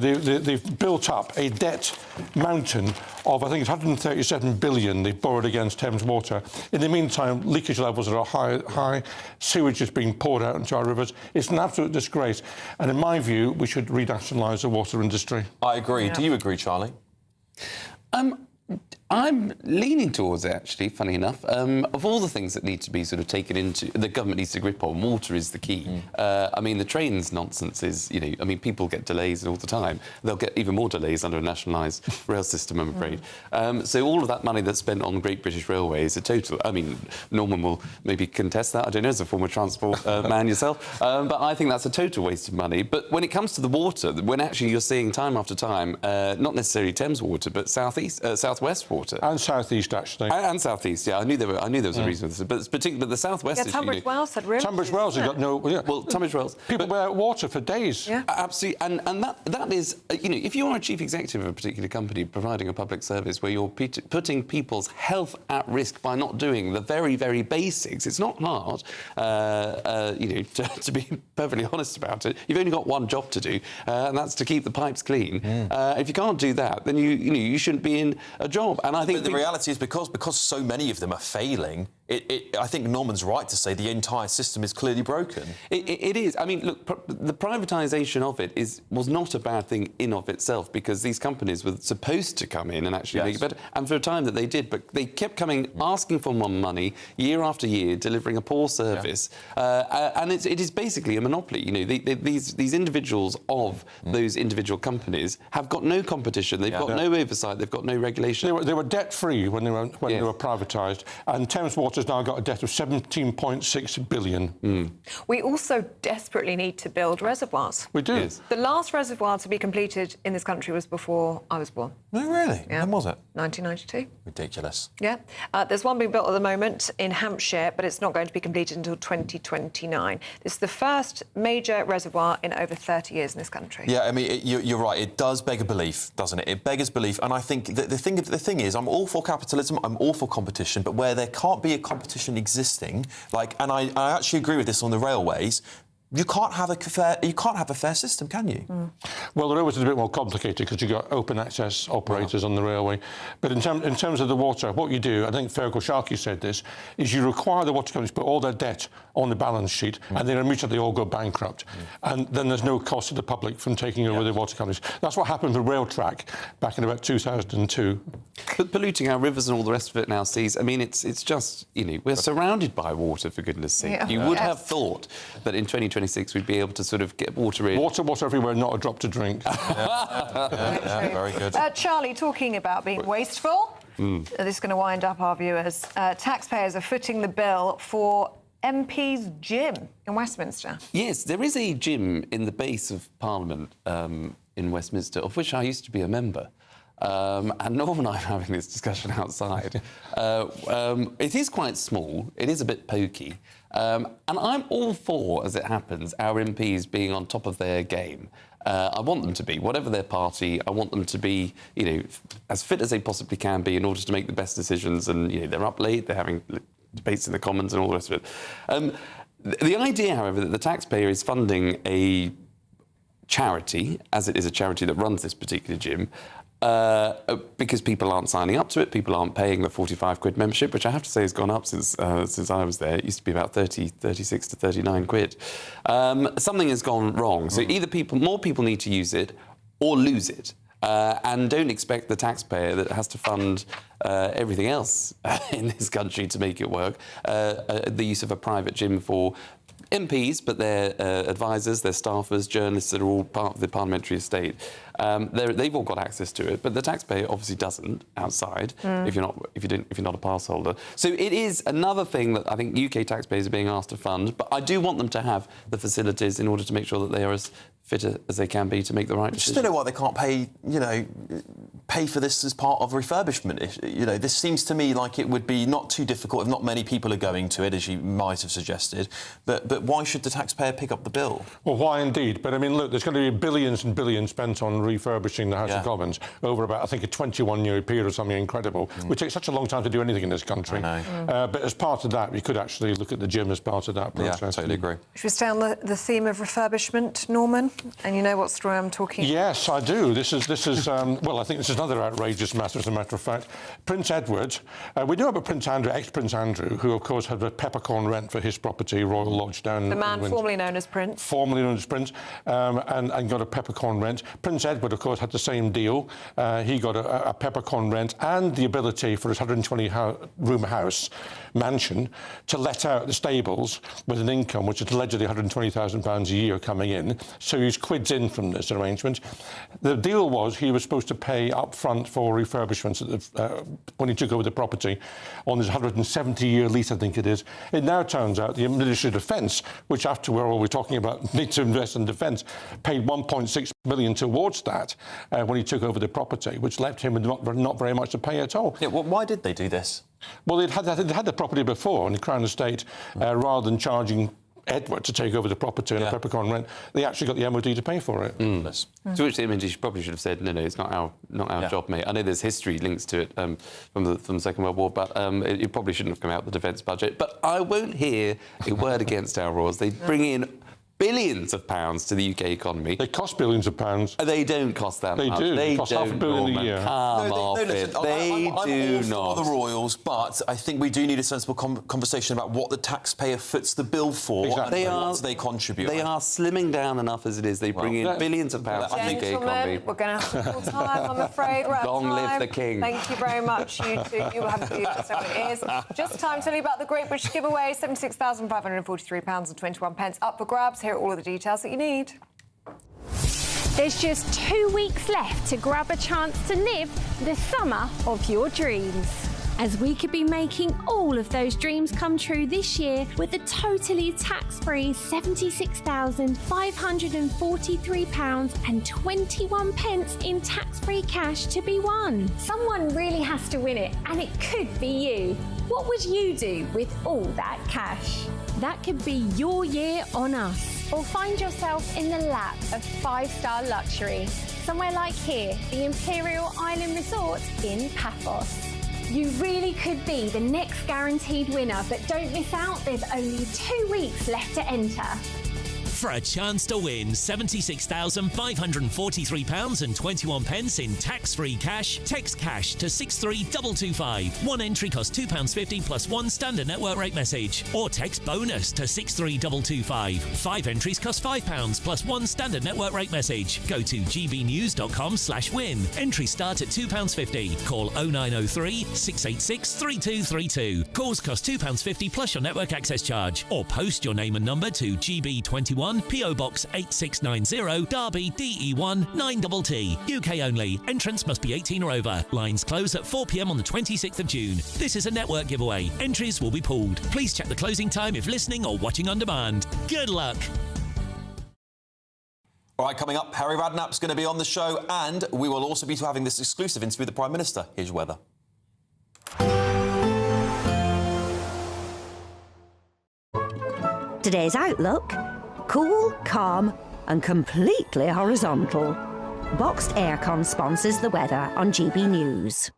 They've built up a debt mountain of, I think it's 137 billion they've borrowed against Thames Water. In the meantime, leakage levels are high, sewage is being poured out into our rivers. It's an absolute disgrace. And in my view, we should renationalise the water industry. I agree. Yeah. Do you agree, Charlie? I'm leaning towards it, actually, funny enough. Of all the things that need to be sort of taken into, the government needs to grip on, water is the key. I mean, the trains nonsense is, I mean, people get delays all the time. They'll get even more delays under a nationalised rail system, I'm afraid. So all of that money that's spent on Great British Railways, a total, I mean, Norman will maybe contest that, I don't know, as a former transport man yourself, but I think that's a total waste of money. But when it comes to the water, when actually you're seeing time after time, not necessarily Thames Water, but southwest water. And southeast, actually. And southeast, yeah. I knew there was a reason for this, but the southwest. Yeah, Tunbridge Wells had really. Tunbridge Wells have got no. Yeah. Well, Tunbridge Wells. People without water for days. Yeah. Absolutely, and that is, if you are a chief executive of a particular company providing a public service where you're putting people's health at risk by not doing the very, very basics, it's not hard. To be perfectly honest about it, you've only got one job to do, and that's to keep the pipes clean. If you can't do that, then you shouldn't be in a job. And I think the reality is because so many of them are failing, I think Norman's right to say the entire system is clearly broken. It is. I mean, look, the privatisation of it was not a bad thing in of itself, because these companies were supposed to come in and actually make it better. And for a time that they did, but they kept coming, asking for more money year after year, delivering a poor service. And it is basically a monopoly. These individuals of those individual companies have got no competition. They've got no oversight. They've got no regulation. They were debt-free when they were privatised, and Thames Water's now got a debt of 17.6 billion. We also desperately need to build reservoirs. We do. Yes. The last reservoir to be completed in this country was before I was born. No, really? Yeah. When was it? 1992. Ridiculous. Yeah. There's one being built at the moment in Hampshire, but it's not going to be completed until 2029. This is the first major reservoir in over 30 years in this country. Yeah, I mean, you're right. It does beg a belief, doesn't it? It beggars belief. And I think the thing is, I'm all for capitalism, I'm all for competition, but where there can't be a competition existing, and I actually agree with this on the railways, you can't have a fair system, can you? Well, the railways is a bit more complicated because you've got open access operators on the railway. But in terms of the water, what you do, I think Fergal Sharkey said this, is you require the water companies to put all their debt on the balance sheet, and then immediately all go bankrupt. And then there's no cost to the public from taking over the water companies. That's what happened with Railtrack back in about 2002. But polluting our rivers and all the rest of it now, sees, I mean, it's just, we're surrounded by water, for goodness sake. Yeah. You would have thought that in 2026 we'd be able to sort of get water in. Water everywhere, not a drop to drink. Very good. Charlie, talking about being wasteful, this is going to wind up our viewers. Taxpayers are footing the bill for MP's gym in Westminster. Yes, there is a gym in the base of Parliament in Westminster, of which I used to be a member. And Norm and I are having this discussion outside. It is quite small. It is a bit pokey. And I'm all for, as it happens, our MPs being on top of their game. I want them to be, whatever their party, I want them to be, as fit as they possibly can be in order to make the best decisions. And, they're up late, they're having debates in the Commons and all the rest of it. The idea, however, that the taxpayer is funding a charity, as it is a charity that runs this particular gym, because people aren't signing up to it, people aren't paying the 45 quid membership, which I have to say has gone up since I was there. It used to be about 36 to 39 quid. Something has gone wrong. So either more people need to use it, or lose it. And don't expect the taxpayer that has to fund everything else in this country to make it work. The use of a private gym for MPs, but their advisors, their staffers, journalists that are all part of the parliamentary estate. They've all got access to it, but the taxpayer obviously doesn't outside if you're not a pass holder. So it is another thing that I think UK taxpayers are being asked to fund. But I do want them to have the facilities in order to make sure that they are as fit as they can be to make the right decision. I just don't know why they can't pay for this as part of refurbishment. This seems to me like it would be not too difficult if not many people are going to it, as you might have suggested. But why should the taxpayer pick up the bill? Well, why indeed? But I mean, look, there's going to be billions and billions spent on refurbishing the House of Commons over about, I think, a 21-year period or something incredible. It would take such a long time to do anything in this country. But as part of that, we could actually look at the gym as part of that process. Yeah, totally agree. Should we stay on the theme of refurbishment, Norman? And you know what story I'm talking about? Yes, I do. This is well, I think this is another outrageous matter, as a matter of fact. Prince Edward, we know about Prince Andrew, ex-Prince Andrew, who, of course, had a peppercorn rent for his property, Royal Lodge down... The man formerly known as Prince. Formerly known as Prince, and got a peppercorn rent. Prince Edward, of course, had the same deal. He got a peppercorn rent and the ability for his 120-room house, mansion, to let out the stables with an income which is allegedly £120,000 a year coming in. So he's quids in from this arrangement. The deal was he was supposed to pay up front for refurbishments when he took over the property on his 170-year lease, I think it is. It now turns out the Ministry of Defence, which after we're talking about need to invest in defence, paid £1.6 million towards that when he took over the property, which left him with not very much to pay at all. Yeah, well, why did they do this? Well, they'd had the property before on the Crown Estate, rather than charging Edward to take over the property and a peppercorn rent, they actually got the MOD to pay for it. To which the MOD probably should have said, no, it's not our job, mate. I know there's history links to it from the Second World War, but it probably shouldn't have come out of the defence budget. But I won't hear a word against our Royals. They bring in billions of pounds to the UK economy. They cost billions of pounds. They don't cost that much. They cost half a billion a year. Come off it. They do not. I'm all for the Royals, but I think we do need a sensible conversation about what the taxpayer foots the bill for. Exactly. And what they contribute. They are slimming down enough as it is. They bring in billions of pounds to the UK economy. We're going to have a full time, I'm afraid. We're out of Long time. live the king. Thank you very much, you two. You will have a view just what it is. Just time to tell you about the Great British Giveaway. £76,543.21 up for grabs. Here are all of the details that you need. There's just 2 weeks left to grab a chance to live the summer of your dreams. As we could be making all of those dreams come true this year with a totally tax-free £76,543.21 in tax-free cash to be won. Someone really has to win it, and it could be you. What would you do with all that cash? That could be your year on us. Or find yourself in the lap of five-star luxury. Somewhere like here, the Imperial Island Resort in Paphos. You really could be the next guaranteed winner, but don't miss out, there's only 2 weeks left to enter. For a chance to win £76,543.21 in tax-free cash, text cash to 63225. One entry costs £2.50 plus one standard network rate message. Or text bonus to 63225. 5 entries cost £5 plus one standard network rate message. Go to gbnews.com/win. Entries start at £2.50. Call 0903 686 3232. Calls cost £2.50 plus your network access charge. Or post your name and number to GB21 PO Box 8690 Derby DE1 9TT. UK only. Entrance must be 18 or over. Lines close at 4 p.m. on the 26th of June. This is a network giveaway. Entries will be pooled. Please check the closing time if listening or watching on demand. Good luck. All right, coming up, Harry Radknapp's going to be on the show, and we will also be having this exclusive interview with the Prime Minister. Here's your weather. Today's outlook: cool, calm and completely horizontal. Boxed Aircon sponsors the weather on GB News.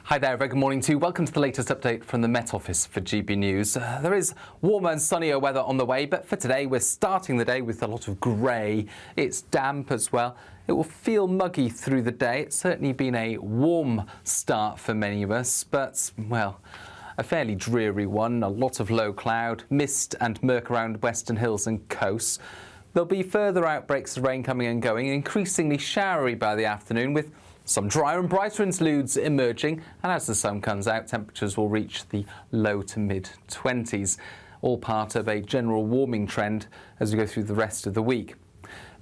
Hi there, very good morning to you. Welcome to the latest update from the Met Office for GB News. There is warmer and sunnier weather on the way, but for today we're starting the day with a lot of grey. It's damp as well. It will feel muggy through the day. It's certainly been a warm start for many of us, but, well, a fairly dreary one. A lot of low cloud, mist and murk around western hills and coasts. There'll be further outbreaks of rain coming and going, increasingly showery by the afternoon, with some drier and brighter interludes emerging, and as the sun comes out, temperatures will reach the low to mid-20s, all part of a general warming trend as we go through the rest of the week.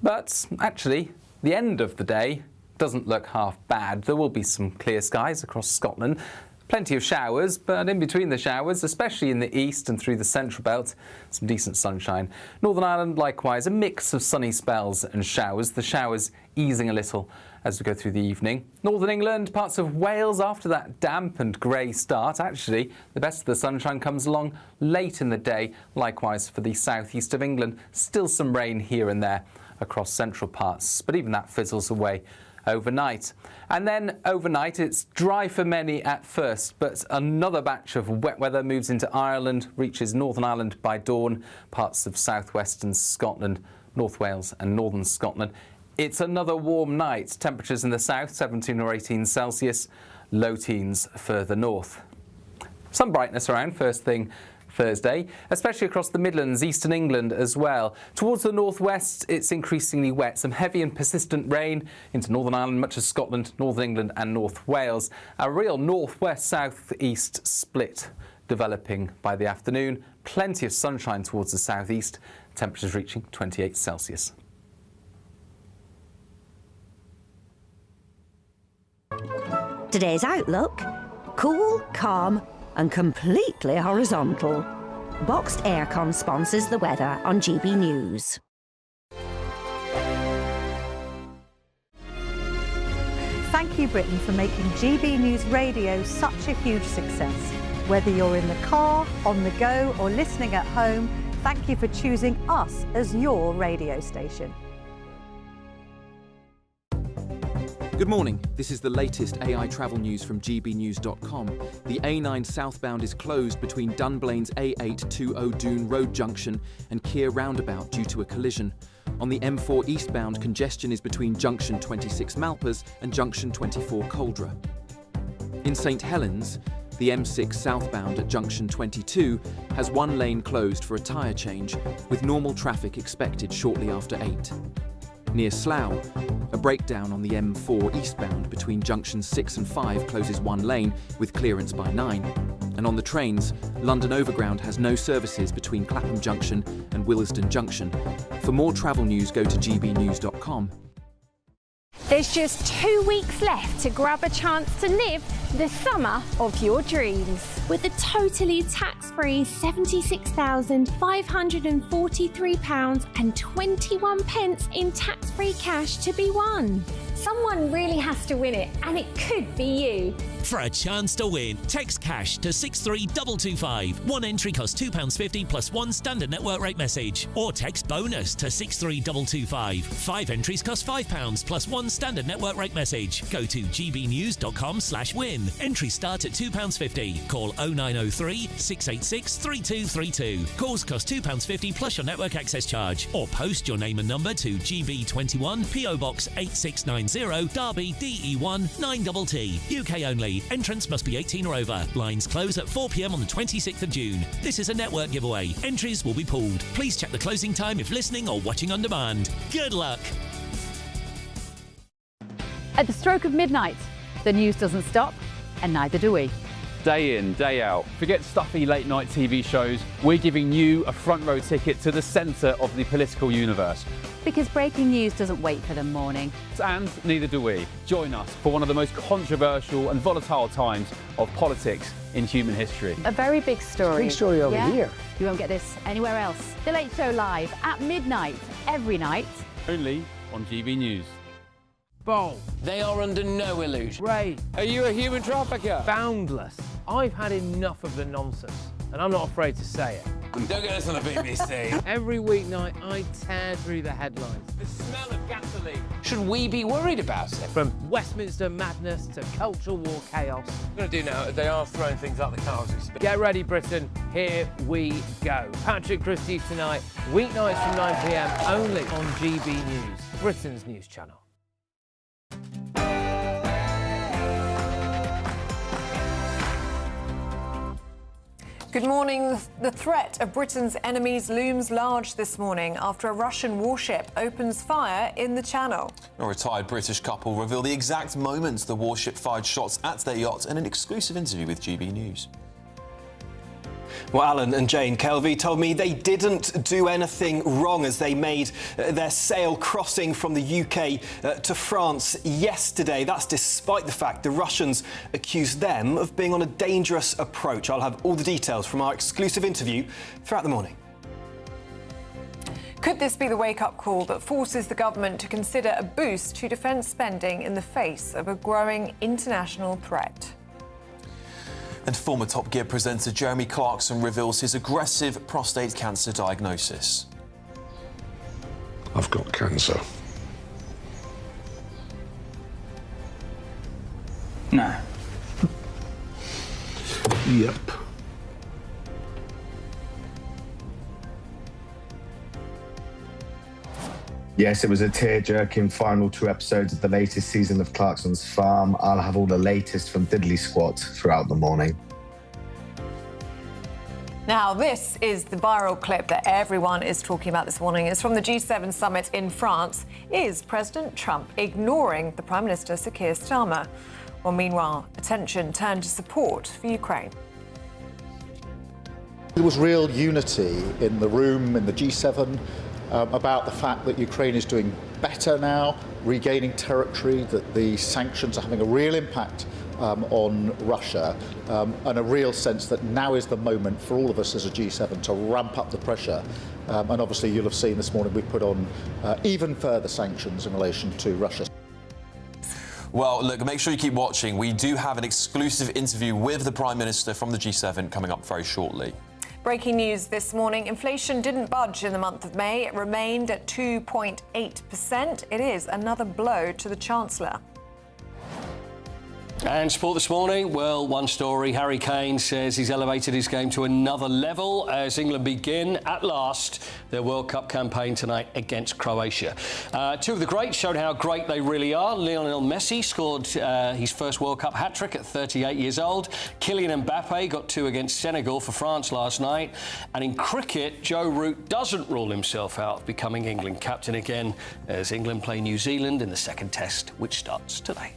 But actually, the end of the day doesn't look half bad. There will be some clear skies across Scotland, plenty of showers, but in between the showers, especially in the east and through the central belt, some decent sunshine. Northern Ireland, likewise, a mix of sunny spells and showers, the showers easing a little as we go through the evening. Northern England, parts of Wales, after that damp and grey start, actually, the best of the sunshine comes along late in the day. Likewise for the southeast of England, still some rain here and there across central parts, but even that fizzles away overnight. And then overnight, it's dry for many at first, but another batch of wet weather moves into Ireland, reaches Northern Ireland by dawn, parts of southwestern Scotland, North Wales and northern Scotland. It's another warm night. Temperatures in the south, 17 or 18 Celsius, low teens further north. Some brightness around first thing Thursday, especially across the Midlands, eastern England as well. Towards the northwest, it's increasingly wet. Some heavy and persistent rain into Northern Ireland, much of Scotland, Northern England and North Wales. A real northwest-southeast split developing by the afternoon. Plenty of sunshine towards the southeast. Temperatures reaching 28 Celsius. Today's outlook: cool, calm and completely horizontal. Boxed Aircon sponsors the weather on GB News. Thank you, Britain, for making GB News Radio such a huge success. Whether you're in the car, on the go or listening at home, thank you for choosing us as your radio station. Good morning. This is the latest AI travel news from gbnews.com. The A9 southbound is closed between Dunblain's A820 Doon Road Junction and Keir Roundabout due to a collision. On the M4 eastbound, congestion is between Junction 26 Malpas and Junction 24 Coldra. In St Helens, the M6 southbound at Junction 22 has one lane closed for a tyre change, with normal traffic expected shortly after 8. Near Slough, a breakdown on the M4 eastbound between junctions 6 and 5 closes one lane with clearance by 9. And on the trains, London Overground has no services between Clapham Junction and Willesden Junction. For more travel news, go to gbnews.com. There's just 2 weeks left to grab a chance to live the summer of your dreams. With a totally tax-free £76,543.21 in tax-free cash to be won. Someone really has to win it, and it could be you. For a chance to win, text cash to 63225. One entry costs £2.50 plus one standard network rate message. Or text bonus to 63225. 5 entries cost £5 plus one standard network rate message. Go to gbnews.com/win. Entries start at £2.50. Call 0903 686 3232. Calls cost £2.50 plus your network access charge. Or post your name and number to GB21 PO Box 8690 Derby DE1 9TT. UK only. Entrance must be 18 or over. Lines close at 4 p.m. on the 26th of June. This is a network giveaway. Entries will be pooled. Please check the closing time if listening or watching on demand. Good luck. At the stroke of midnight, the news doesn't stop, and neither do we. Day in, day out. Forget stuffy late night TV shows. We're giving you a front row ticket to the centre of the political universe. Because breaking news doesn't wait for the morning. And neither do we. Join us for one of the most controversial and volatile times of politics in human history. A very big story. Big story over here. You won't get this anywhere else. The Late Show live at midnight, every night. Only on GB News. Bold. They are under no illusion. Ray. Are you a human trafficker? Boundless. I've had enough of the nonsense, and I'm not afraid to say it. Don't get this on the BBC. Every weeknight, I tear through the headlines. The smell of gasoline. Should we be worried about it? From Westminster madness to cultural war chaos. What I'm going to do now is they are throwing things out the car as we speak. Get ready, Britain. Here we go. Patrick Christie's tonight, weeknights from 9 p.m. only on GB News, Britain's news channel. Good morning. The threat of Britain's enemies looms large this morning after a Russian warship opens fire in the Channel. A retired British couple reveal the exact moment the warship fired shots at their yacht in an exclusive interview with GB News. Well, Alan and Jane Kelvey told me they didn't do anything wrong as they made their sail crossing from the UK to France yesterday. That's despite the fact the Russians accused them of being on a dangerous approach. I'll have all the details from our exclusive interview throughout the morning. Could this be the wake-up call that forces the government to consider a boost to defence spending in the face of a growing international threat? And former Top Gear presenter Jeremy Clarkson reveals his aggressive prostate cancer diagnosis. I've got cancer. No. Yep. Yes, it was a tear-jerking final 2 episodes of the latest season of Clarkson's Farm. I'll have all the latest from Diddley Squat throughout the morning. Now, this is the viral clip that everyone is talking about this morning. It's from the G7 summit in France. Is President Trump ignoring the Prime Minister, Sir Keir Starmer? Well, meanwhile, attention turned to support for Ukraine. There was real unity in the room, in the G7, about the fact that Ukraine is doing better now, regaining territory, that the sanctions are having a real impact on Russia, and a real sense that now is the moment for all of us as a G7 to ramp up the pressure. And obviously you'll have seen this morning we put on even further sanctions in relation to Russia. Well, look, make sure you keep watching. We do have an exclusive interview with the Prime Minister from the G7 coming up very shortly. Breaking news this morning. Inflation didn't budge in the month of May. It remained at 2.8%. It is another blow to the Chancellor. And sport this morning, well, one story. Harry Kane says he's elevated his game to another level as England begin, at last, their World Cup campaign tonight against Croatia. Two of the greats showed how great they really are. Lionel Messi scored his first World Cup hat-trick at 38 years old. Kylian Mbappe got 2 against Senegal for France last night. And in cricket, Joe Root doesn't rule himself out of becoming England captain again as England play New Zealand in the second test, which starts today.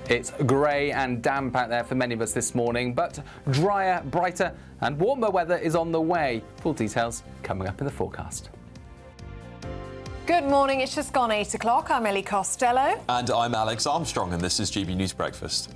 It's grey and damp out there for many of us this morning, but drier, brighter and warmer weather is on the way. Full details coming up in the forecast. Good morning, it's just gone 8 o'clock. I'm Ellie Costello. And I'm Alex Armstrong, and this is GB News Breakfast.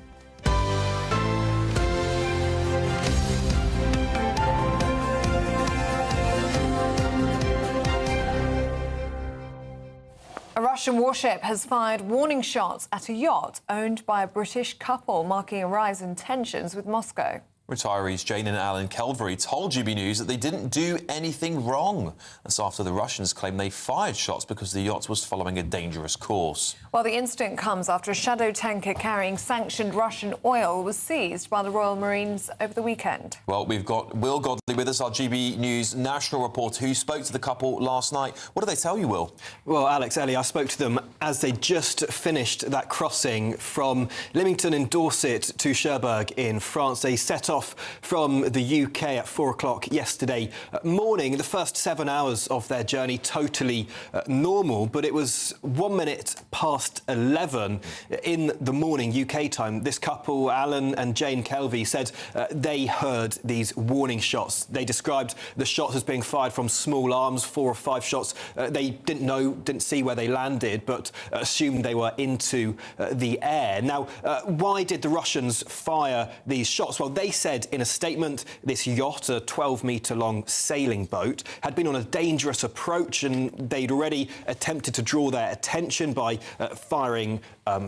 A Russian warship has fired warning shots at a yacht owned by a British couple, marking a rise in tensions with Moscow. Retirees Jane and Alan Kelvey told GB News that they didn't do anything wrong. That's after the Russians claimed they fired shots because the yacht was following a dangerous course. Well, the incident comes after a shadow tanker carrying sanctioned Russian oil was seized by the Royal Marines over the weekend. Well, we've got Will Godley with us, our GB News national reporter, who spoke to the couple last night. What did they tell you, Will? Well, Alex, Ellie, I spoke to them as they just finished that crossing from Lymington in Dorset to Cherbourg in France. They set off from the UK at 4 o'clock yesterday morning. The first 7 hours of their journey totally normal, but it was 1 minute past 11 in the morning UK time. This couple, Alan and Jane Kelvey, said they heard these warning shots. They described the shots as being fired from small arms, 4 or 5 shots. They didn't see where they landed, but assumed they were into the air. Now, why did the Russians fire these shots? Well, they said in a statement this yacht, a 12-metre-long sailing boat, had been on a dangerous approach, and they'd already attempted to draw their attention by firing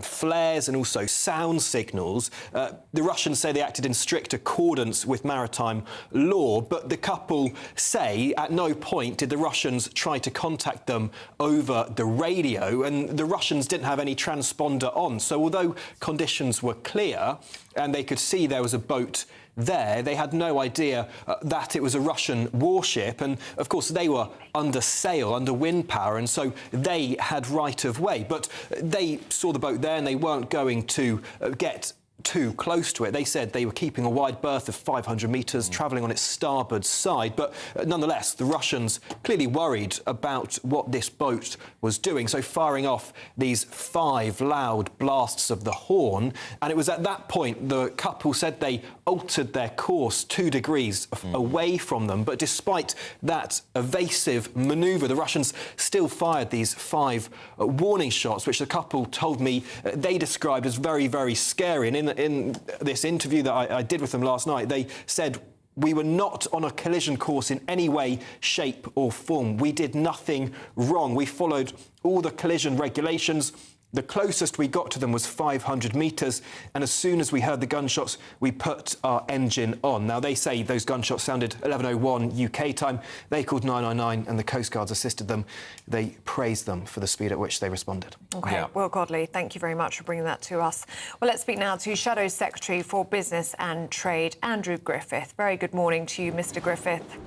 flares and also sound signals. The Russians say they acted in strict accordance with maritime law, but the couple say at no point did the Russians try to contact them over the radio, and the Russians didn't have any transponder on. So although conditions were clear and they could see there was a boat there, they had no idea that it was a Russian warship, and of course they were under sail, under wind power, and so they had right of way. But they saw the boat there and they weren't going to get too close to it. They said they were keeping a wide berth of 500 metres, travelling on its starboard side. But nonetheless, the Russians clearly worried about what this boat was doing, so firing off these 5 loud blasts of the horn. And it was at that point the couple said they altered their course 2 degrees away from them. But despite that evasive manoeuvre, the Russians still fired these 5 warning shots, which the couple told me they described as very, very scary. And in this interview that I did with them last night, they said, "We were not on a collision course in any way, shape or form. We did nothing wrong. We followed all the collision regulations. The closest we got to them was 500 metres, and as soon as we heard the gunshots, we put our engine on." Now, they say those gunshots sounded 11:01 UK time. They called 999 and the Coast Guards assisted them. They praised them for the speed at which they responded. OK, Will Godley, thank you very much for bringing that to us. Well, let's speak now to Shadow Secretary for Business and Trade, Andrew Griffith. Very good morning to you, Mr Griffith.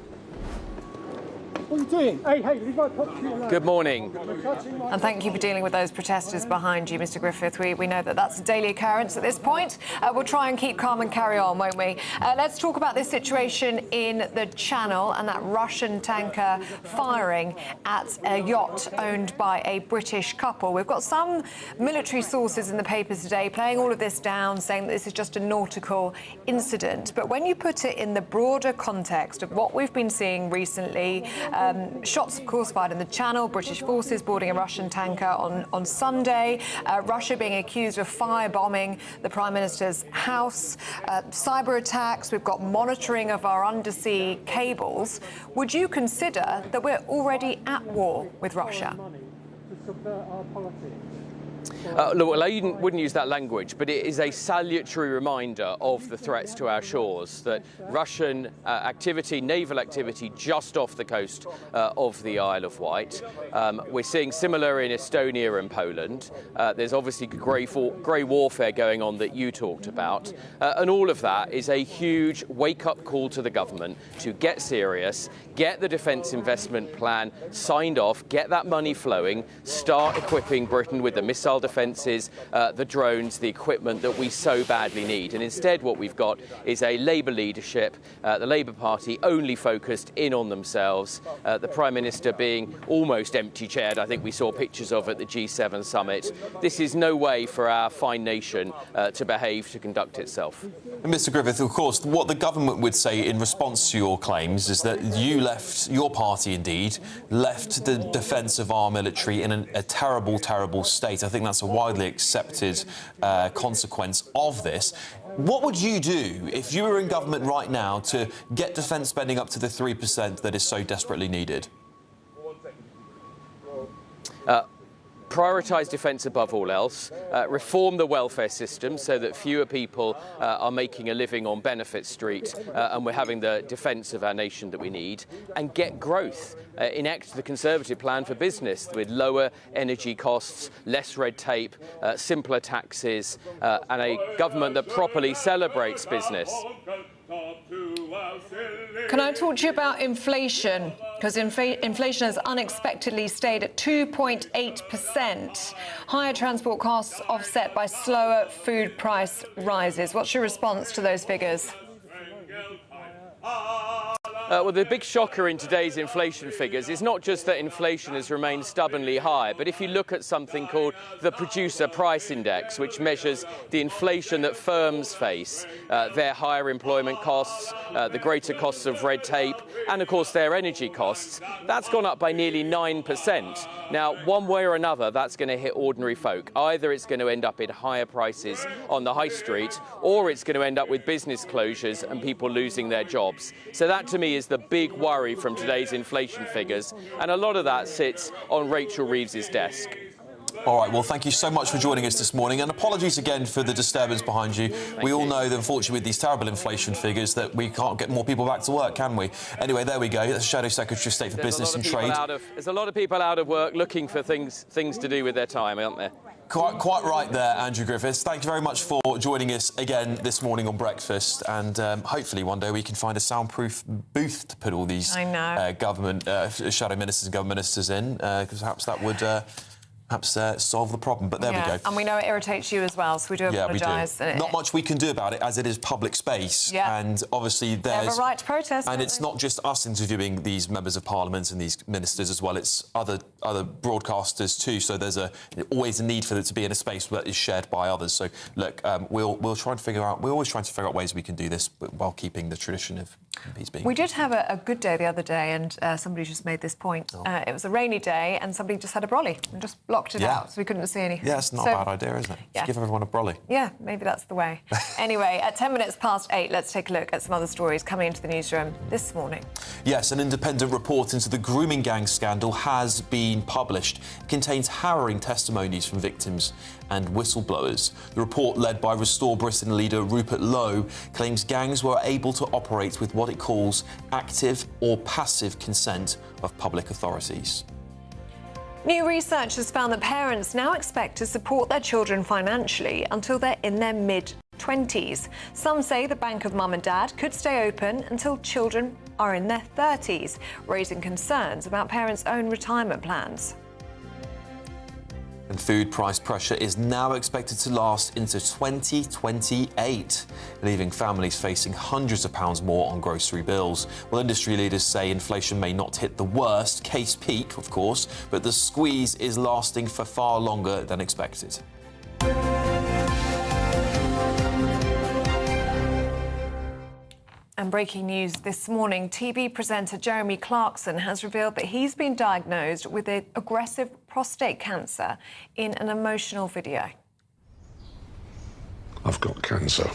What are you doing? Hey, leave my property alone. Good morning. And thank you for dealing with those protesters behind you, Mr Griffith. We know that that's a daily occurrence at this point. We'll try and keep calm and carry on, won't we? Let's talk about this situation in the Channel and that Russian tanker firing at a yacht owned by a British couple. We've got some military sources in the papers today playing all of this down, saying that this is just a nautical incident. But when you put it in the broader context of what we've been seeing recently, shots, of course, fired in the Channel, British forces boarding a Russian tanker on Sunday, Russia being accused of firebombing the Prime Minister's house, cyber attacks, we've got monitoring of our undersea cables. Would you consider that we're already at war with Russia? Look, well, I wouldn't use that language, but it is a salutary reminder of the threats to our shores, that Russian activity, naval activity, just off the coast of the Isle of Wight. We're seeing similar in Estonia and Poland. There's obviously grey warfare going on that you talked about. And all of that is a huge wake-up call to the government to get serious, get the defence investment plan signed off, get that money flowing, start equipping Britain with the missile defences, the drones, the equipment that we so badly need. And instead what we've got is a Labour leadership, the Labour Party only focused in on themselves, the Prime Minister being almost empty-chaired, I think we saw pictures of at the G7 summit. This is no way for our fine nation to behave, to conduct itself. And Mr Griffith, of course, what the government would say in response to your claims is that you left, your party indeed, left the defence of our military in a terrible, terrible state. I think that's a widely accepted consequence of this. What would you do if you were in government right now to get defence spending up to the 3% that is so desperately needed? Prioritise defence above all else, reform the welfare system so that fewer people are making a living on Benefit Street and we're having the defence of our nation that we need, and get growth. Enact the Conservative plan for business with lower energy costs, less red tape, simpler taxes, and a government that properly celebrates business. Can I talk to you about inflation? Because inflation has unexpectedly stayed at 2.8%. Higher transport costs offset by slower food price rises. What's your response to those figures? Well, the big shocker in today's inflation figures is not just that inflation has remained stubbornly high, but if you look at something called the Producer Price Index, which measures the inflation that firms face, their higher employment costs, the greater costs of red tape, and of course their energy costs, that's gone up by nearly 9%. Now, one way or another, that's going to hit ordinary folk. Either it's going to end up in higher prices on the high street, or it's going to end up with business closures and people losing their jobs. So that, to me, is the big worry from today's inflation figures, and a lot of that sits on Rachel Reeves's desk. All right, well, thank you so much for joining us this morning, and apologies again for the disturbance behind you. We all know that, unfortunately, with these terrible inflation figures, that we can't get more people back to work, can we? Anyway, there we go. That's Shadow Secretary of State for Business and Trade. There's a lot of people out of work looking for things to do with their time, aren't there? Quite right there, Andrew Griffiths. Thank you very much for joining us again this morning on Breakfast, and hopefully one day we can find a soundproof booth to put all these government shadow ministers and government ministers in, because perhaps that would perhaps solve the problem. But there we go. And we know it irritates you as well, so we do apologise. Yeah, we do. Not much we can do about it, as it is public space. Yeah. And obviously They have a right to protest. And it's not just us interviewing these members of parliament and these ministers as well. It's other broadcasters too. So there's always a need for it to be in a space that is shared by others. So look, we'll try and figure out. We're always trying to figure out ways we can do this, but while keeping the tradition of MPs being. We did have a good day the other day, and somebody just made this point. It was a rainy day, and somebody just had a brolly and just blocked it out, so we couldn't see anything. Yeah, it's not a bad idea, is it? Yeah. Give everyone a brolly. Yeah, maybe that's the way. Anyway, at 10 minutes past 8, let's take a look at some other stories coming into the newsroom this morning. Yes, an independent report into the grooming gang scandal has been published. It contains harrowing testimonies from victims and whistleblowers. The report, led by Restore Britain leader Rupert Lowe, claims gangs were able to operate with what it calls active or passive consent of public authorities. New research has found that parents now expect to support their children financially until they're in their mid-20s. Some say the bank of mum and dad could stay open until children are in their 30s, raising concerns about parents' own retirement plans. And food price pressure is now expected to last into 2028, leaving families facing hundreds of pounds more on grocery bills. Well, industry leaders say inflation may not hit the worst case peak, of course, but the squeeze is lasting for far longer than expected. And breaking news this morning, TV presenter Jeremy Clarkson has revealed that he's been diagnosed with aggressive prostate cancer in an emotional video. I've got cancer.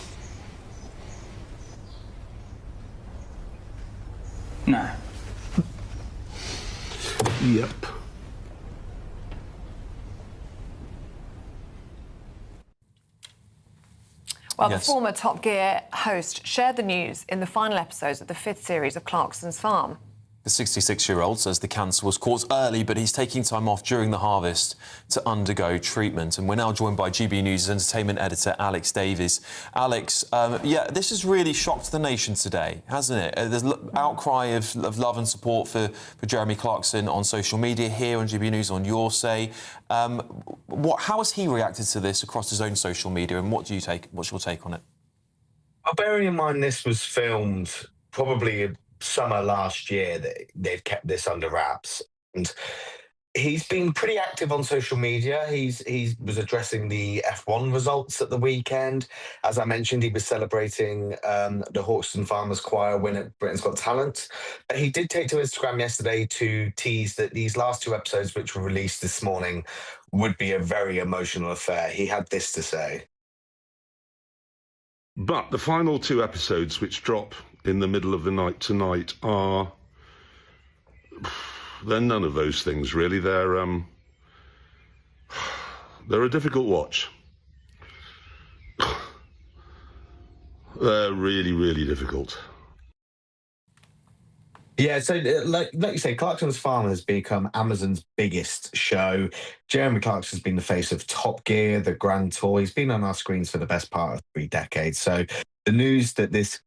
No. Yep. Well, the former Top Gear host shared the news in the final episodes of the 5th series of Clarkson's Farm. The 66-year-old says the cancer was caught early, but he's taking time off during the harvest to undergo treatment. And we're now joined by GB News entertainment editor Alex Davies. Alex, this has really shocked the nation today, hasn't it? There's outcry of love and support for Jeremy Clarkson on social media, here on GB News, on Your Say. How has he reacted to this across his own social media, and what's your take on it? Well, bearing in mind this was filmed probably summer last year, that they've kept this under wraps, and he's been pretty active on social media. He was addressing the F1 results at the weekend. As I mentioned, he was celebrating the Hawkston Farmers Choir win at Britain's Got Talent. But he did take to Instagram yesterday to tease that these last 2 episodes, which were released this morning, would be a very emotional affair. He had this to say. But the final 2 episodes, which drop in the middle of the night tonight, they're none of those things, really. They're a difficult watch. They're really, really difficult. Yeah, so like you say, Clarkson's Farm has become Amazon's biggest show. Jeremy Clarkson's been the face of Top Gear, the Grand Tour. He's been on our screens for the best part of 3 decades. So the news that this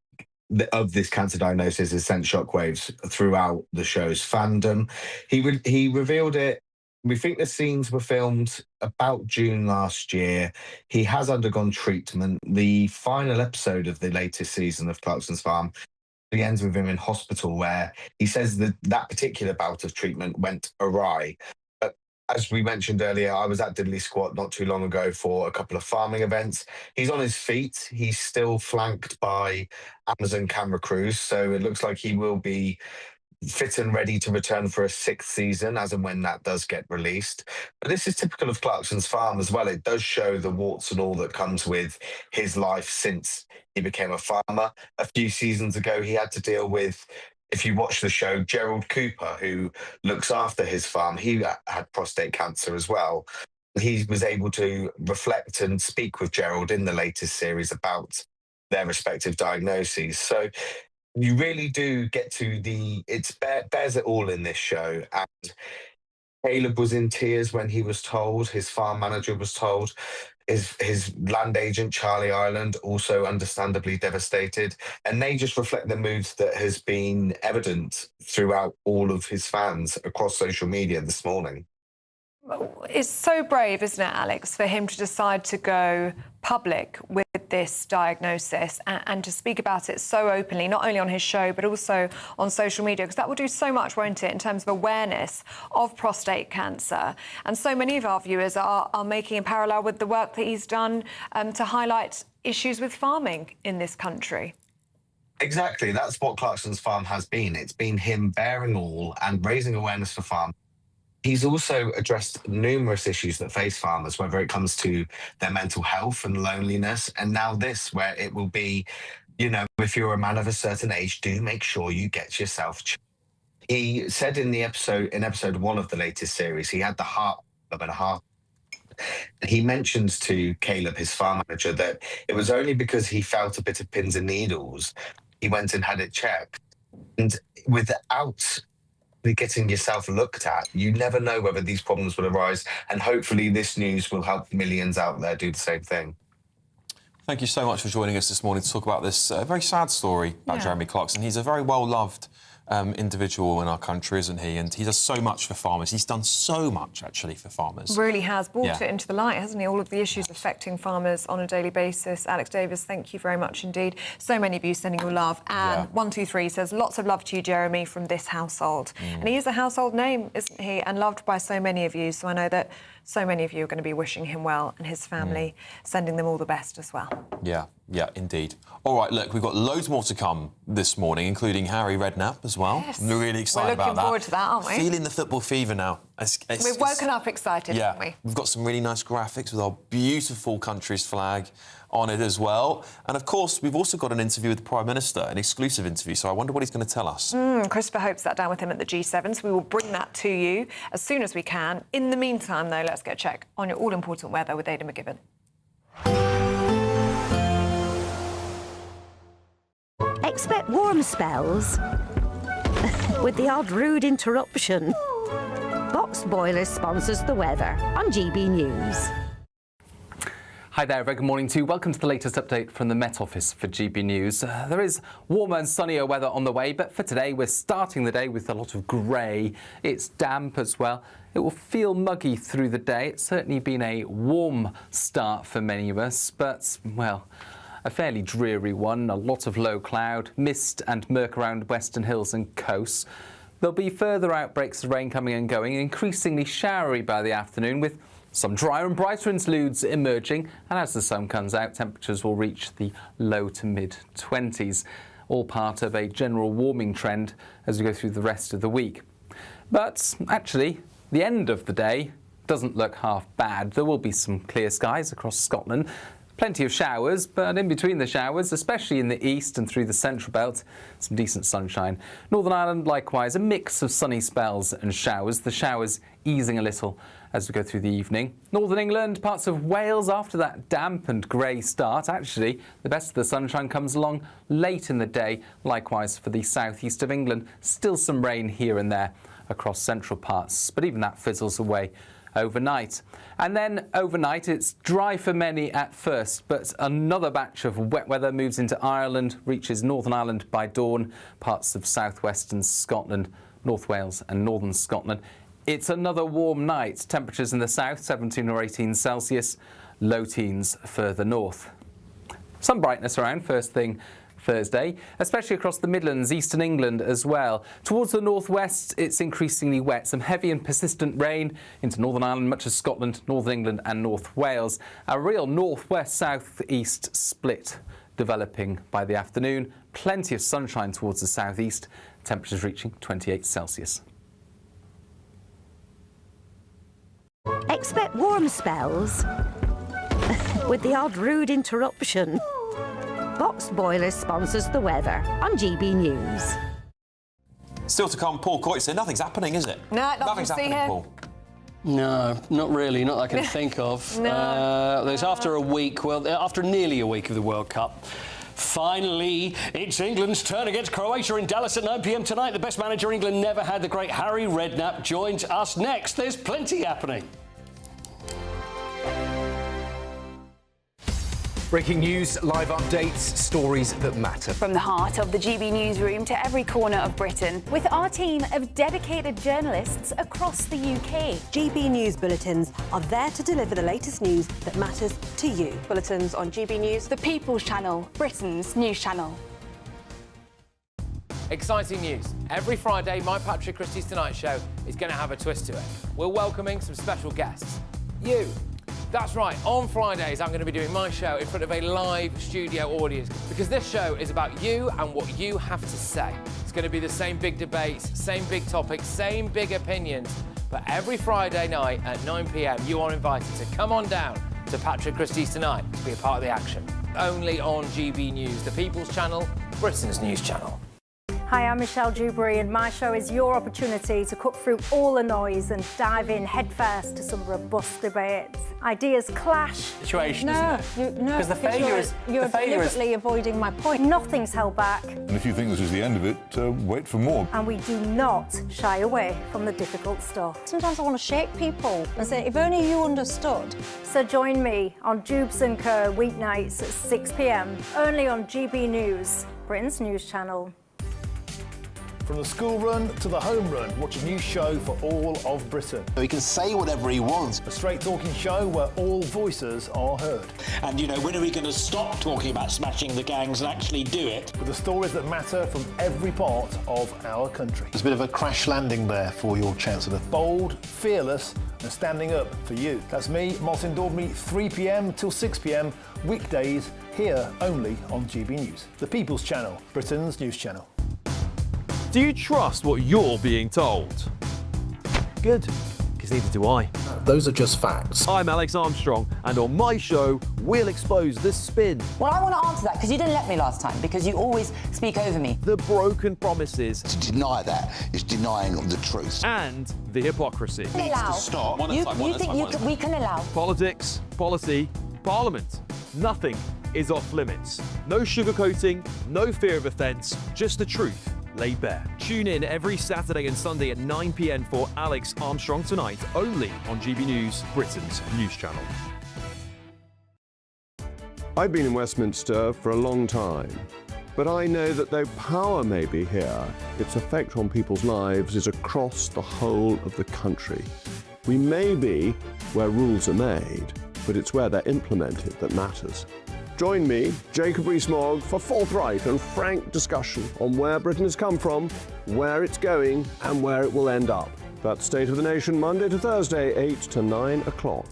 cancer diagnosis has sent shockwaves throughout the show's fandom. He revealed it. We think the scenes were filmed about June last year. He has undergone treatment. The final episode of the latest season of Clarkson's Farm ends with him in hospital, where he says that particular bout of treatment went awry. But as we mentioned earlier, I was at Diddley Squat not too long ago for a couple of farming events. He's on his feet. He's still flanked by Amazon camera crews, so it looks like he will be fit and ready to return for a 6th season, as and when that does get released. But this is typical of Clarkson's Farm as well. It does show the warts and all that comes with his life since he became a farmer. A few seasons ago, he had to deal with, if you watch the show, Gerald Cooper, who looks after his farm. He had prostate cancer as well. He was able to reflect and speak with Gerald in the latest series about their respective diagnoses. So you really do get to bears it all in this show. And Caleb was in tears when he was told, his farm manager was told. His land agent, Charlie Ireland, also understandably devastated. And they just reflect the mood that has been evident throughout all of his fans across social media this morning. It's so brave, isn't it, Alex, for him to decide to go public with this diagnosis and to speak about it so openly, not only on his show, but also on social media, because that will do so much, won't it, in terms of awareness of prostate cancer. And so many of our viewers are making a parallel with the work that he's done to highlight issues with farming in this country. Exactly. That's what Clarkson's farm has been. It's been him bearing all and raising awareness for farmers. He's also addressed numerous issues that face farmers, whether it comes to their mental health and loneliness. And now this, where it will be, you know, if you're a man of a certain age, do make sure you get yourself checked. He said in episode 1 of the latest series, he had the heart of a heart. He mentions to Caleb, his farm manager, that it was only because he felt a bit of pins and needles, he went and had it checked. And without getting yourself looked at, you never know whether these problems will arise, and hopefully this news will help millions out there do the same thing. Thank you so much for joining us this morning to talk about this very sad story about Jeremy Clarkson. He's a very well-loved individual in our country, isn't he? And he does so much for farmers. He's done so much, actually, for farmers. Really has brought it into the light, hasn't he? All of the issues affecting farmers on a daily basis. Alex Davis, thank you very much indeed. So many of you sending your love. And 123 says, lots of love to you, Jeremy, from this household. And he is a household name, isn't he? And loved by so many of you. So I know that so many of you are going to be wishing him well and his family, sending them all the best as well. Yeah, indeed. All right, look, we've got loads more to come this morning, including Harry Redknapp as well. Yes. We're really excited about that. We're looking forward to that, aren't we? Feeling the football fever now. We've woken up excited, haven't we? We've got some really nice graphics with our beautiful country's flag on it as well. And, of course, we've also got an interview with the Prime Minister, an exclusive interview, so I wonder what he's going to tell us. Christopher Hope sat down with him at the G7, so we will bring that to you as soon as we can. In the meantime, though, let's get a check on your all-important weather with Ada McGibbon. Expect warm spells with the odd rude interruption. Boxed Boilers sponsors the weather on GB News. Hi there, very good morning to you. Welcome to the latest update from the Met Office for GB News. There is warmer and sunnier weather on the way, but for today we're starting the day with a lot of grey. It's damp as well. It will feel muggy through the day. It's certainly been a warm start for many of us, but, well, a fairly dreary one. A lot of low cloud, mist and murk around western hills and coasts. There'll be further outbreaks of rain coming and going, increasingly showery by the afternoon, with some drier and brighter interludes emerging, and as the sun comes out, temperatures will reach the low to mid-20s, all part of a general warming trend as we go through the rest of the week. But actually, the end of the day doesn't look half bad. There will be some clear skies across Scotland. Plenty of showers, but in between the showers, especially in the east and through the central belt, some decent sunshine. Northern Ireland, likewise, a mix of sunny spells and showers, the showers easing a little as we go through the evening. Northern England, parts of Wales, after that damp and grey start, actually, the best of the sunshine comes along late in the day. Likewise for the southeast of England, still some rain here and there across central parts, but even that fizzles away overnight. And then overnight it's dry for many at first, but another batch of wet weather moves into Ireland, reaches Northern Ireland by dawn, parts of southwestern Scotland, North Wales and northern Scotland. It's another warm night. Temperatures in the south 17 or 18 Celsius, low teens further north. Some brightness around first thing Thursday, especially across the Midlands, eastern England as well. Towards the northwest, it's increasingly wet. Some heavy and persistent rain into Northern Ireland, much of Scotland, Northern England and North Wales. A real northwest-southeast split developing by the afternoon. Plenty of sunshine towards the southeast. Temperatures reaching 28 Celsius. Expect warm spells with the odd rude interruption. Boxed Boilers sponsors the weather on GB News. Still to come, Paul Coit said nothing's happening, is it? No, nothing's happening, here. Paul. No, not really, not that I can think of. There's after a week, after nearly a week of the World Cup, finally, it's England's turn against Croatia in Dallas at 9 p.m. tonight. The best manager England never had, the great Harry Redknapp, joins us next. There's plenty happening. Breaking news, live updates, stories that matter. From the heart of the GB newsroom to every corner of Britain, with our team of dedicated journalists across the UK. GB News bulletins are there to deliver the latest news that matters to you. Bulletins on GB News, the People's Channel, Britain's news channel. Exciting news. Every Friday, my Patrick Christie's Tonight Show is going to have a twist to it. We're welcoming some special guests. You. That's right, on Fridays I'm going to be doing my show in front of a live studio audience because this show is about you and what you have to say. It's going to be the same big debates, same big topics, same big opinions, but every Friday night at 9 p.m. you are invited to come on down to Patrick Christie's Tonight to be a part of the action. Only on GB News, the People's Channel, Britain's news channel. Hi, I'm Michelle Dewberry and my show is your opportunity to cut through all the noise and dive in headfirst to some robust debates. Ideas clash. Situation, no, isn't it? No, Because the failure is... You're deliberately avoiding my point. Nothing's held back. And if you think this is the end of it, wait for more. And we do not shy away from the difficult stuff. Sometimes I want to shake people and say, if only you understood. So join me on Jubes & Co. weeknights at 6 p.m. only on GB News, Britain's news channel. From the school run to the home run, watch a new show for all of Britain. He can say whatever he wants. A straight-talking show where all voices are heard. And, you know, when are we going to stop talking about smashing the gangs and actually do it? With the stories that matter from every part of our country. There's a bit of a crash landing there for your Chancellor. Bold, fearless and standing up for you. That's me, Martin Daubney, 3 p.m. till 6 p.m, weekdays, here only on GB News. The People's Channel, Britain's news channel. Do you trust what you're being told? Good, because neither do I. Those are just facts. I'm Alex Armstrong, and on my show, we'll expose the spin. Well, I want to answer that, because you didn't let me last time, because you always speak over me. The broken promises. To deny that is denying the truth. And the hypocrisy. We can allow. Stop. You think we can allow. Politics, policy, parliament. Nothing is off limits. No sugarcoating, no fear of offence, just the truth laid bare. Tune in every Saturday and Sunday at 9 p.m. for Alex Armstrong Tonight, only on GB News, Britain's news channel. I've been in Westminster for a long time, but I know that though power may be here, its effect on people's lives is across the whole of the country. We may be where rules are made, but it's where they're implemented that matters. Join me, Jacob Rees-Mogg, for forthright and frank discussion on where Britain has come from, where it's going, and where it will end up. That's State of the Nation, Monday to Thursday, 8 to 9 o'clock.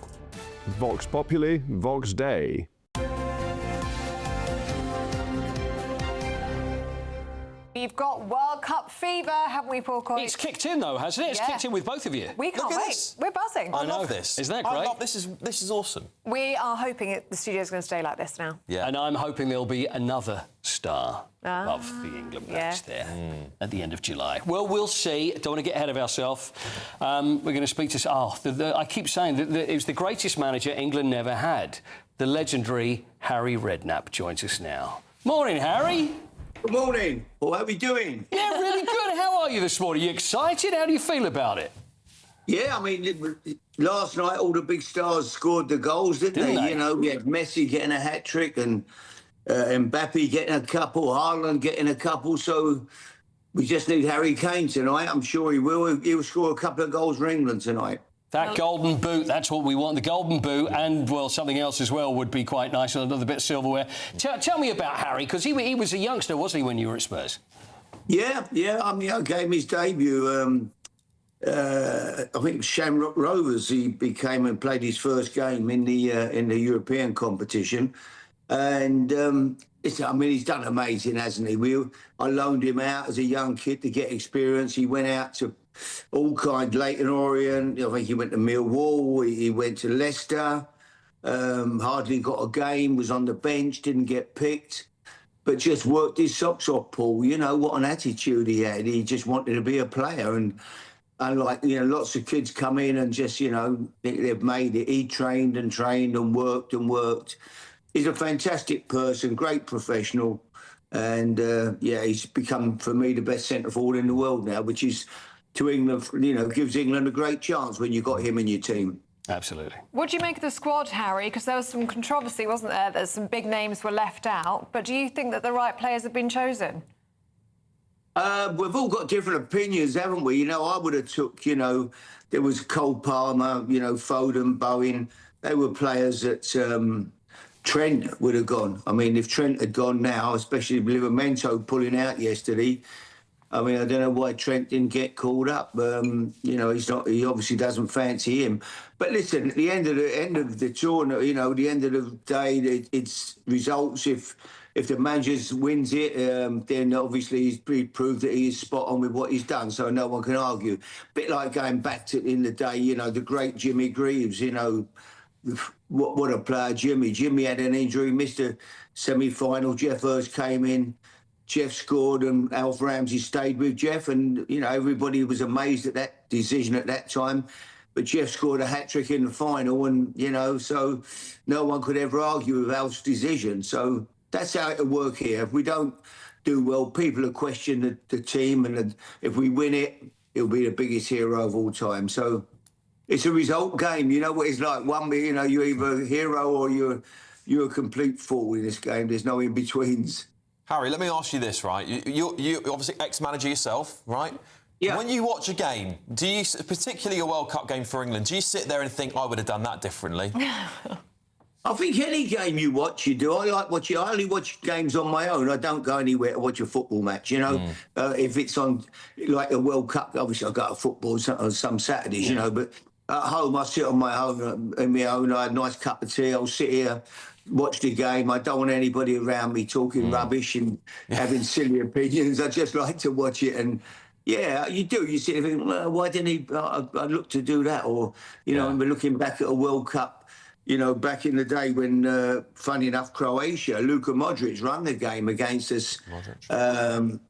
Vox Populi, Vox Dei. We've got World Cup fever, haven't we, Paul Coy? It's kicked in, though, hasn't it? It's kicked in with both of you. We can't wait. This. We're buzzing. I love this. Isn't that great? This is awesome. We are hoping the studio's going to stay like this now. Yeah. And I'm hoping there'll be another star of the England match there at the end of July. Well, we'll see. Don't want to get ahead of ourselves. We're going to speak to... I keep saying that it was the greatest manager England never had. The legendary Harry Redknapp joins us now. Morning, Harry. Good morning. Well, how are we doing? Yeah, really good. How are you this morning? Are you excited? How do you feel about it? Yeah, I mean, last night all the big stars scored the goals, didn't they? You know, we had Messi getting a hat-trick and Mbappe getting a couple, Haaland getting a couple, so we just need Harry Kane tonight. I'm sure he will. He'll score a couple of goals for England tonight. That golden boot, that's what we want. The golden boot and, well, something else as well would be quite nice, another bit of silverware. Tell me about Harry, because he was a youngster, wasn't he, when you were at Spurs? Yeah. I mean, I gave him his debut. I think it was Shamrock Rovers. He became and played his first game in the European competition. And, I mean, he's done amazing, hasn't he? I loaned him out as a young kid to get experience. He went out to all kind, Leyton Orient. I think he went to Millwall. He went to Leicester. Hardly got a game. Was on the bench. Didn't get picked. But just worked his socks off, Paul. You know, what an attitude he had. He just wanted to be a player. And like, you know, lots of kids come in and just, you know, they've made it. He trained and worked and worked. He's a fantastic person, great professional. And, he's become, for me, the best centre-forward in the world now, which is... to England, you know, gives England a great chance when you've got him in your team. Absolutely. What do you make of the squad, Harry? Because there was some controversy, wasn't there? That some big names were left out. But do you think that the right players have been chosen? We've all got different opinions, haven't we? You know, I would have took, you know, there was Cole Palmer, you know, Foden, Bowen. They were players that Trent would have gone. I mean, if Trent had gone now, especially with Livramento pulling out yesterday, I mean, I don't know why Trent didn't get called up. You know, he obviously doesn't fancy him. But listen, at the end of the tournament, you know, the end of the day, it's results. If the manager wins it, then obviously he's proved that he is spot on with what he's done, so no one can argue. Bit like going back to in the day, you know, the great Jimmy Greaves, you know, what a player, Jimmy. Jimmy had an injury, missed a semi-final. Jeff Hurst came in, Jeff scored, and Alf Ramsey stayed with Jeff, and, you know, everybody was amazed at that decision at that time. But Jeff scored a hat-trick in the final, and, you know, so no one could ever argue with Alf's decision. So that's how it'll work here. If we don't do well, people will question the team, and if we win it, it'll be the biggest hero of all time. So it's a result game. You know what it's like. You know, you're either a hero or you're a complete fool in this game. There's no in-betweens. Harry, let me ask you this, right? You obviously ex-manager yourself, right? Yeah. When you watch a game, do you, particularly a World Cup game for England, do you sit there and think, I would have done that differently? I think any game you watch, you do. I only watch games on my own. I don't go anywhere to watch a football match, you know. If it's on, like, a World Cup, obviously I go to football on some Saturdays, you know, but at home I sit on my own, I had a nice cup of tea. I'll sit here, watch the game. I don't want anybody around me talking rubbish and having silly opinions. I just like to watch it. And yeah, you do. You sit there thinking, well, why didn't he? I'd look to do that. Or, you know, we're looking back at a World Cup, you know, back in the day when, funny enough, Croatia, Luka Modric ran the game against us in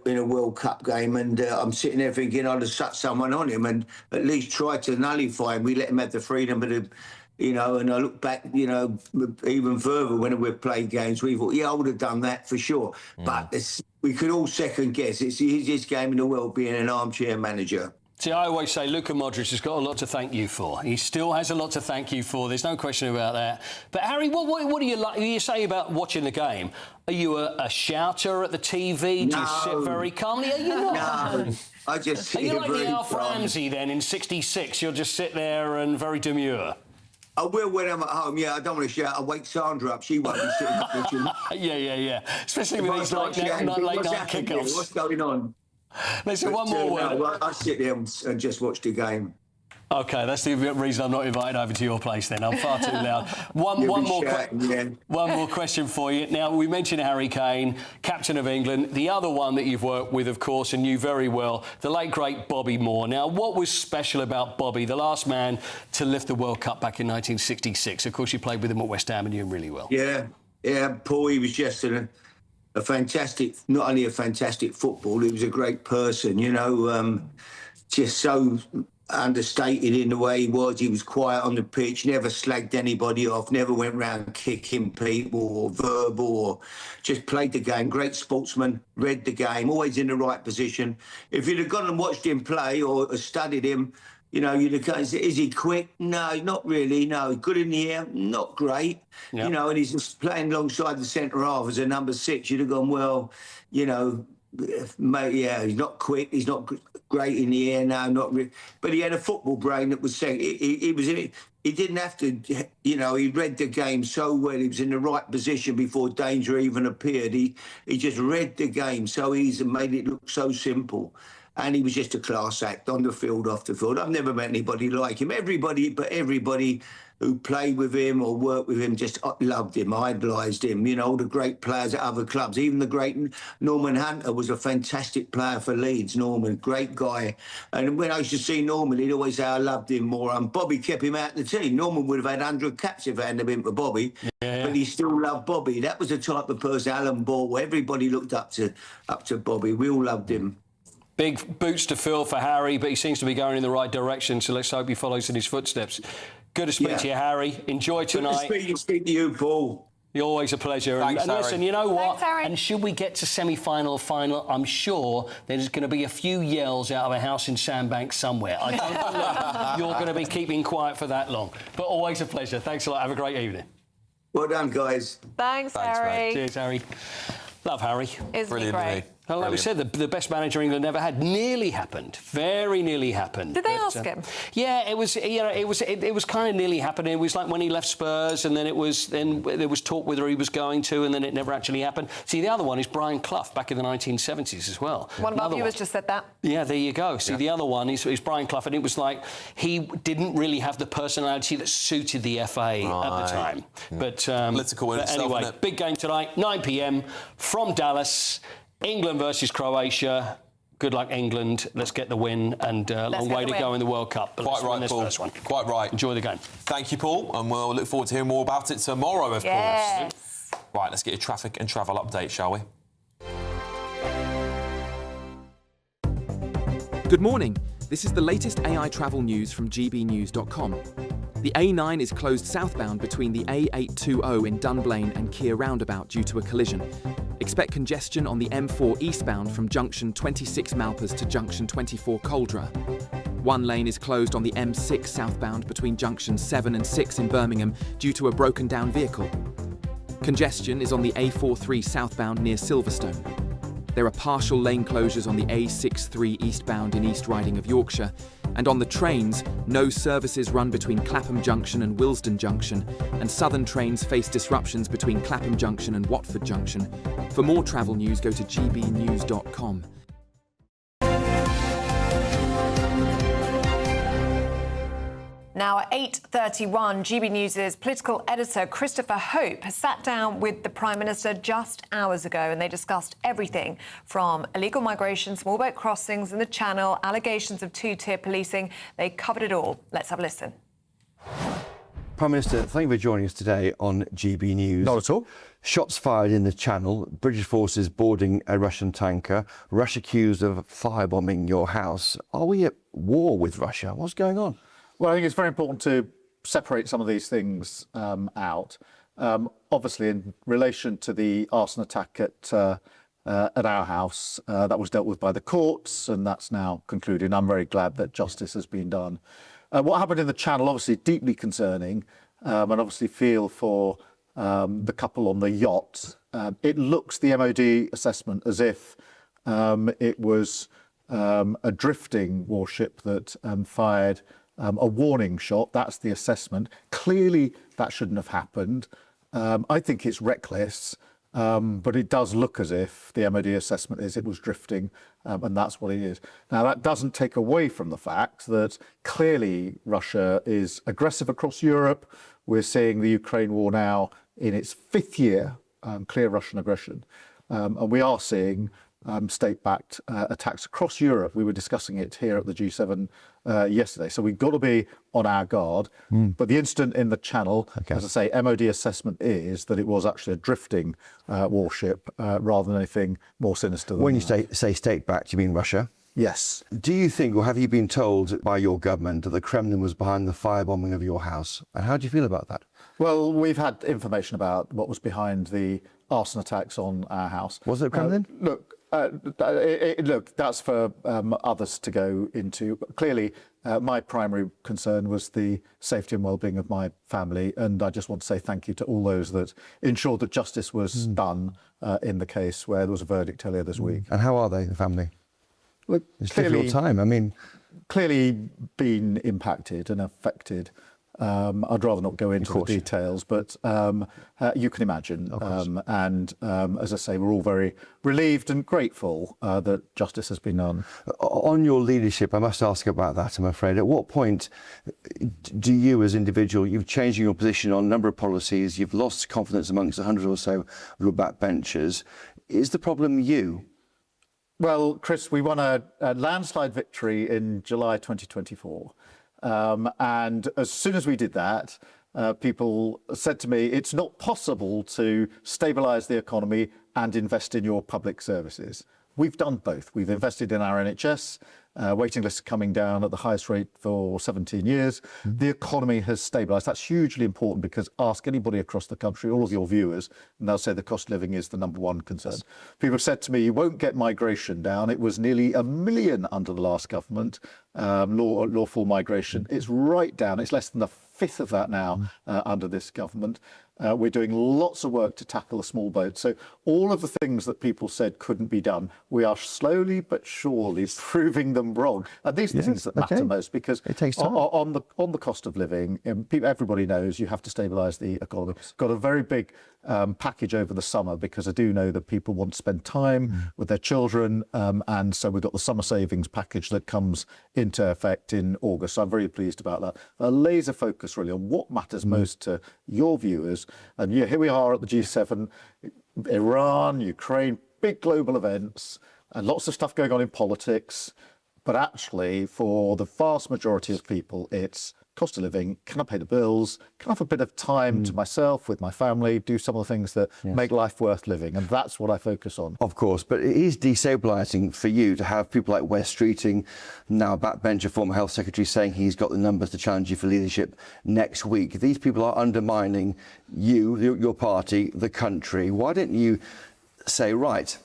a World Cup game. And I'm sitting there thinking I'd have sat someone on him and at least tried to nullify him. We let him have the freedom of you know, and I look back, you know, even further when we've played games, we thought, yeah, I would have done that for sure. But we could all second guess. It's the easiest game in the world being an armchair manager. See, I always say Luka Modric has got a lot to thank you for. He still has a lot to thank you for. There's no question about that. But, Harry, what do you like? You say about watching the game? Are you a shouter at the TV? Do you sit very calmly? Are you not? No, I just sit Are you like very the Alf calm. Ramsey, then, in '66? You'll just sit there and very demure? I will when I'm at home, yeah. I don't want to shout. I'll wake Sandra up. She won't be sitting up watching. Yeah. Especially with these late night kickoffs. What's going on? Listen, one more word. No, I sit there and just watch the game. OK, that's the reason I'm not invited over to your place then. I'm far too loud. One more question for you. Now, we mentioned Harry Kane, captain of England. The other one that you've worked with, of course, and knew very well, the late, great Bobby Moore. Now, what was special about Bobby, the last man to lift the World Cup back in 1966? Of course, you played with him at West Ham and knew him really well. Yeah, Paul, he was just a fantastic, not only a fantastic footballer, he was a great person, you know, just so understated in the way he was. He was quiet on the pitch, never slagged anybody off, never went round kicking people or verbal, or just played the game. Great sportsman, read the game, always in the right position. If you'd have gone and watched him play or studied him, you know, you'd have gone, is he quick? No, not really. No, good in the air? Not great. Yep. You know, and he's just playing alongside the centre half as a number 6. You'd have gone, well, you know, mate, yeah, he's not quick. He's not great in the air. No, not really. But he had a football brain that was saying he didn't have to, you know, he read the game so well. He was in the right position before danger even appeared. He just read the game so easy and made it look so simple. And he was just a class act on the field, off the field. I've never met anybody like him. Everybody who played with him or worked with him just loved him, idolised him. You know, all the great players at other clubs. Even the great Norman Hunter was a fantastic player for Leeds. Norman, great guy. And when I used to see Norman, he'd always say I loved him more. And Bobby kept him out of the team. Norman would have had 100 caps if it hadn't been for Bobby. Yeah. But he still loved Bobby. That was the type of person, Alan Ball, everybody looked up to Bobby. We all loved him. Big boots to fill for Harry, but he seems to be going in the right direction, so let's hope he follows in his footsteps. Good to speak to you, Harry. Enjoy tonight. Good to speak to you, Paul. You're always a pleasure. Thanks, and listen, Harry. you know what? Thanks, Harry. And should we get to semi-final, final, I'm sure there's going to be a few yells out of a house in Sandbank somewhere. I don't believe you're going to be keeping quiet for that long. But always a pleasure. Thanks a lot. Have a great evening. Well done, guys. Thanks, Harry. Cheers, Harry. Love Harry. Isn't he great? And like we said, the best manager England ever had nearly happened. Very nearly happened. Did they ask him? Yeah, it was. You know, it was kind of nearly happening. It was like when he left Spurs, and then there was talk whether he was going to, and then it never actually happened. See, the other one is Brian Clough back in the 1970s as well. One of our viewers just said that. Yeah, there you go. See, the other one is Brian Clough, and it was like he didn't really have the personality that suited the FA at the time. But political in itself, anyway, isn't it? big game tonight, 9 p.m. from Dallas. England versus Croatia. Good luck, England. Let's get the win, and long way to go in the World Cup. But Quite right, this Paul. first one. Quite right. Enjoy the game. Thank you, Paul, and we'll look forward to hearing more about it tomorrow, of course. Right, let's get a traffic and travel update, shall we? Good morning. This is the latest AI travel news from gbnews.com. The A9 is closed southbound between the A820 in Dunblane and Keir roundabout due to a collision. Expect congestion on the M4 eastbound from junction 26 Malpas to junction 24 Coldra. One lane is closed on the M6 southbound between junctions 7 and 6 in Birmingham due to a broken down vehicle. Congestion is on the A43 southbound near Silverstone. There are partial lane closures on the A63 eastbound in East Riding of Yorkshire. And on the trains, no services run between Clapham Junction and Willesden Junction, and Southern trains face disruptions between Clapham Junction and Watford Junction. For more travel news, go to gbnews.com. Now at 8:31, GB News' political editor Christopher Hope has sat down with the Prime Minister just hours ago, and they discussed everything from illegal migration, small boat crossings in the Channel, allegations of two-tier policing. They covered it all. Let's have a listen. Prime Minister, thank you for joining us today on GB News. Not at all. Shots fired in the Channel, British forces boarding a Russian tanker, Russia accused of firebombing your house. Are we at war with Russia? What's going on? Well, I think it's very important to separate some of these things out. Obviously, in relation to the arson attack at our house, that was dealt with by the courts, and that's now concluded. I'm very glad that justice has been done. What happened in the Channel, obviously, deeply concerning, and obviously feel for the couple on the yacht. It looks, the MOD assessment, as if it was a drifting warship that fired a warning shot. That's the assessment. Clearly, that shouldn't have happened. I think it's reckless, but it does look as if the MOD assessment is it was drifting, and that's what it is. Now, that doesn't take away from the fact that clearly Russia is aggressive across Europe. We're seeing the Ukraine war now in its 5th year, clear Russian aggression. And we are seeing state-backed attacks across Europe. We were discussing it here at the G7 yesterday. So we've got to be on our guard. But the incident in the Channel, as I say, MOD assessment is that it was actually a drifting warship rather than anything more sinister than When you that. say state-backed, you mean Russia? Yes. Do you think, or have you been told by your government that the Kremlin was behind the firebombing of your house? And how do you feel about that? Well, we've had information about what was behind the arson attacks on our house. Was it Kremlin? Look, that's for others to go into. Clearly, my primary concern was the safety and well-being of my family, and I just want to say thank you to all those that ensured that justice was done in the case where there was a verdict earlier this week. And how are they, the family? Look, it's a difficult time. I mean, clearly been impacted and affected. I'd rather not go into the details, but you can imagine. As I say, we're all very relieved and grateful that justice has been done. On your leadership, I must ask about that, I'm afraid. At what point do you as individual, you've changed your position on a number of policies, you've lost confidence amongst 100 or so of your backbenchers. Is the problem you? Well, Chris, we won a landslide victory in July 2024. And as soon as we did that, people said to me, it's not possible to stabilise the economy and invest in your public services. We've done both. We've invested in our NHS. Waiting lists coming down at the highest rate for 17 years. The economy has stabilised. That's hugely important because ask anybody across the country, all of your viewers, and they'll say the cost of living is the #1 concern. People have said to me, you won't get migration down. It was nearly 1 million under the last government, lawful migration. It's right down. It's less than a fifth of that now under this government. We're doing lots of work to tackle the small boats. So all of the things that people said couldn't be done, we are slowly but surely proving them wrong. And these are things that matter most because it takes time. On the cost of living, everybody knows you have to stabilise the economy. Got a very big package over the summer because I do know that people want to spend time with their children, and so we've got the summer savings package that comes into effect in August. So I'm very pleased about that. A laser focus really on what matters most to your viewers. And yeah, here we are at the G7, Iran, Ukraine, big global events, and lots of stuff going on in politics. But actually, for the vast majority of people, it's cost of living. Can I pay the bills? Can I have a bit of time to myself, with my family, do some of the things that make life worth living? And that's what I focus on. Of course, but it is destabilising for you to have people like Wes Streeting, now a backbencher, former Health Secretary, saying he's got the numbers to challenge you for leadership next week. These people are undermining you, your party, the country. Why don't you say, right,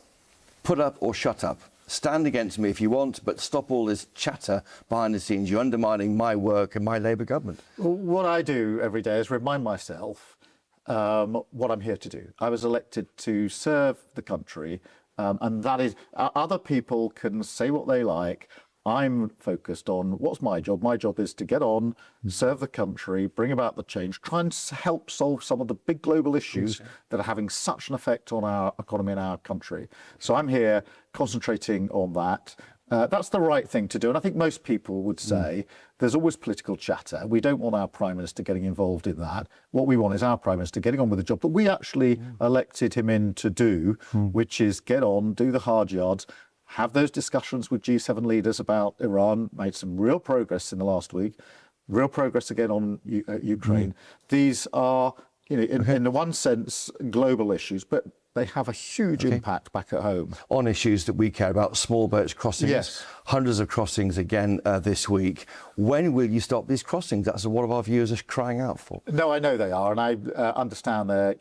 put up or shut up? Stand against me if you want, but stop all this chatter behind the scenes. You're undermining my work and my Labour government. What I do every day is remind myself what I'm here to do. I was elected to serve the country, and that is, other people can say what they like. I'm focused on what's my job. My job is to get on, serve the country, bring about the change, try and help solve some of the big global issues that are having such an effect on our economy and our country. So I'm here concentrating on that. That's the right thing to do. And I think most people would say there's always political chatter. We don't want our Prime Minister getting involved in that. What we want is our Prime Minister getting on with the job that we actually elected him in to do, which is get on, do the hard yards, have those discussions with G7 leaders about Iran, made some real progress in the last week, real progress again on Ukraine. These are, in the one sense, global issues, but they have a huge impact back at home. On issues that we care about, small boats crossings, yes. Hundreds of crossings again this week. When will you stop these crossings? That's what our viewers are crying out for. No, I know they are, and I understand their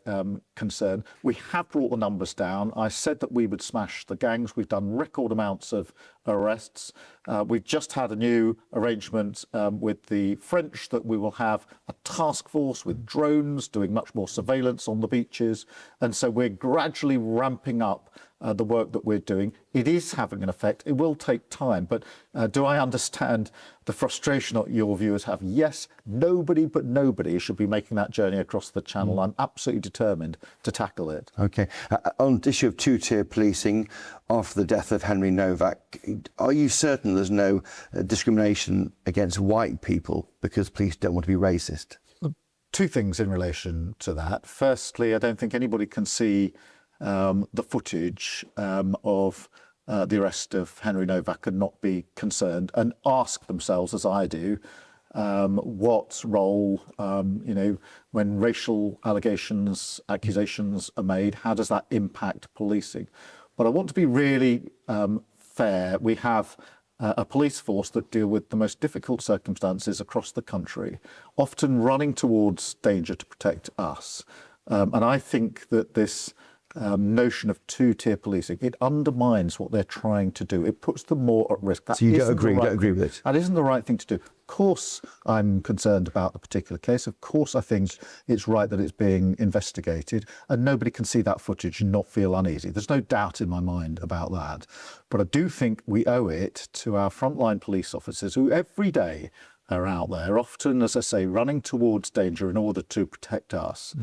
concern. We have brought the numbers down. I said that we would smash the gangs. We've done record amounts of arrests. We've just had a new arrangement with the French that we will have a task force with drones doing much more surveillance on the beaches. And so we're gradually ramping up the work that we're doing. It is having an effect. It will take time. But do I understand the frustration that your viewers have? Yes, nobody but nobody should be making that journey across the channel. I'm absolutely determined to tackle it. OK. On the issue of two-tier policing, after the death of Henry Novak, are you certain there's no discrimination against white people because police don't want to be racist? Two things in relation to that. Firstly, I don't think anybody can see the footage of the arrest of Henry Novak and not be concerned and ask themselves, as I do, what role, when racial accusations are made, how does that impact policing? But I want to be really fair. We have a police force that deal with the most difficult circumstances across the country, often running towards danger to protect us. And I think that this notion of two-tier policing, it undermines what they're trying to do. It puts them more at risk. So you don't agree with it? That isn't the right thing to do. Of course, I'm concerned about the particular case. Of course, I think it's right that it's being investigated, and nobody can see that footage and not feel uneasy. There's no doubt in my mind about that. But I do think we owe it to our frontline police officers who every day are out there, often, as I say, running towards danger in order to protect us.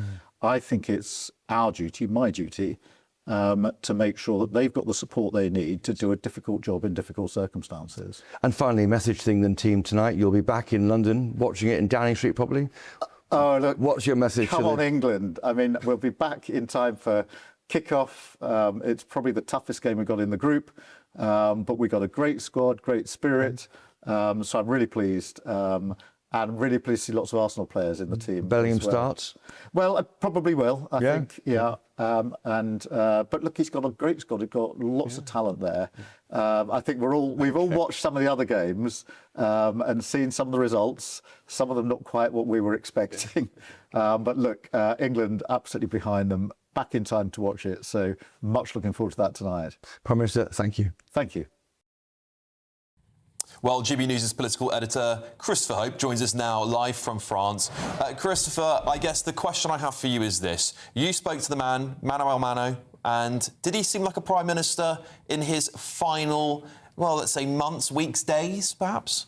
I think it's our duty, my duty, to make sure that they've got the support they need to do a difficult job in difficult circumstances. And finally, message to the England team tonight. You'll be back in London, watching it in Downing Street, probably. Oh, look. What's your message? Come on, England. I mean, we'll be back in time for kick-off. It's probably the toughest game we've got in the group, but we've got a great squad, great spirit. So I'm really pleased. And really pleased to see lots of Arsenal players in the team. Bellingham starts? Well, I probably will. I think, yeah. But look, he's got a great squad. He's got lots of talent there. I think we've all watched some of the other games and seen some of the results. Some of them not quite what we were expecting. But look, England absolutely behind them. Back in time to watch it. So much looking forward to that tonight. Prime Minister, thank you. Thank you. Well, GB News' political editor Christopher Hope joins us now live from France. Christopher, I guess the question I have for you is this. You spoke to the man, mano a mano, and did he seem like a Prime Minister in his final, well, let's say months, weeks, days, perhaps?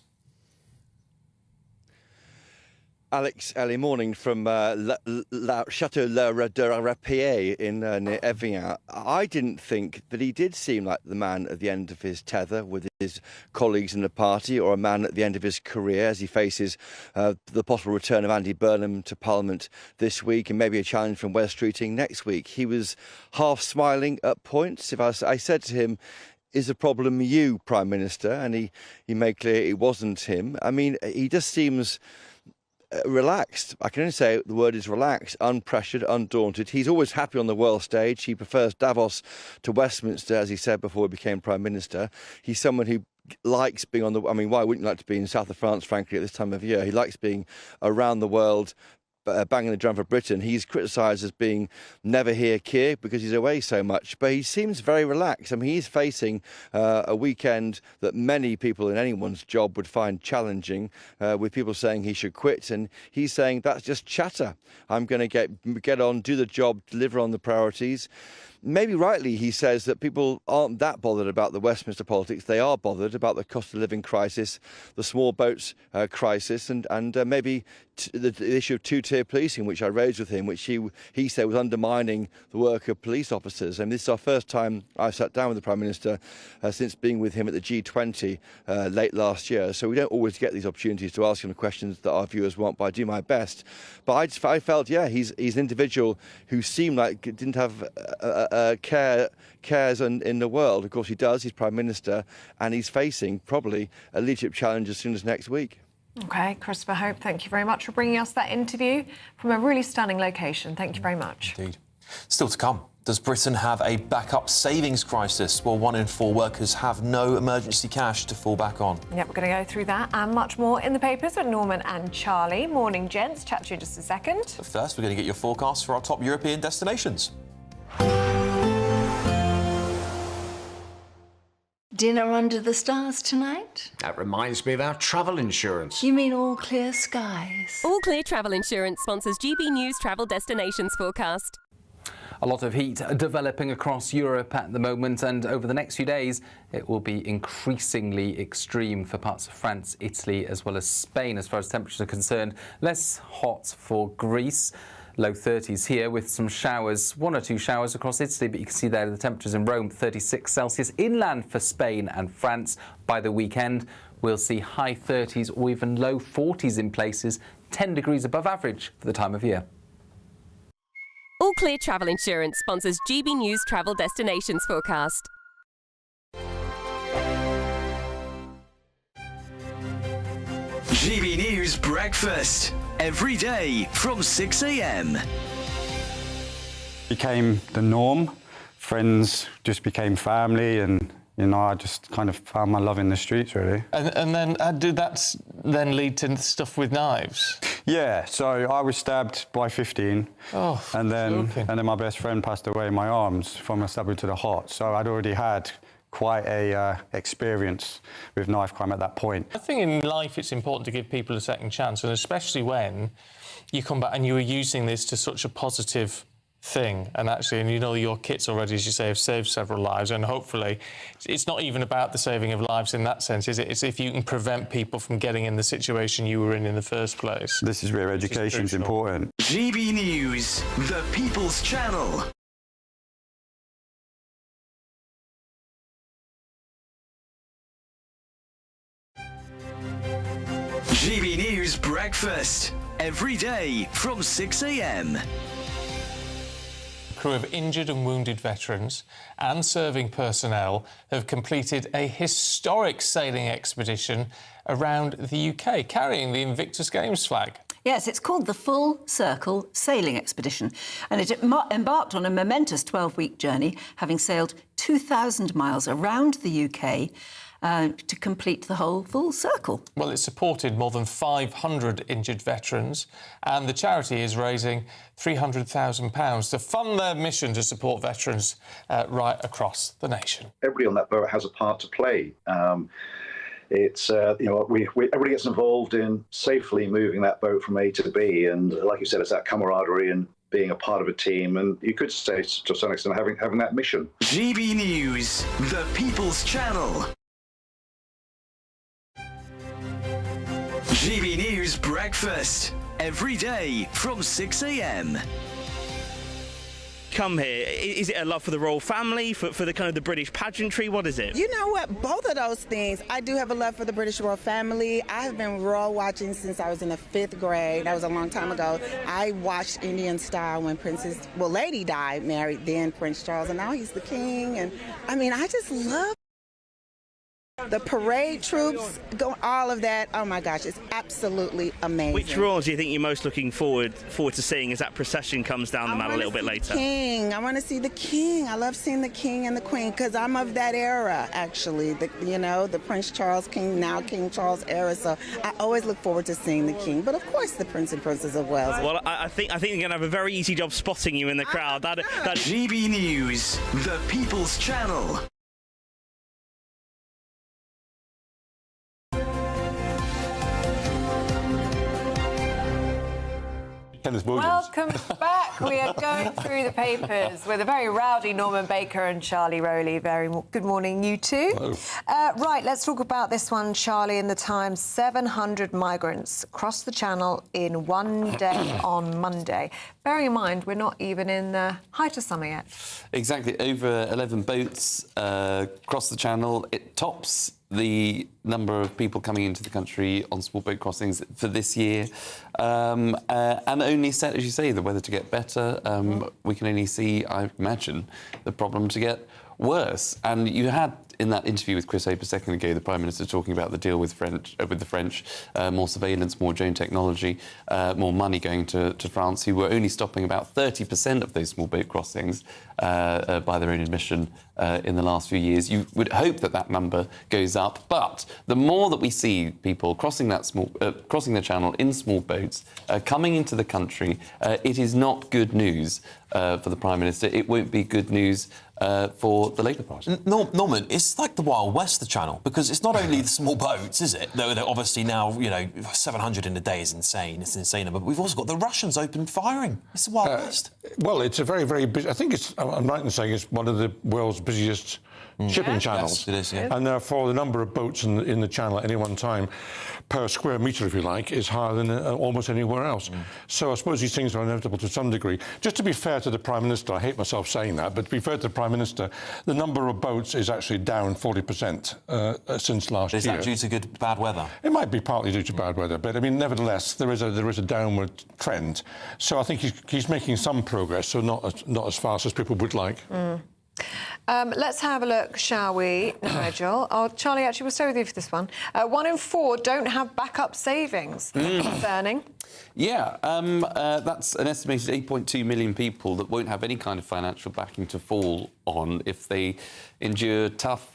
Alex, Ellie, morning from Chateau La Rapée in near Evian. I didn't think that he did seem like the man at the end of his tether with his colleagues in the party, or a man at the end of his career as he faces the possible return of Andy Burnham to Parliament this week and maybe a challenge from Wes Streeting next week. He was half smiling at points. If I said to him, "Is the problem you, Prime Minister?" and he made clear it wasn't him. I mean, he just seems relaxed. I can only say the word is relaxed, unpressured, undaunted. He's always happy on the world stage. He prefers Davos to Westminster, as he said before he became Prime Minister. He's someone who likes being on the... I mean, why wouldn't you like to be in the south of France, frankly, at this time of year? He likes being around the world, banging the drum for Britain. He's criticised as being never here, Keir, because he's away so much. But he seems very relaxed. I mean, he's facing a weekend that many people in anyone's job would find challenging, with people saying he should quit. And he's saying that's just chatter. I'm going to get on, do the job, deliver on the priorities. Maybe rightly, he says that people aren't that bothered about the Westminster politics. They are bothered about the cost of living crisis, the small boats crisis, and maybe the issue of two-tier policing, which I raised with him, which he said was undermining the work of police officers. And this is our first time I sat down with the Prime Minister since being with him at the G20 late last year. So we don't always get these opportunities to ask him the questions that our viewers want, but I do my best. But I felt, yeah, he's an individual who seemed like didn't have cares in the world. Of course he does, he's Prime Minister, and he's facing probably a leadership challenge as soon as next week. OK, Christopher Hope, thank you very much for bringing us that interview from a really stunning location. Thank you very much. Indeed. Still to come. Does Britain have a backup savings crisis? Well, 1 in 4 workers have no emergency cash to fall back on. Yep, we're going to go through that and much more in the papers with Norman and Charlie. Morning, gents. Chat to you in just a second. But first, we're going to get your forecast for our top European destinations. Dinner under the stars tonight? That reminds me of our travel insurance. You mean All Clear Skies? All Clear Travel Insurance sponsors GB News Travel Destinations forecast. A lot of heat developing across Europe at the moment, and over the next few days it will be increasingly extreme for parts of France, Italy as well as Spain as far as temperatures are concerned. Less hot for Greece. Low 30s here with some showers, 1 or 2 showers across Italy, but you can see there the temperatures in Rome, 36 Celsius. Inland for Spain and France. By the weekend, we'll see high 30s or even low 40s in places, 10 degrees above average for the time of year. All Clear Travel Insurance sponsors GB News Travel Destinations forecast. GB News Breakfast. Every day from 6 a.m. Became the norm. Friends just became family, and I just kind of found my love in the streets, really. And then did that then lead to stuff with knives? Yeah, so I was stabbed by 15, and then my best friend passed away in my arms from a stab to the heart. So I'd already had quite a experience with knife crime at that point. I think in life it's important to give people a second chance, and especially when you come back and you were using this to such a positive thing, and your kits already, as you say, have saved several lives, and hopefully it's not even about the saving of lives in that sense, is it? It's if you can prevent people from getting in the situation you were in the first place. This is where education's important. GB News, the People's Channel. GB News Breakfast. Every day from 6 a.m. A crew of injured and wounded veterans and serving personnel have completed a historic sailing expedition around the UK, carrying the Invictus Games flag. Yes, it's called the Full Circle Sailing Expedition, and it embarked on a momentous 12-week journey, having sailed 2,000 miles around the UK to complete the whole full circle. Well, it supported more than 500 injured veterans, and the charity is raising £300,000 to fund their mission to support veterans right across the nation. Everybody on that boat has a part to play. It's everybody gets involved in safely moving that boat from A to B, and like you said, it's that camaraderie and being a part of a team, and you could say to some extent having that mission. GB News, the People's Channel. GB News Breakfast, every day from 6 a.m. Come here, is it a love for the royal family, for the kind of the British pageantry? What is it? You know what, both of those things. I do have a love for the British royal family. I have been royal watching since I was in the 5th grade. That was a long time ago. I watched Indian Style when Lady Di married then Prince Charles, and now he's the king. And I mean, I just love the parade troops, all of that. Oh my gosh, it's absolutely amazing. Which royals do you think you're most looking forward to seeing as that procession comes down the mall a little bit later? I want to see the king. I love seeing the king and the queen because I'm of that era, actually. The Prince Charles King, now King Charles era. So I always look forward to seeing the king, but of course the Prince and Princess of Wales. Well, I think you're going to have a very easy job spotting you in the crowd. That GB News, the People's Channel. Welcome back. We are going through the papers with a very rowdy Norman Baker and Charlie Rowley. Very good morning, you two. Right, let's talk about this one, Charlie, in the Times. 700 migrants crossed the Channel in one day on Monday. Bearing in mind, we're not even in the height of summer yet. Exactly. Over 11 boats crossed the Channel. It tops the number of people coming into the country on small boat crossings for this year, and only set, as you say, the weather to get better. We can only see, I imagine, the problem to get worse. And you had, in that interview with Chris Hope a second ago, the Prime Minister talking about the deal with the French, more surveillance, more drone technology, more money going to France, who were only stopping about 30% of those small boat crossings by their own admission in the last few years. You would hope that that number goes up, but the more that we see people crossing the Channel in small boats, coming into the country, it is not good news for the Prime Minister. It won't be good news for the Labour Party. Norman, it's like the Wild West, the Channel, because it's not only the small boats, is it? Though they're obviously now, 700 in a day is insane. It's insane. But we've also got the Russians open firing. It's the Wild West. Well, it's a very, very busy... I think I'm right in saying it's one of the world's busiest shipping channels. Yes, it is, yeah. And therefore, the number of boats in the channel at any one time per square metre, if you like, is higher than almost anywhere else. So I suppose these things are inevitable to some degree. Just to be fair to the Prime Minister, I hate myself saying that, but to be fair to the Prime Minister, the number of boats is actually down 40% since last year. Is that due to bad weather? It might be partly due to bad weather, but I mean, nevertheless, there is a downward trend. So I think he's making some progress, so not as fast as people would like. Let's have a look, shall we, Nigel? Charlie, actually, we'll stay with you for this one. 1 in 4 don't have backup savings. Concerning. Yeah, that's an estimated 8.2 million people that won't have any kind of financial backing to fall on if they endure tough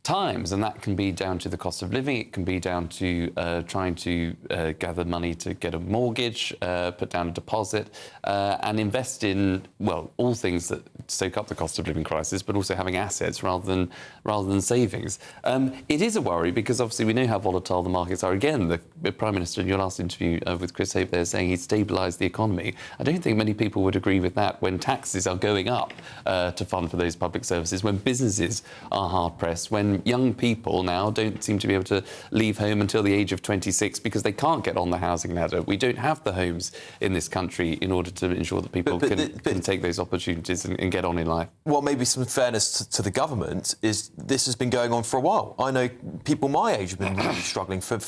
times, and that can be down to the cost of living. It can be down to trying to gather money to get a mortgage, put down a deposit, and invest in, well, all things that soak up the cost of living crisis, but also having assets rather than savings. It is a worry because obviously we know how volatile the markets are. Again, the Prime Minister in your last interview with Chris Hope there saying he's stabilised the economy. I don't think many people would agree with that when taxes are going up to fund for those public services, when businesses are hard pressed, when young people now don't seem to be able to leave home until the age of 26 because they can't get on the housing ladder. We don't have the homes in this country in order to ensure that people can take those opportunities and get on in life. Well, maybe some fairness to the government is this has been going on for a while. I know people my age have been really struggling for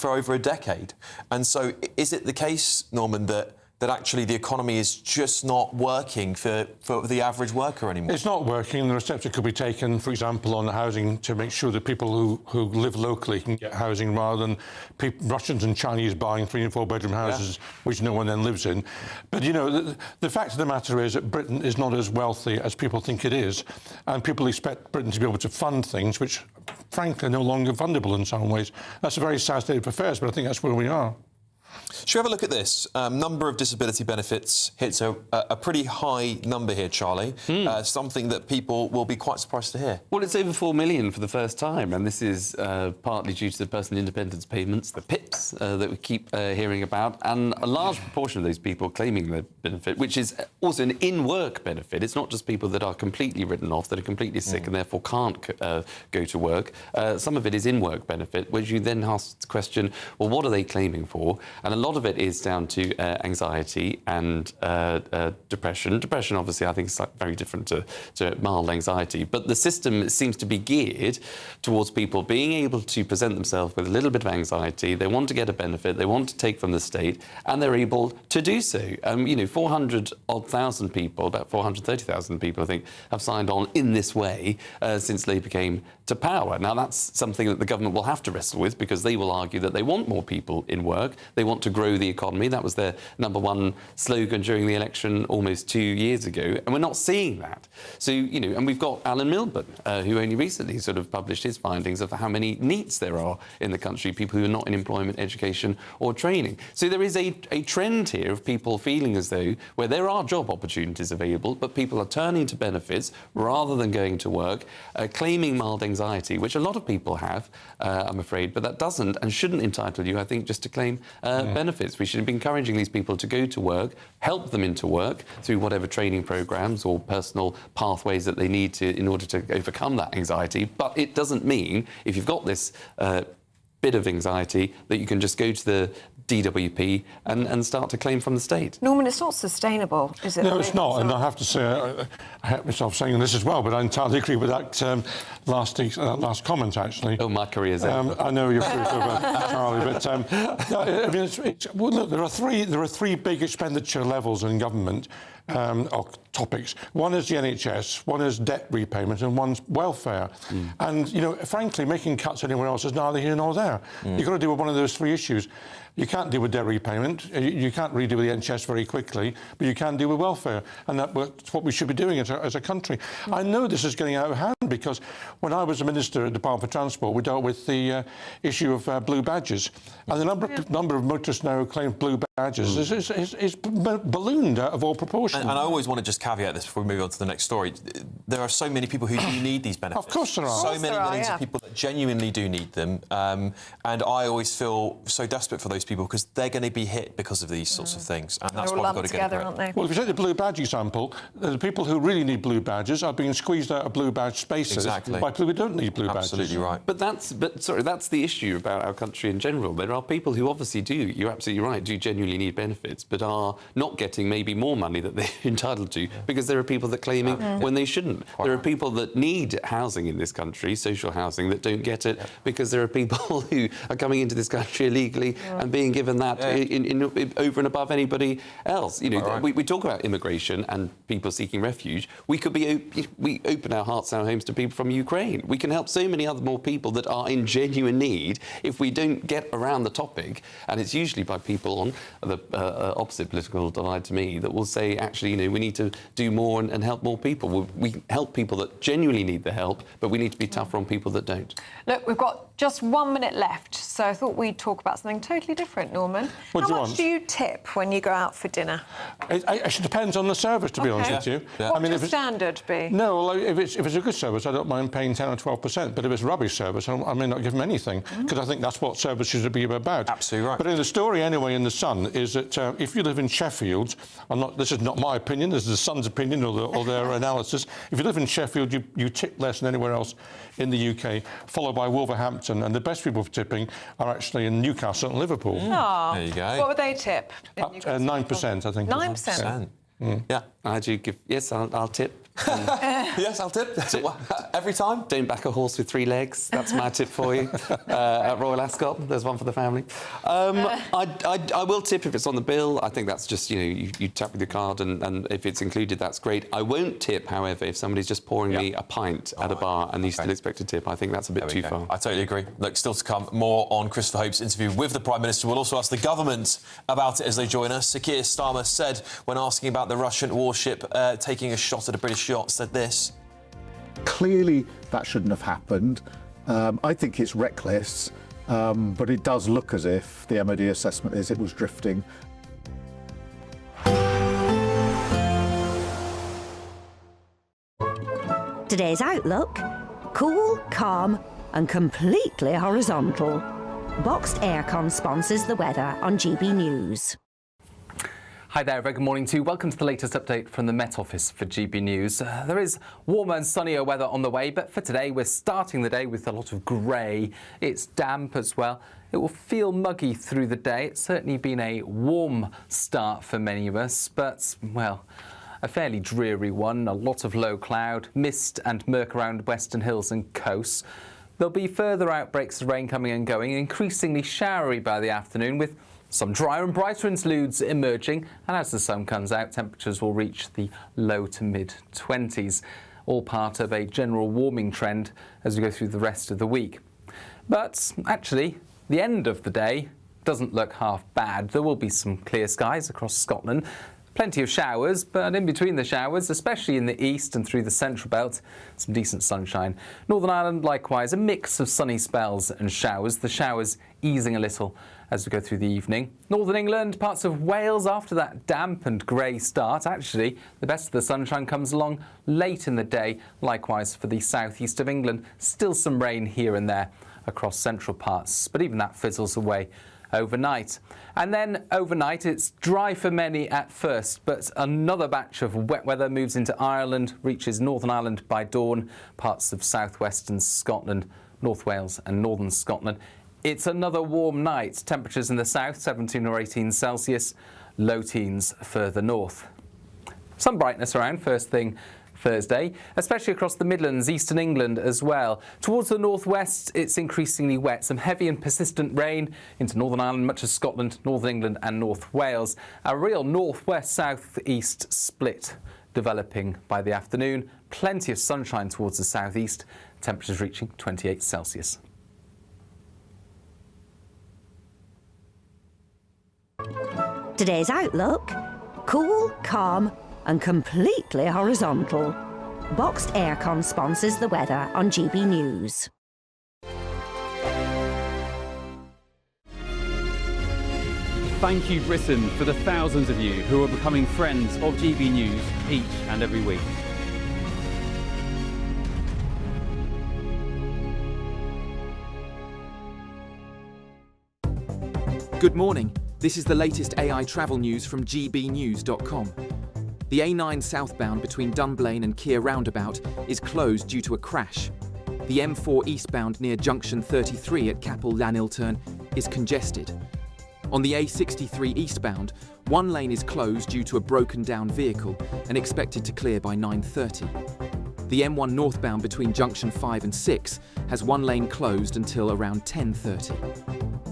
over a decade. And so is it the case, Norman, that that actually the economy is just not working for the average worker anymore? It's not working. There are steps that could be taken, for example, on housing to make sure that people who live locally can get housing rather than Russians and Chinese buying 3- and 4-bedroom houses, which no one then lives in. But, you know, the fact of the matter is that Britain is not as wealthy as people think it is, and people expect Britain to be able to fund things which, frankly, are no longer fundable in some ways. That's a very sad state of affairs, but I think that's where we are. Should we have a look at this? Number of disability benefits hits a pretty high number here, Charlie. Something that people will be quite surprised to hear. Well, it's over 4 million for the first time, and this is partly due to the personal independence payments, the PIPs, that we keep hearing about, and a large proportion of those people claiming the benefit, which is also an in-work benefit. It's not just people that are completely written off, that are completely sick and therefore can't go to work. Some of it is in-work benefit, which you then ask the question, well, what are they claiming for? And a lot of it is down to anxiety and depression. Depression, obviously, I think is very different to mild anxiety. But the system seems to be geared towards people being able to present themselves with a little bit of anxiety. They want to get a benefit. They want to take from the state, and they're able to do so. You know, 400,000 people, about 430,000 people, I think, have signed on in this way since Labour came to power. Now, that's something that the government will have to wrestle with, because they will argue that they want more people in work. They want to grow the economy. That was their #1 slogan during the election almost 2 years ago, and we're not seeing that. So, you know, and we've got Alan Milburn, who only recently sort of published his findings of how many NEETs there are in the country, people who are not in employment, education or training. So there is a trend here of people feeling as though where there are job opportunities available, but people are turning to benefits rather than going to work, claiming mild anxiety, which a lot of people have, I'm afraid, but that doesn't and shouldn't entitle you, I think, just to claim benefits. We should be encouraging these people to go to work, help them into work through whatever training programmes or personal pathways that they need to in order to overcome that anxiety. But it doesn't mean, if you've got this bit of anxiety, that you can just go to the DWP and start to claim from the state. Norman, it's not sustainable, is it? No, it's not. And I have to say, I hate myself saying this as well, but I entirely agree with that last comment, actually. Oh, my career's over. I know you're through Charlie, but I mean, well, look, there are three big expenditure levels in government. Or topics. One is the NHS, one is debt repayment, and one's welfare. And, you know, frankly, making cuts anywhere else is neither here nor there. You've got to deal with one of those three issues. You can't deal with debt repayment. You can't really deal with the NHS very quickly, but you can deal with welfare. And that's what we should be doing as a country. I know this is getting out of hand, because when I was a minister at the Department for Transport, we dealt with the issue of blue badges. And the number of motorists now who claim blue badges is ballooned out of all proportion. And I always want to just caveat this before we move on to the next story. There are so many people who do need these benefits. Of course there are. So many millions of people that genuinely do need them. And I always feel so desperate for those people, because they're going to be hit because of these sorts of things. And that's why we've got to get it right. Aren't they? Well, if you take the blue badge example, the people who really need blue badges are being squeezed out of blue badge spaces by people who don't need blue badges. Absolutely right. But that's the issue about our country in general. There are people who obviously do, you're absolutely right, do genuinely need benefits, but are not getting maybe more money that they're entitled to, because there are people that claiming when they shouldn't. There are people that need housing in this country, social housing, that don't get it because there are people who are coming into this country illegally and being given that in over and above anybody else. You know, we talk about immigration and people seeking refuge. We could we open our hearts and our homes to people from Ukraine. We can help so many other more people that are in genuine need if we don't get around the topic. And it's usually by people on the opposite political divide to me that will say, actually, you know, we need to do more and help more people. We help people that genuinely need the help, but we need to be tougher on people that don't. Look, we've got just 1 minute left, so I thought we'd talk about something totally different, Norman. How much do you tip when you go out for dinner? It actually depends on the service, to be honest with you. What would your standard be? No, well, if it's a good service, I don't mind paying 10 or 12%, but if it's rubbish service, I may not give them anything, because I think that's what service should be about. Absolutely right. But in the story, anyway, in The Sun, is that if you live in Sheffield, this is not my opinion, this is the Sun's opinion or their analysis, if you live in Sheffield, you tip less than anywhere else in the UK, followed by Wolverhampton, and the best people for tipping are actually in Newcastle and Liverpool. There you go. What would they tip? 9%, I think. 9%? Yeah, I do give. Yes, I'll tip. Yes, I'll tip. Every time? Don't back a horse with 3 legs. That's my tip for you. At Royal Ascot, there's one for the family. I will tip if it's on the bill. I think that's just, you tap with your card, and if it's included, that's great. I won't tip, however, if somebody's just pouring me a pint at a bar and you still expect a tip. I think that's a bit too far. I totally agree. Look, still to come, more on Christopher Hope's interview with the Prime Minister. We'll also ask the government about it as they join us. Sir Keir Starmer said, when asking about the Russian warship taking a shot at a British yacht, said this. Clearly, that shouldn't have happened. I think it's reckless, but it does look as if the MOD assessment is it was drifting. Today's outlook: cool, calm and completely horizontal. Boxed Aircon sponsors the weather on GB News. Hi there, very good morning to you. Welcome to the latest update from the Met Office for GB News. There is warmer and sunnier weather on the way, but for today we're starting the day with a lot of grey. It's damp as well. It will feel muggy through the day. It's certainly been a warm start for many of us, but, well, a fairly dreary one. A lot of low cloud, mist and murk around western hills and coasts. There'll be further outbreaks of rain coming and going, increasingly showery by the afternoon, with some drier and brighter interludes emerging, and as the sun comes out, temperatures will reach the low to mid-20s, all part of a general warming trend as we go through the rest of the week. But actually, the end of the day doesn't look half bad. There will be some clear skies across Scotland, plenty of showers, but in between the showers, especially in the east and through the central belt, some decent sunshine. Northern Ireland, likewise, a mix of sunny spells and showers, the showers easing a little as we go through the evening. Northern England, parts of Wales, after that damp and grey start, actually, the best of the sunshine comes along late in the day. Likewise for the southeast of England, still some rain here and there across central parts, but even that fizzles away overnight. And then overnight, it's dry for many at first, but another batch of wet weather moves into Ireland, reaches Northern Ireland by dawn, parts of southwestern Scotland, North Wales and northern Scotland. It's another warm night. Temperatures in the south, 17 or 18 Celsius, low teens further north. Some brightness around first thing Thursday, especially across the Midlands, eastern England as well. Towards the northwest, it's increasingly wet. Some heavy and persistent rain into Northern Ireland, much of Scotland, Northern England and North Wales. A real northwest-southeast split developing by the afternoon. Plenty of sunshine towards the southeast. Temperatures reaching 28 Celsius. Today's outlook: cool, calm and completely horizontal. Boxed Aircon sponsors the weather on GB News. Thank you, Britain, for the thousands of you who are becoming friends of GB News each and every week. Good morning. This is the latest AI travel news from gbnews.com. The A9 southbound between Dunblane and Keir roundabout is closed due to a crash. The M4 eastbound near junction 33 at Capel Llanilturn is congested. On the A63 eastbound, one lane is closed due to a broken down vehicle and expected to clear by 9:30. The M1 northbound between junction 5 and 6 has one lane closed until around 10:30.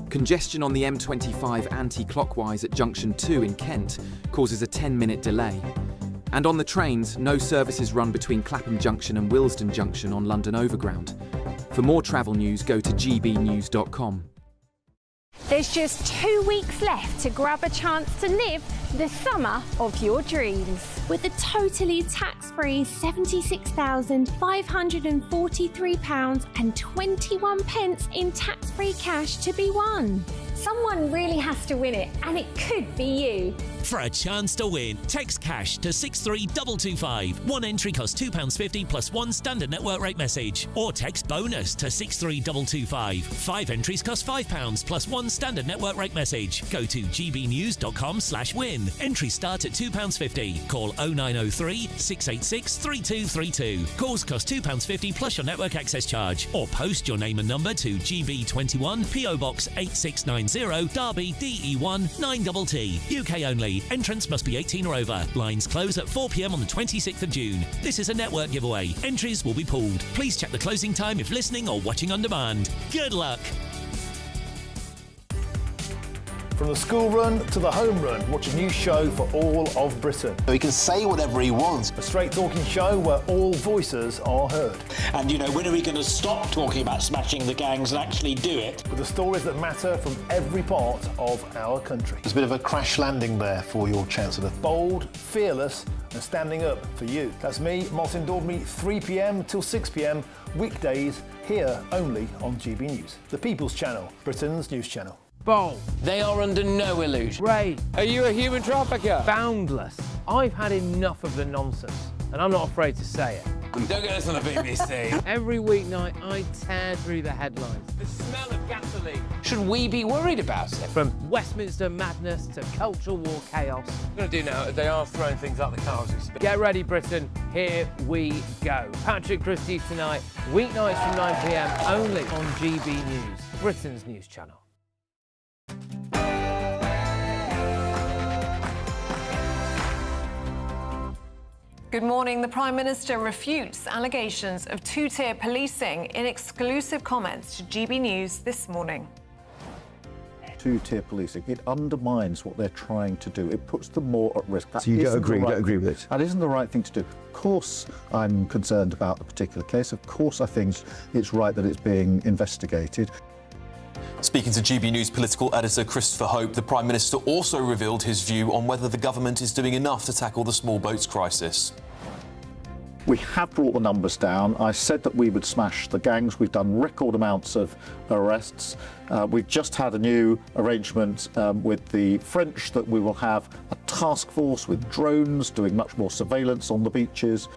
Congestion on the M25 anti-clockwise at junction 2 in Kent causes a 10-minute delay. And on the trains, no services run between Clapham Junction and Willesden Junction on London Overground. For more travel news, go to gbnews.com. There's just 2 weeks left to grab a chance to live the summer of your dreams. With a totally tax-free £76,543.21 in tax-free cash to be won. Someone really has to win it, and it could be you. For a chance to win, text cash to 63225. One entry costs £2.50 plus one standard network rate message. Or text bonus to 63225. 5 entries cost £5 plus one standard network rate message. Go to gbnews.com/win. Entries start at £2.50. Call 0903 686 3232. Calls cost £2.50 plus your network access charge. Or post your name and number to GB21 PO Box 8690 910 Derby DE1 9TT. UK only. Entrance must be 18 or over. Lines close at 4 p.m. on the 26th of June. This is a network giveaway. Entries will be pulled. Please check the closing time if listening or watching on demand. Good luck. From the school run to the home run, watch a new show for all of Britain. He can say whatever he wants. A straight talking show where all voices are heard. And, you know, when are we going to stop talking about smashing the gangs and actually do it? With the stories that matter from every part of our country. There's a bit of a crash landing there for your Chancellor. Bold, fearless and standing up for you. That's me, Martin Dordme, 3 p.m. till 6 p.m, weekdays, here only on GB News. The People's Channel, Britain's news channel. Bold. They are under no illusion. Ray. Are you a human trafficker? Boundless. I've had enough of the nonsense, and I'm not afraid to say it. Don't get this on the BBC. Every weeknight, I tear through the headlines. The smell of gasoline. Should we be worried about it? From Westminster madness to cultural war chaos. What I'm going to do now, they are throwing things out the car as we speak. Get ready, Britain. Here we go. Patrick Christie's tonight, weeknights from 9 p.m, only on GB News, Britain's news channel. Good morning. The Prime Minister refutes allegations of two-tier policing in exclusive comments to GB News this morning. Two-tier policing, it undermines what they're trying to do. It puts them more at risk. So you don't agree with it? That isn't the right thing to do. Of course I'm concerned about the particular case. Of course I think it's right that it's being investigated. Speaking to GB News political editor Christopher Hope, the Prime Minister also revealed his view on whether the government is doing enough to tackle the small boats crisis. We have brought the numbers down. I said that we would smash the gangs. We've done record amounts of arrests. We've just had a new arrangement with the French that we will have a task force with drones doing much more surveillance on the beaches.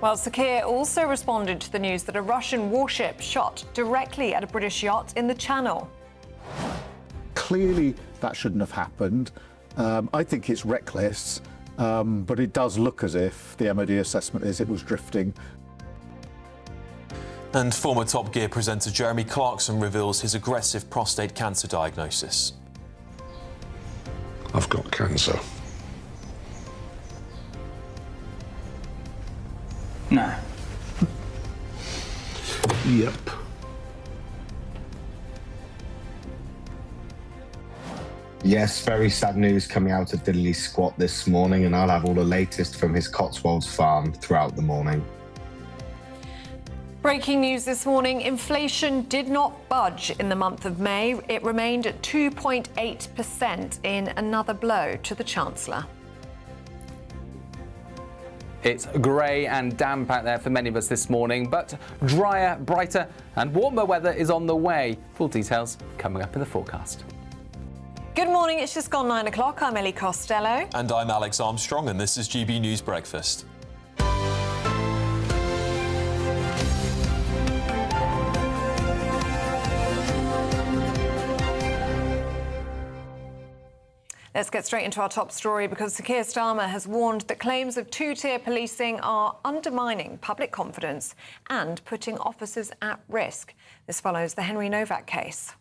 Well, Sakir also responded to the news that a Russian warship shot directly at a British yacht in the Channel. Clearly, that shouldn't have happened. I think it's reckless, but it does look as if the MOD assessment is it was drifting. And former Top Gear presenter Jeremy Clarkson reveals his aggressive prostate cancer diagnosis. I've got cancer. No. Yep. Yes, very sad news coming out of Diddley Squat this morning, and I'll have all the latest from his Cotswolds farm throughout the morning. Breaking news this morning, inflation did not budge in the month of May. It remained at 2.8% in another blow to the Chancellor. It's grey and damp out there for many of us this morning, but drier, brighter and warmer weather is on the way. Full details coming up in the forecast. Good morning, it's just gone 9 o'clock. I'm Ellie Costello. And I'm Alex Armstrong, and this is GB News Breakfast. Let's get straight into our top story because Sir Keir Starmer has warned that claims of two-tier policing are undermining public confidence and putting officers at risk. This follows the Henry Novak case.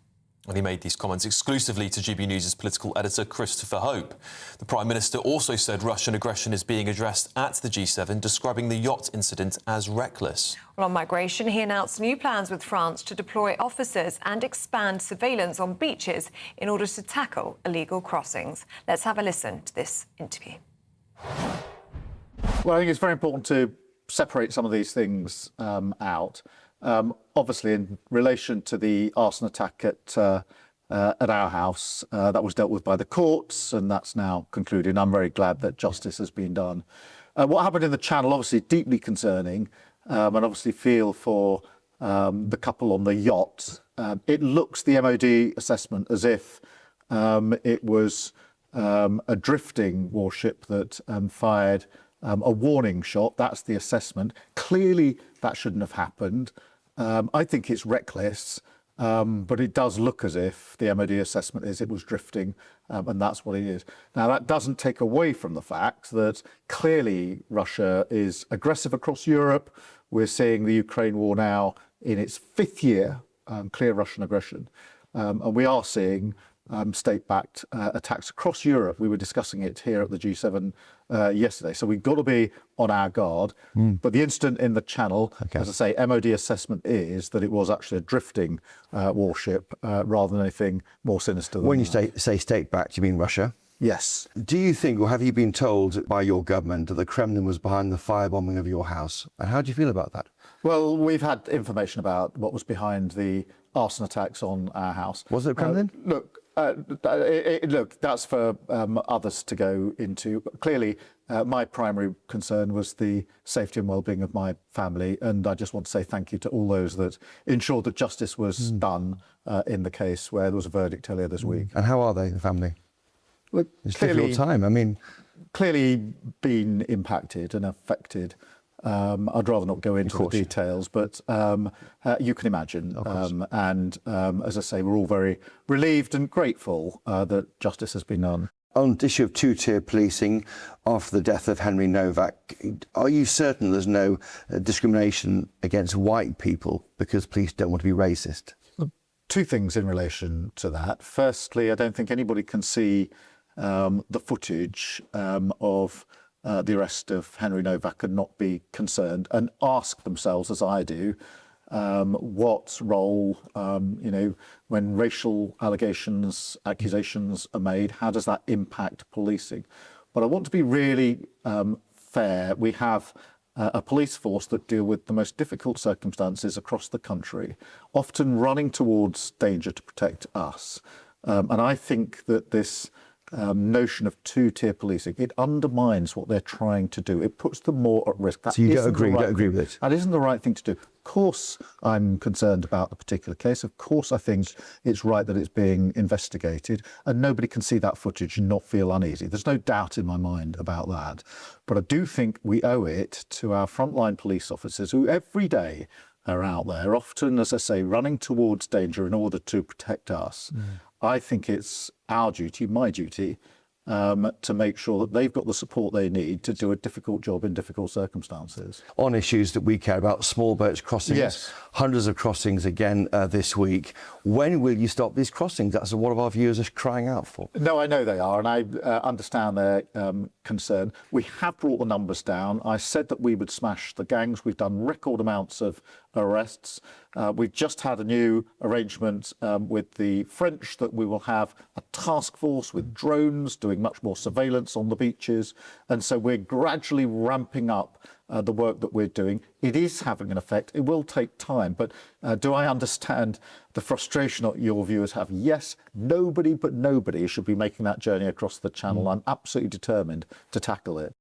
And he made these comments exclusively to GB News' political editor Christopher Hope. The Prime Minister also said Russian aggression is being addressed at the G7, describing the yacht incident as reckless. Well, on migration, he announced new plans with France to deploy officers and expand surveillance on beaches in order to tackle illegal crossings. Let's have a listen to this interview. Well, I think it's very important to separate some of these things out. Obviously, in relation to the arson attack at our house, that was dealt with by the courts, and that's now concluded. I'm very glad that justice has been done. What happened in the Channel, obviously, deeply concerning, and obviously feel for the couple on the yacht. It looks, the MOD assessment, as if it was a drifting warship that fired a warning shot. That's the assessment. Clearly, that shouldn't have happened. I think it's reckless, but it does look as if the MOD assessment is it was drifting, and that's what it is. Now, that doesn't take away from the fact that clearly Russia is aggressive across Europe. We're seeing the Ukraine war now in its 5th year, clear Russian aggression. And we are seeing state-backed attacks across Europe. We were discussing it here at the G7 yesterday. So we've got to be on our guard. But the incident in the Channel, as I say, MOD assessment is that it was actually a drifting warship rather than anything more sinister than When you that. say state-backed, you mean Russia? Yes. Do you think, or have you been told by your government that the Kremlin was behind the firebombing of your house? And how do you feel about that? Well, we've had information about what was behind the arson attacks on our house. Was it Kremlin? Look, that's for others to go into. Clearly, my primary concern was the safety and well-being of my family, and I just want to say thank you to all those that ensured that justice was done in the case where there was a verdict earlier this week. And how are they, the family? Look, it's a difficult time. I mean, clearly been impacted and affected. I'd rather not go into the details, but you can imagine. As I say, we're all very relieved and grateful that justice has been done. On the issue of two-tier policing after the death of Henry Novak, are you certain there's no discrimination against white people because police don't want to be racist? Two things in relation to that. Firstly, I don't think anybody can see the footage of the arrest of Henry Novak and not be concerned and ask themselves, as I do, what role, when racial accusations are made, how does that impact policing? But I want to be really fair. We have a police force that deal with the most difficult circumstances across the country, often running towards danger to protect us. And I think that this notion of two-tier policing, it undermines what they're trying to do. It puts them more at risk. So you don't agree with it? That isn't the right thing to do. Of course, I'm concerned about the particular case. Of course, I think it's right that it's being investigated, and nobody can see that footage and not feel uneasy. There's no doubt in my mind about that. But I do think we owe it to our frontline police officers who every day are out there, often, as I say, running towards danger in order to protect us. I think it's our duty, my duty, to make sure that they've got the support they need to do a difficult job in difficult circumstances. On issues that we care about, small boats crossings, yes. Hundreds of crossings again this week. When will you stop these crossings? That's what our viewers are crying out for. No, I know they are, and I understand their concern. We have brought the numbers down. I said that we would smash the gangs. We've done record amounts of arrests. We've just had a new arrangement with the French that we will have a task force with drones doing much more surveillance on the beaches. And so we're gradually ramping up the work that we're doing. It is having an effect. It will take time. But do I understand the frustration that your viewers have? Yes, nobody but nobody should be making that journey across the Channel. I'm absolutely determined to tackle it.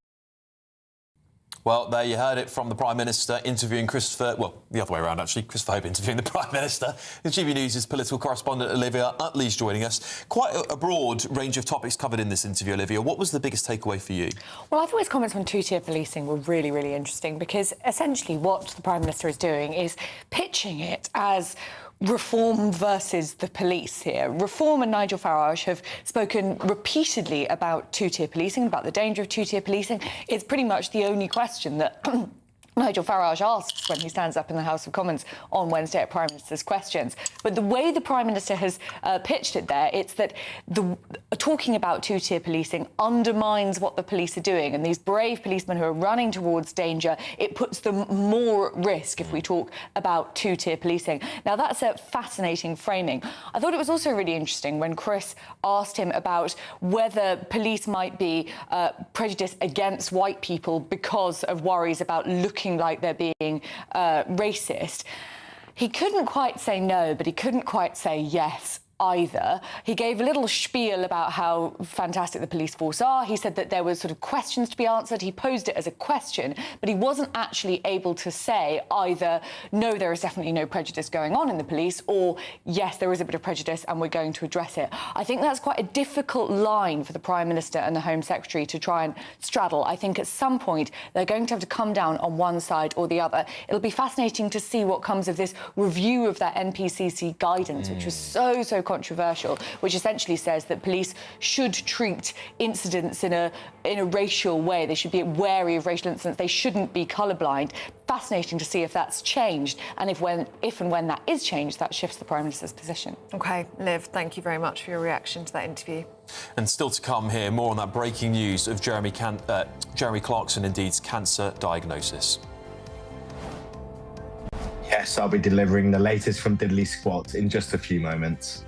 Well, there you heard it from the Prime Minister interviewing Christopher... Well, the other way around, actually. Christopher Hope interviewing the Prime Minister. The GB News' political correspondent Olivia Utley's joining us. Quite a broad range of topics covered in this interview, Olivia. What was the biggest takeaway for you? Well, I thought his comments on two-tier policing were really, really interesting because essentially what the Prime Minister is doing is pitching it as Reform versus the police here. Reform and Nigel Farage have spoken repeatedly about two-tier policing, about the danger of two-tier policing. It's pretty much the only question that Nigel Farage asks when he stands up in the House of Commons on Wednesday at Prime Minister's Questions. But the way the Prime Minister has pitched it there, it's that talking about two-tier policing undermines what the police are doing. And these brave policemen who are running towards danger, it puts them more at risk if we talk about two-tier policing. Now, that's a fascinating framing. I thought it was also really interesting when Chris asked him about whether police might be prejudiced against white people because of worries about looking like they're being racist. He couldn't quite say no, but he couldn't quite say yes either. He gave a little spiel about how fantastic the police force are. He said that there were sort of questions to be answered. He posed it as a question, but he wasn't actually able to say either, no, there is definitely no prejudice going on in the police, or yes, there is a bit of prejudice and we're going to address it. I think that's quite a difficult line for the Prime Minister and the Home Secretary to try and straddle. I think at some point they're going to have to come down on one side or the other. It'll be fascinating to see what comes of this review of that NPCC guidance, which was so controversial, which essentially says that police should treat incidents in a racial way. They should be wary of racial incidents. They shouldn't be colourblind. Fascinating to see if that's changed, and if and when that is changed, that shifts the Prime Minister's position. OK, Liv, thank you very much for your reaction to that interview. And still to come here, more on that breaking news of Jeremy Clarkson, indeed's cancer diagnosis. Yes, I'll be delivering the latest from Diddley Squat in just a few moments.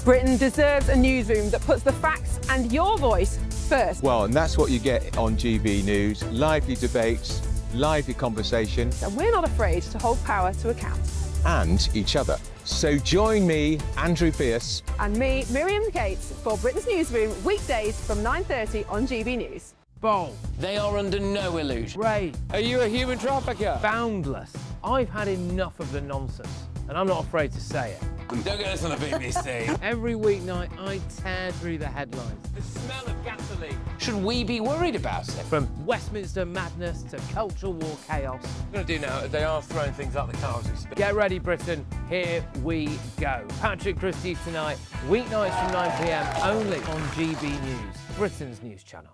Britain deserves a newsroom that puts the facts and your voice first. Well, and that's what you get on GB News. Lively debates, lively conversation. And we're not afraid to hold power to account. And each other. So join me, Andrew Pierce. And me, Miriam Gates, for Britain's Newsroom, weekdays from 9:30 on GB News. Bold. They are under no illusion. Ray, are you a human trafficker? Boundless. I've had enough of the nonsense, and I'm not afraid to say it. Don't get us on the BBC. Every weeknight, I tear through the headlines. The smell of gasoline. Should we be worried about it? From Westminster madness to cultural war chaos. What we're going to do now is they are throwing things out the car as we speak. Get ready, Britain. Here we go. Patrick Christie's tonight, weeknights from 9 p.m, only on GB News, Britain's news channel.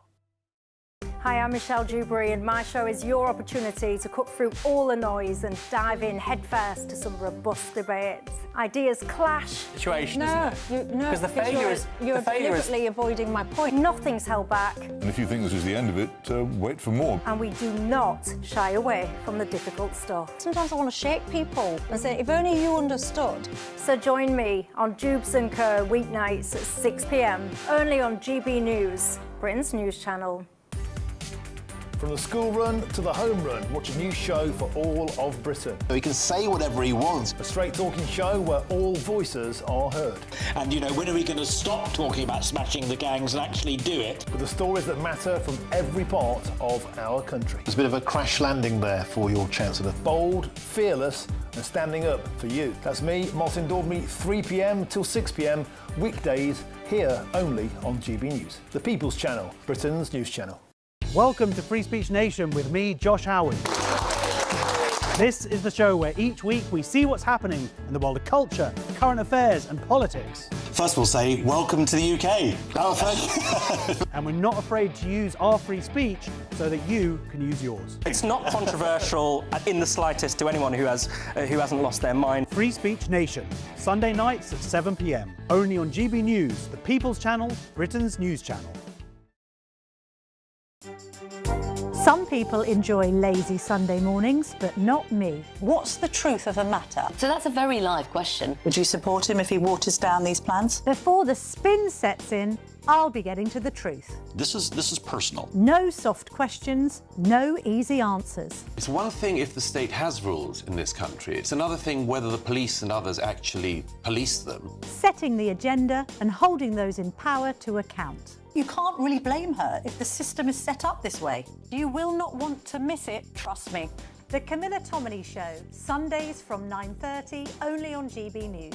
Hi, I'm Michelle Dewberry, and my show is your opportunity to cut through all the noise and dive in headfirst to some robust debates. Ideas clash. Situation, no, isn't it? No, because the failure is you're deliberately avoiding my point. Nothing's held back. And if you think this is the end of it, wait for more. And we do not shy away from the difficult stuff. Sometimes I want to shake people and say, if only you understood. So join me on Dubes & Co. weeknights at 6 p.m, only on GB News, Britain's news channel. From the school run to the home run, watch a new show for all of Britain. He can say whatever he wants. A straight-talking show where all voices are heard. And, you know, when are we going to stop talking about smashing the gangs and actually do it? With the stories that matter from every part of our country. There's a bit of a crash landing there for your Chancellor. Bold, fearless and standing up for you. That's me, Martin Daubney, 3 p.m. till 6 p.m, weekdays, here only on GB News. The People's Channel, Britain's news channel. Welcome to Free Speech Nation with me, Josh Howard. This is the show where each week we see what's happening in the world of culture, current affairs and politics. First we'll say, welcome to the UK. Oh, thank you. And we're not afraid to use our free speech so that you can use yours. It's not controversial in the slightest to anyone who hasn't lost their mind. Free Speech Nation, Sunday nights at 7 p.m, only on GB News, the People's Channel, Britain's news channel. Some people enjoy lazy Sunday mornings, but not me. What's the truth of the matter? So that's a very live question. Would you support him if he waters down these plans? Before the spin sets in, I'll be getting to the truth. This is personal. No soft questions, no easy answers. It's one thing if the state has rules in this country. It's another thing whether the police and others actually police them. Setting the agenda and holding those in power to account. You can't really blame her if the system is set up this way. You will not want to miss it, trust me. The Camilla Tominey Show, Sundays from 9:30, only on GB News.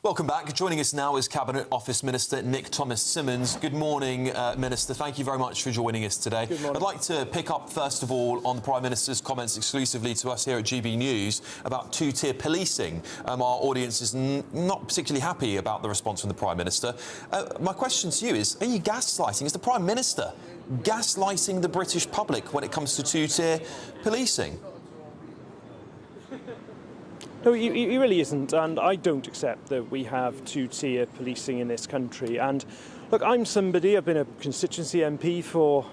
Welcome back. Joining us now is Cabinet Office Minister Nick Thomas-Symonds. Good morning, Minister. Thank you very much for joining us today. Good morning. I'd like to pick up, first of all, on the Prime Minister's comments exclusively to us here at GB News about two-tier policing. Our audience is not particularly happy about the response from the Prime Minister. My question to you is, are you gaslighting? Is the Prime Minister gaslighting the British public when it comes to two-tier policing? No, he really isn't, and I don't accept that we have two-tier policing in this country. And look, I've been a constituency MP for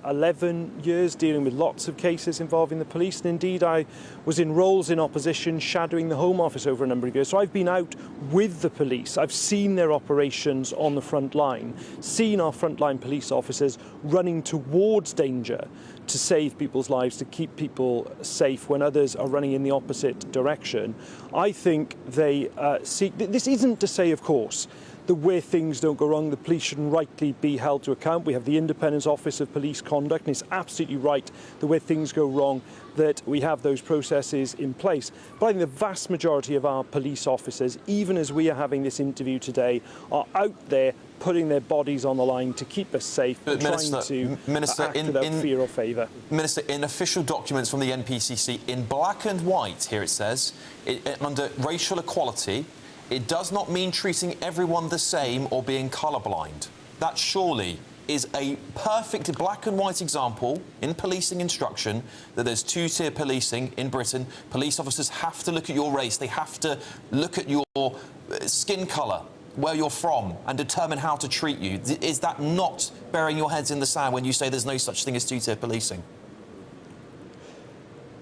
11 years, dealing with lots of cases involving the police, and indeed I was in roles in opposition, shadowing the Home Office over a number of years. So I've been out with the police, I've seen their operations on the front line, seen our frontline police officers running towards danger to save people's lives, to keep people safe when others are running in the opposite direction. I think they seek... This isn't to say, of course, that where things don't go wrong, the police shouldn't rightly be held to account. We have the Independent Office of Police Conduct, and it's absolutely right that where things go wrong, that we have those processes in place. But I think the vast majority of our police officers, even as we are having this interview today, are out there putting their bodies on the line to keep us safe, and trying to act without fear or favour. Minister, in official documents from the NPCC, in black and white, here it says, under racial equality, it does not mean treating everyone the same or being colourblind. That surely is a perfect black and white example in policing instruction that there's two-tier policing in Britain. Police officers have to look at your race, they have to look at your skin colour, where you're from, and determine how to treat you. Is that not burying your heads in the sand when you say there's no such thing as two-tier policing?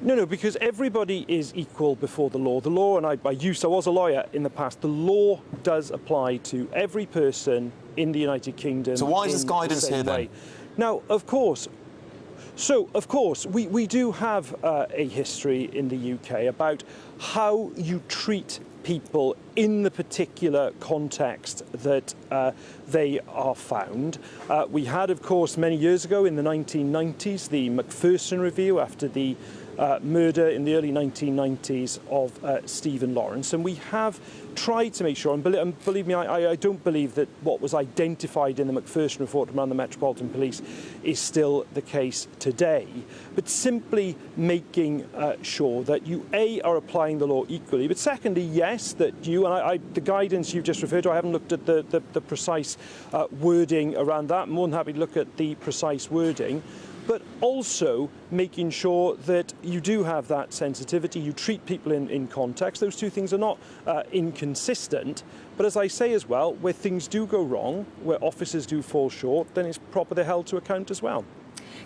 No, because everybody is equal before the law. The law, and I was a lawyer in the past, the law does apply to every person in the United Kingdom. So why is this guidance here then? Now, of course, we do have a history in the UK about how you treat people in the particular context that they are found. We had, of course, many years ago in the 1990s, the Macpherson Review after the murder in the early 1990s of Stephen Lawrence, and we have tried to make sure, and believe me, I don't believe that what was identified in the Macpherson report around the Metropolitan Police is still the case today, but simply making sure that you, A, are applying the law equally, but secondly, yes, that you, and the guidance you've just referred to, I haven't looked at the precise wording around that. I'm more than happy to look at the precise wording, but also making sure that you do have that sensitivity, you treat people in context. Those two things are not inconsistent, but as I say as well, where things do go wrong, where officers do fall short, then it's proper they're held to account as well.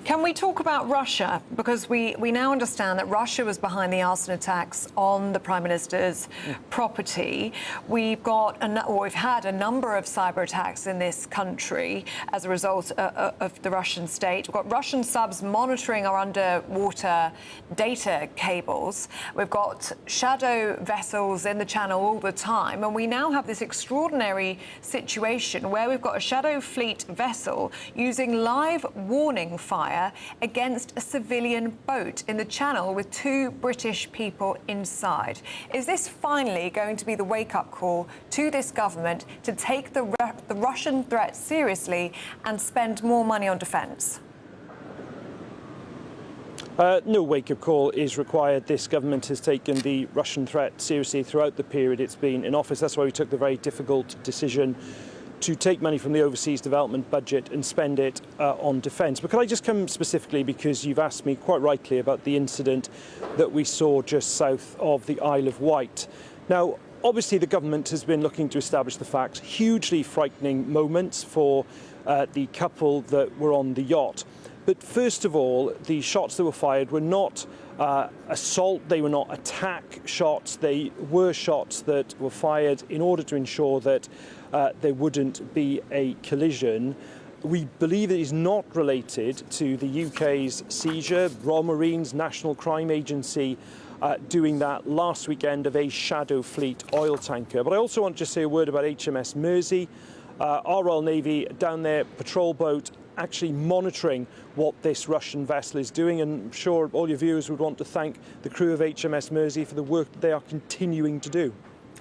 Can we talk about Russia? Because we now understand that Russia was behind the arson attacks on the Prime Minister's property. We've had a number of cyber attacks in this country as a result of the Russian state. We've got Russian subs monitoring our underwater data cables. We've got shadow vessels in the channel all the time. And we now have this extraordinary situation where we've got a shadow fleet vessel using live warning fire against a civilian boat in the channel with 2 British people inside. Is this finally going to be the wake-up call to this government to take the Russian threat seriously and spend more money on defence? No wake-up call is required. This government has taken the Russian threat seriously throughout the period it's been in office. That's why we took the very difficult decision to take money from the overseas development budget and spend it on defence. But could I just come specifically, because you've asked me quite rightly about the incident that we saw just south of the Isle of Wight. Now, obviously the government has been looking to establish the facts. Hugely frightening moments for the couple that were on the yacht. But first of all, the shots that were fired were not assault, they were not attack shots, they were shots that were fired in order to ensure that there wouldn't be a collision. We believe it is not related to the UK's seizure. Royal Marines, National Crime Agency doing that last weekend of a Shadow Fleet oil tanker. But I also want to just say a word about HMS Mersey. Our Royal Navy down there, patrol boat, actually monitoring what this Russian vessel is doing, and I'm sure all your viewers would want to thank the crew of HMS Mersey for the work that they are continuing to do.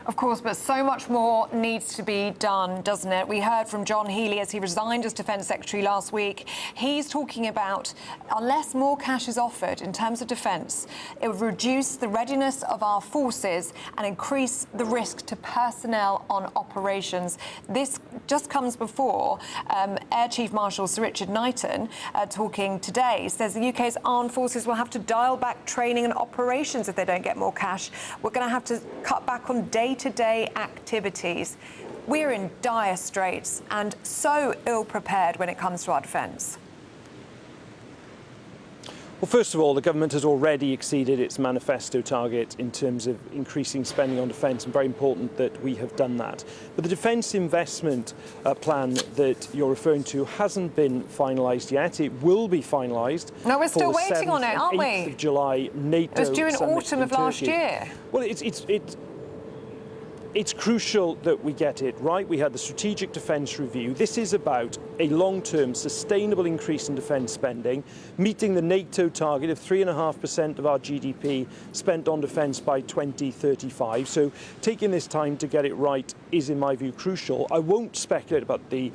Of course, but so much more needs to be done, doesn't it? We heard from John Healey as he resigned as Defence Secretary last week. He's talking about unless more cash is offered in terms of defence, it would reduce the readiness of our forces and increase the risk to personnel on operations. This just comes before Air Chief Marshal Sir Richard Knighton talking today says the UK's armed forces will have to dial back training and operations if they don't get more cash. We're going to have to cut back on day-to-day activities. We're in dire straits and so ill-prepared when it comes to our defence. Well, first of all, the government has already exceeded its manifesto target in terms of increasing spending on defence, and very important that we have done that. But the defence investment plan that you're referring to hasn't been finalised yet. It will be finalised. No, we're still waiting on it, aren't we? 8th of July, NATO it was due in summit autumn of Turkey. last year. Well, It's crucial that we get it right. We had the Strategic Defence Review. This is about a long-term, sustainable increase in defence spending, meeting the NATO target of 3.5% of our GDP spent on defence by 2035. So taking this time to get it right is, in my view, crucial. I won't speculate about the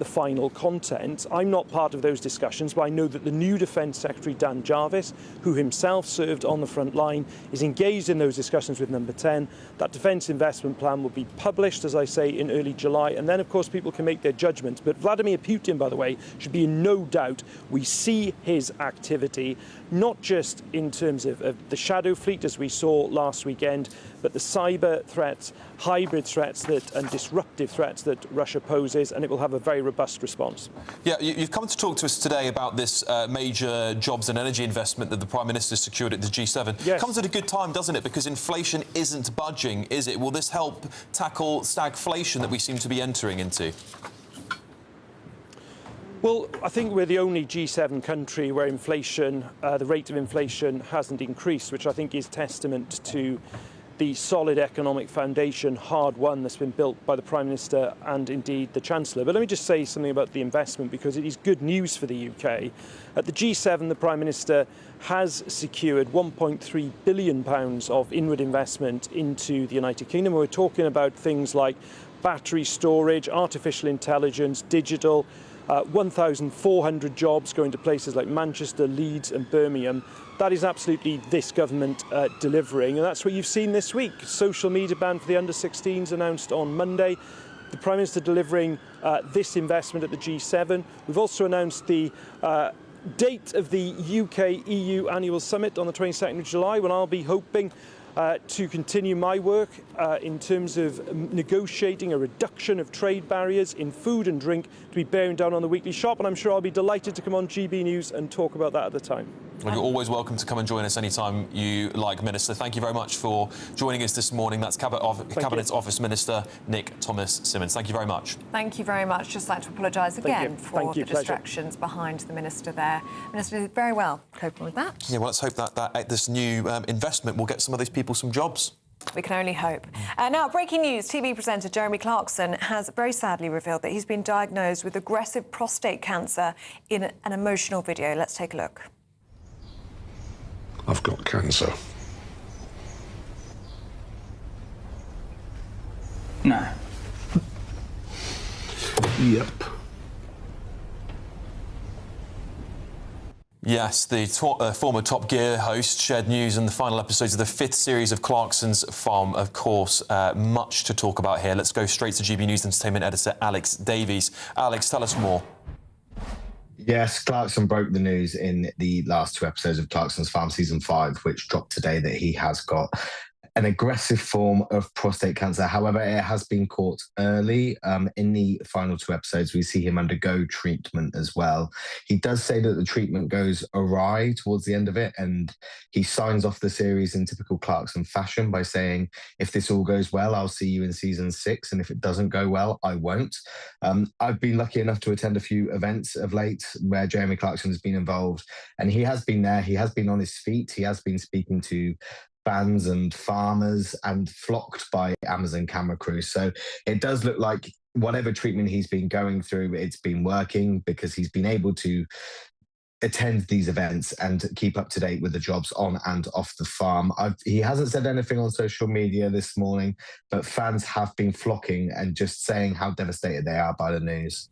final content. I'm not part of those discussions, but I know that the new Defence Secretary, Dan Jarvis, who himself served on the front line, is engaged in those discussions with Number 10. That defence investment plan will be published, as I say, in early July, and then, of course, people can make their judgments. But Vladimir Putin, by the way, should be in no doubt. We see his activity, not just in terms of the shadow fleet, as we saw last weekend, but the cyber threats, hybrid threats and disruptive threats that Russia poses, and it will have a very robust response. Yeah, you've come to talk to us today about this major jobs and energy investment that the Prime Minister secured at the G7. Yes. Comes at a good time, doesn't it? Because inflation isn't budging, is it? Will this help tackle stagflation that we seem to be entering into? Well, I think we're the only G7 country where inflation, the rate of inflation hasn't increased, which I think is testament to the solid economic foundation, hard won, that's been built by the Prime Minister and indeed the Chancellor. But let me just say something about the investment, because it is good news for the UK. At the G7, the Prime Minister has secured £1.3 billion of inward investment into the United Kingdom. We're talking about things like battery storage, artificial intelligence, digital, 1,400 jobs going to places like Manchester, Leeds and Birmingham. That is absolutely this government delivering, and that's what you've seen this week. Social media ban for the under-16s announced on Monday. The Prime Minister delivering this investment at the G7. We've also announced the date of the UK-EU annual summit on the 22nd of July, when I'll be hoping to continue my work in terms of negotiating a reduction of trade barriers in food and drink to be bearing down on the weekly shop, and I'm sure I'll be delighted to come on GB News and talk about that at the time. Well, you're always welcome to come and join us anytime you like, Minister. Thank you very much for joining us this morning. That's Cabinet Office Minister Nick Thomas-Symonds. Thank you very much. Thank you very much. Just like to apologise again for the distractions behind the Minister there. Minister did very well coping with that. Yeah, well, let's hope that this new investment will get some of these people some jobs. We can only hope. Now, breaking news. TV presenter Jeremy Clarkson has very sadly revealed that he's been diagnosed with aggressive prostate cancer in an emotional video. Let's take a look. I've got cancer. No. Yep. Yes, the former Top Gear host shared news in the final episodes of the 5th series of Clarkson's Farm. Of course, much to talk about here. Let's go straight to GB News Entertainment editor Alex Davies. Alex, tell us more. Yes, Clarkson broke the news in the last 2 episodes of Clarkson's Farm Season 5, which dropped today, that he has got an aggressive form of prostate cancer. However, it has been caught early. In the final 2 episodes, we see him undergo treatment as well. He does say that the treatment goes awry towards the end of it, and he signs off the series in typical Clarkson fashion by saying, if this all goes well, I'll see you in Season 6, and if it doesn't go well, I won't. I've been lucky enough to attend a few events of late where Jeremy Clarkson has been involved, and he has been there. He has been on his feet. He has been speaking to fans and farmers and flocked by Amazon camera crews. So it does look like whatever treatment he's been going through, it's been working, because he's been able to attend these events and keep up to date with the jobs on and off the farm. He hasn't said anything on social media this morning, but fans have been flocking and just saying how devastated they are by the news.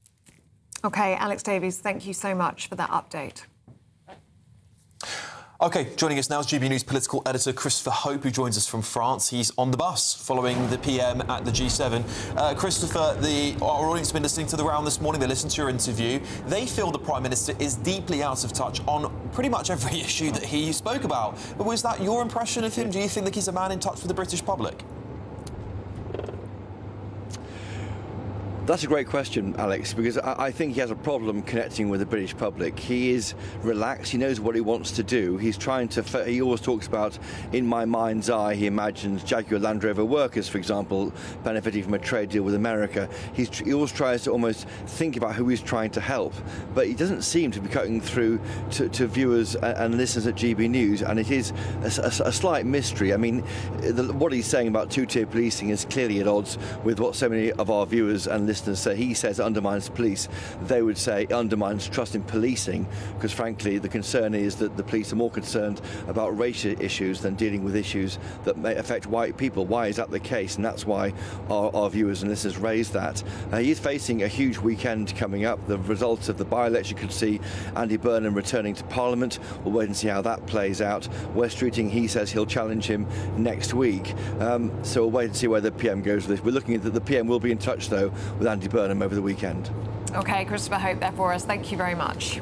OK, Alex Davies, thank you so much for that update. OK, joining us now is GB News political editor Christopher Hope, who joins us from France. He's on the bus following the PM at the G7. Christopher, our audience has been listening to the round this morning. They listened to your interview. They feel the Prime Minister is deeply out of touch on pretty much every issue that he spoke about. But was that your impression of him? Do you think that he's a man in touch with the British public? That's a great question, Alex, because I think he has a problem connecting with the British public. He is relaxed. He knows what he wants to do. He's trying to. He always talks about, in my mind's eye, he imagines Jaguar Land Rover workers, for example, benefiting from a trade deal with America. He always tries to almost think about who he's trying to help, but he doesn't seem to be cutting through to viewers and listeners at GB News, and it is a slight mystery. I mean, what he's saying about two-tier policing is clearly at odds with what so many of our viewers and listeners say. He says it undermines police. They would say it undermines trust in policing, because frankly the concern is that the police are more concerned about racial issues than dealing with issues that may affect white people. Why is that the case? And that's why our viewers and listeners raise that. He is facing a huge weekend coming up. The results of the by-election could see Andy Burnham returning to Parliament. We'll wait and see how that plays out. Wes Streeting, he says he'll challenge him next week. So we'll wait and see where the PM goes with this. We're looking at that the PM will be in touch though with Andy Burnham over the weekend. OK, Christopher Hope there for us. Thank you very much.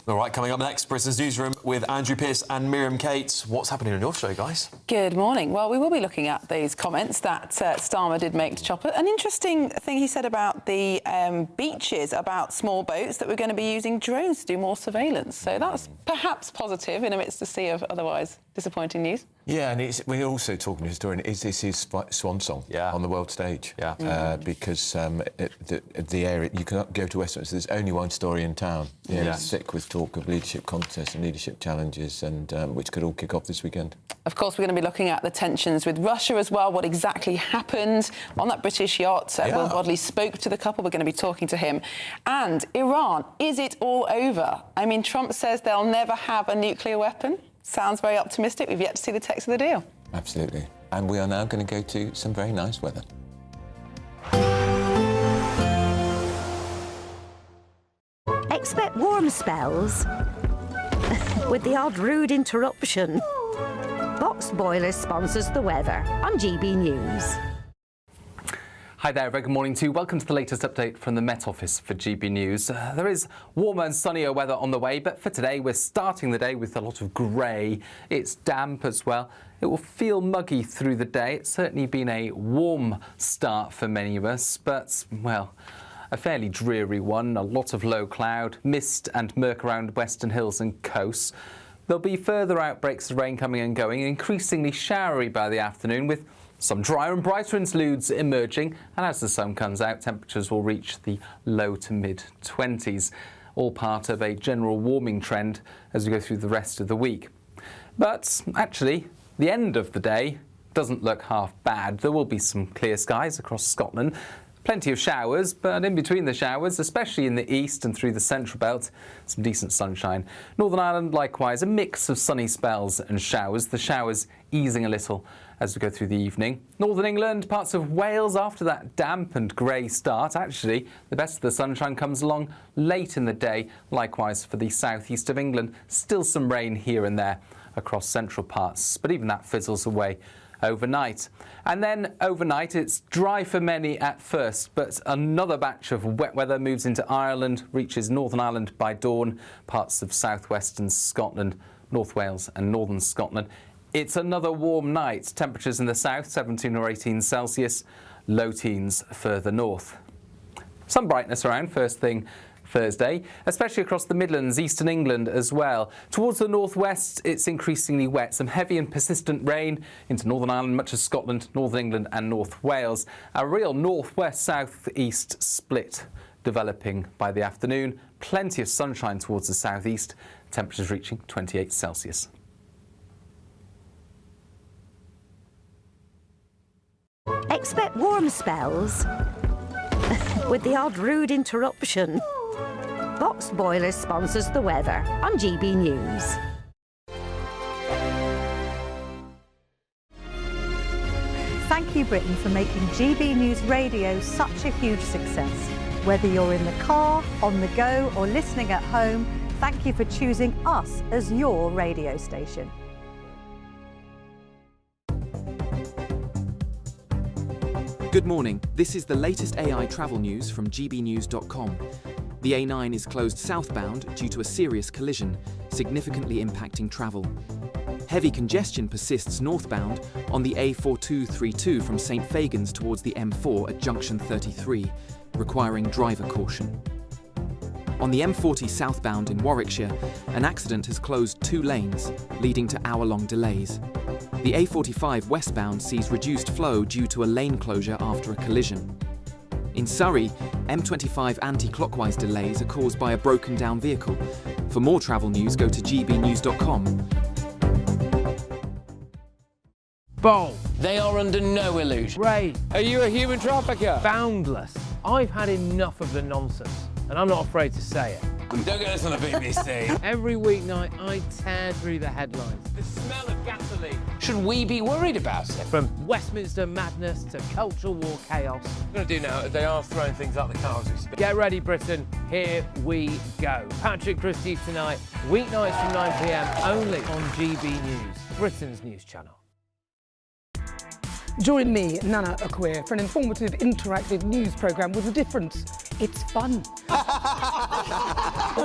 All right, coming up next, Britain's Newsroom with Andrew Pearce and Miriam Cates. What's happening on your show, guys? Good morning. Well, we will be looking at these comments that Starmer did make to Chopper. An interesting thing he said about the beaches, about small boats, that we're going to be using drones to do more surveillance. So that's perhaps positive in amidst a sea of otherwise disappointing news. Yeah, and we're also talking to historian, is this his swan song on the world stage? Yeah. Because the area, you can go to Westminster, there's only one story in town. It's thick with talk of leadership contests and leadership challenges, and which could all kick off this weekend. Of course, we're going to be looking at the tensions with Russia as well, what exactly happened on that British yacht. Will Bodley spoke to the couple, we're going to be talking to him. And Iran, is it all over? I mean, Trump says they'll never have a nuclear weapon. Sounds very optimistic. We've yet to see the text of the deal. Absolutely. And we are now going to go to some very nice weather. Expect warm spells with the odd rude interruption. Box Boiler sponsors the weather on GB News. Hi there, very good morning to you. Welcome to the latest update from the Met Office for GB News. There is warmer and sunnier weather on the way, but for today we're starting the day with a lot of grey. It's damp as well. It will feel muggy through the day. It's certainly been a warm start for many of us, but, well, a fairly dreary one. A lot of low cloud, mist and murk around western hills and coasts. There'll be further outbreaks of rain coming and going, increasingly showery by the afternoon, with some drier and brighter interludes emerging, and as the sun comes out, temperatures will reach the low to mid-20s, all part of a general warming trend as we go through the rest of the week. But actually, the end of the day doesn't look half bad. There will be some clear skies across Scotland, plenty of showers, but in between the showers, especially in the east and through the central belt, some decent sunshine. Northern Ireland, likewise, a mix of sunny spells and showers, the showers easing a little as we go through the evening. Northern England, parts of Wales, after that damp and grey start, actually, the best of the sunshine comes along late in the day. Likewise for the southeast of England, still some rain here and there across central parts, but even that fizzles away overnight. And then overnight, it's dry for many at first, but another batch of wet weather moves into Ireland, reaches Northern Ireland by dawn, parts of southwestern Scotland, North Wales and northern Scotland. It's another warm night. Temperatures in the south, 17 or 18 Celsius, low teens further north. Some brightness around first thing Thursday, especially across the Midlands, eastern England as well. Towards the northwest, it's increasingly wet. Some heavy and persistent rain into Northern Ireland, much of Scotland, Northern England and North Wales. A real northwest-south-east split developing by the afternoon. Plenty of sunshine towards the southeast. Temperatures reaching 28 Celsius. Expect warm spells with the odd rude interruption. Box Boiler sponsors the weather on GB News. Thank you, Britain, for making GB News Radio such a huge success. Whether you're in the car, on the go, or listening at home, thank you for choosing us as your radio station. Good morning. This is the latest AI travel news from gbnews.com. The A9 is closed southbound due to a serious collision, significantly impacting travel. Heavy congestion persists northbound on the A4232 from St Fagans towards the M4 at junction 33, requiring driver caution. On the M40 southbound in Warwickshire, an accident has closed 2 lanes, leading to hour-long delays. The A45 westbound sees reduced flow due to a lane closure after a collision. In Surrey, M25 anti-clockwise delays are caused by a broken-down vehicle. For more travel news, go to gbnews.com. Bold. They are under no illusion. Ray, are you a human trafficker? Boundless. I've had enough of the nonsense, and I'm not afraid to say it. Don't get this on the BBC. Every weeknight, I tear through the headlines. The smell of gasoline. Should we be worried about it? From Westminster madness to cultural war chaos. What I'm going to do now is they are throwing things out the car as we speak. Get ready, Britain. Here we go. Patrick Christie's tonight, weeknights from 9 p.m. only on GB News, Britain's news channel. Join me, Nana Akweer, for an informative, interactive news programme with a difference. It's fun.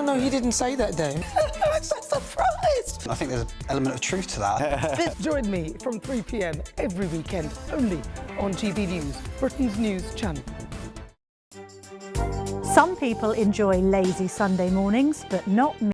No, he didn't say that, Dave. I'm so surprised. I think there's an element of truth to that. Join me from 3 p.m. every weekend, only on GB News, Britain's news channel. Some people enjoy lazy Sunday mornings, but not me.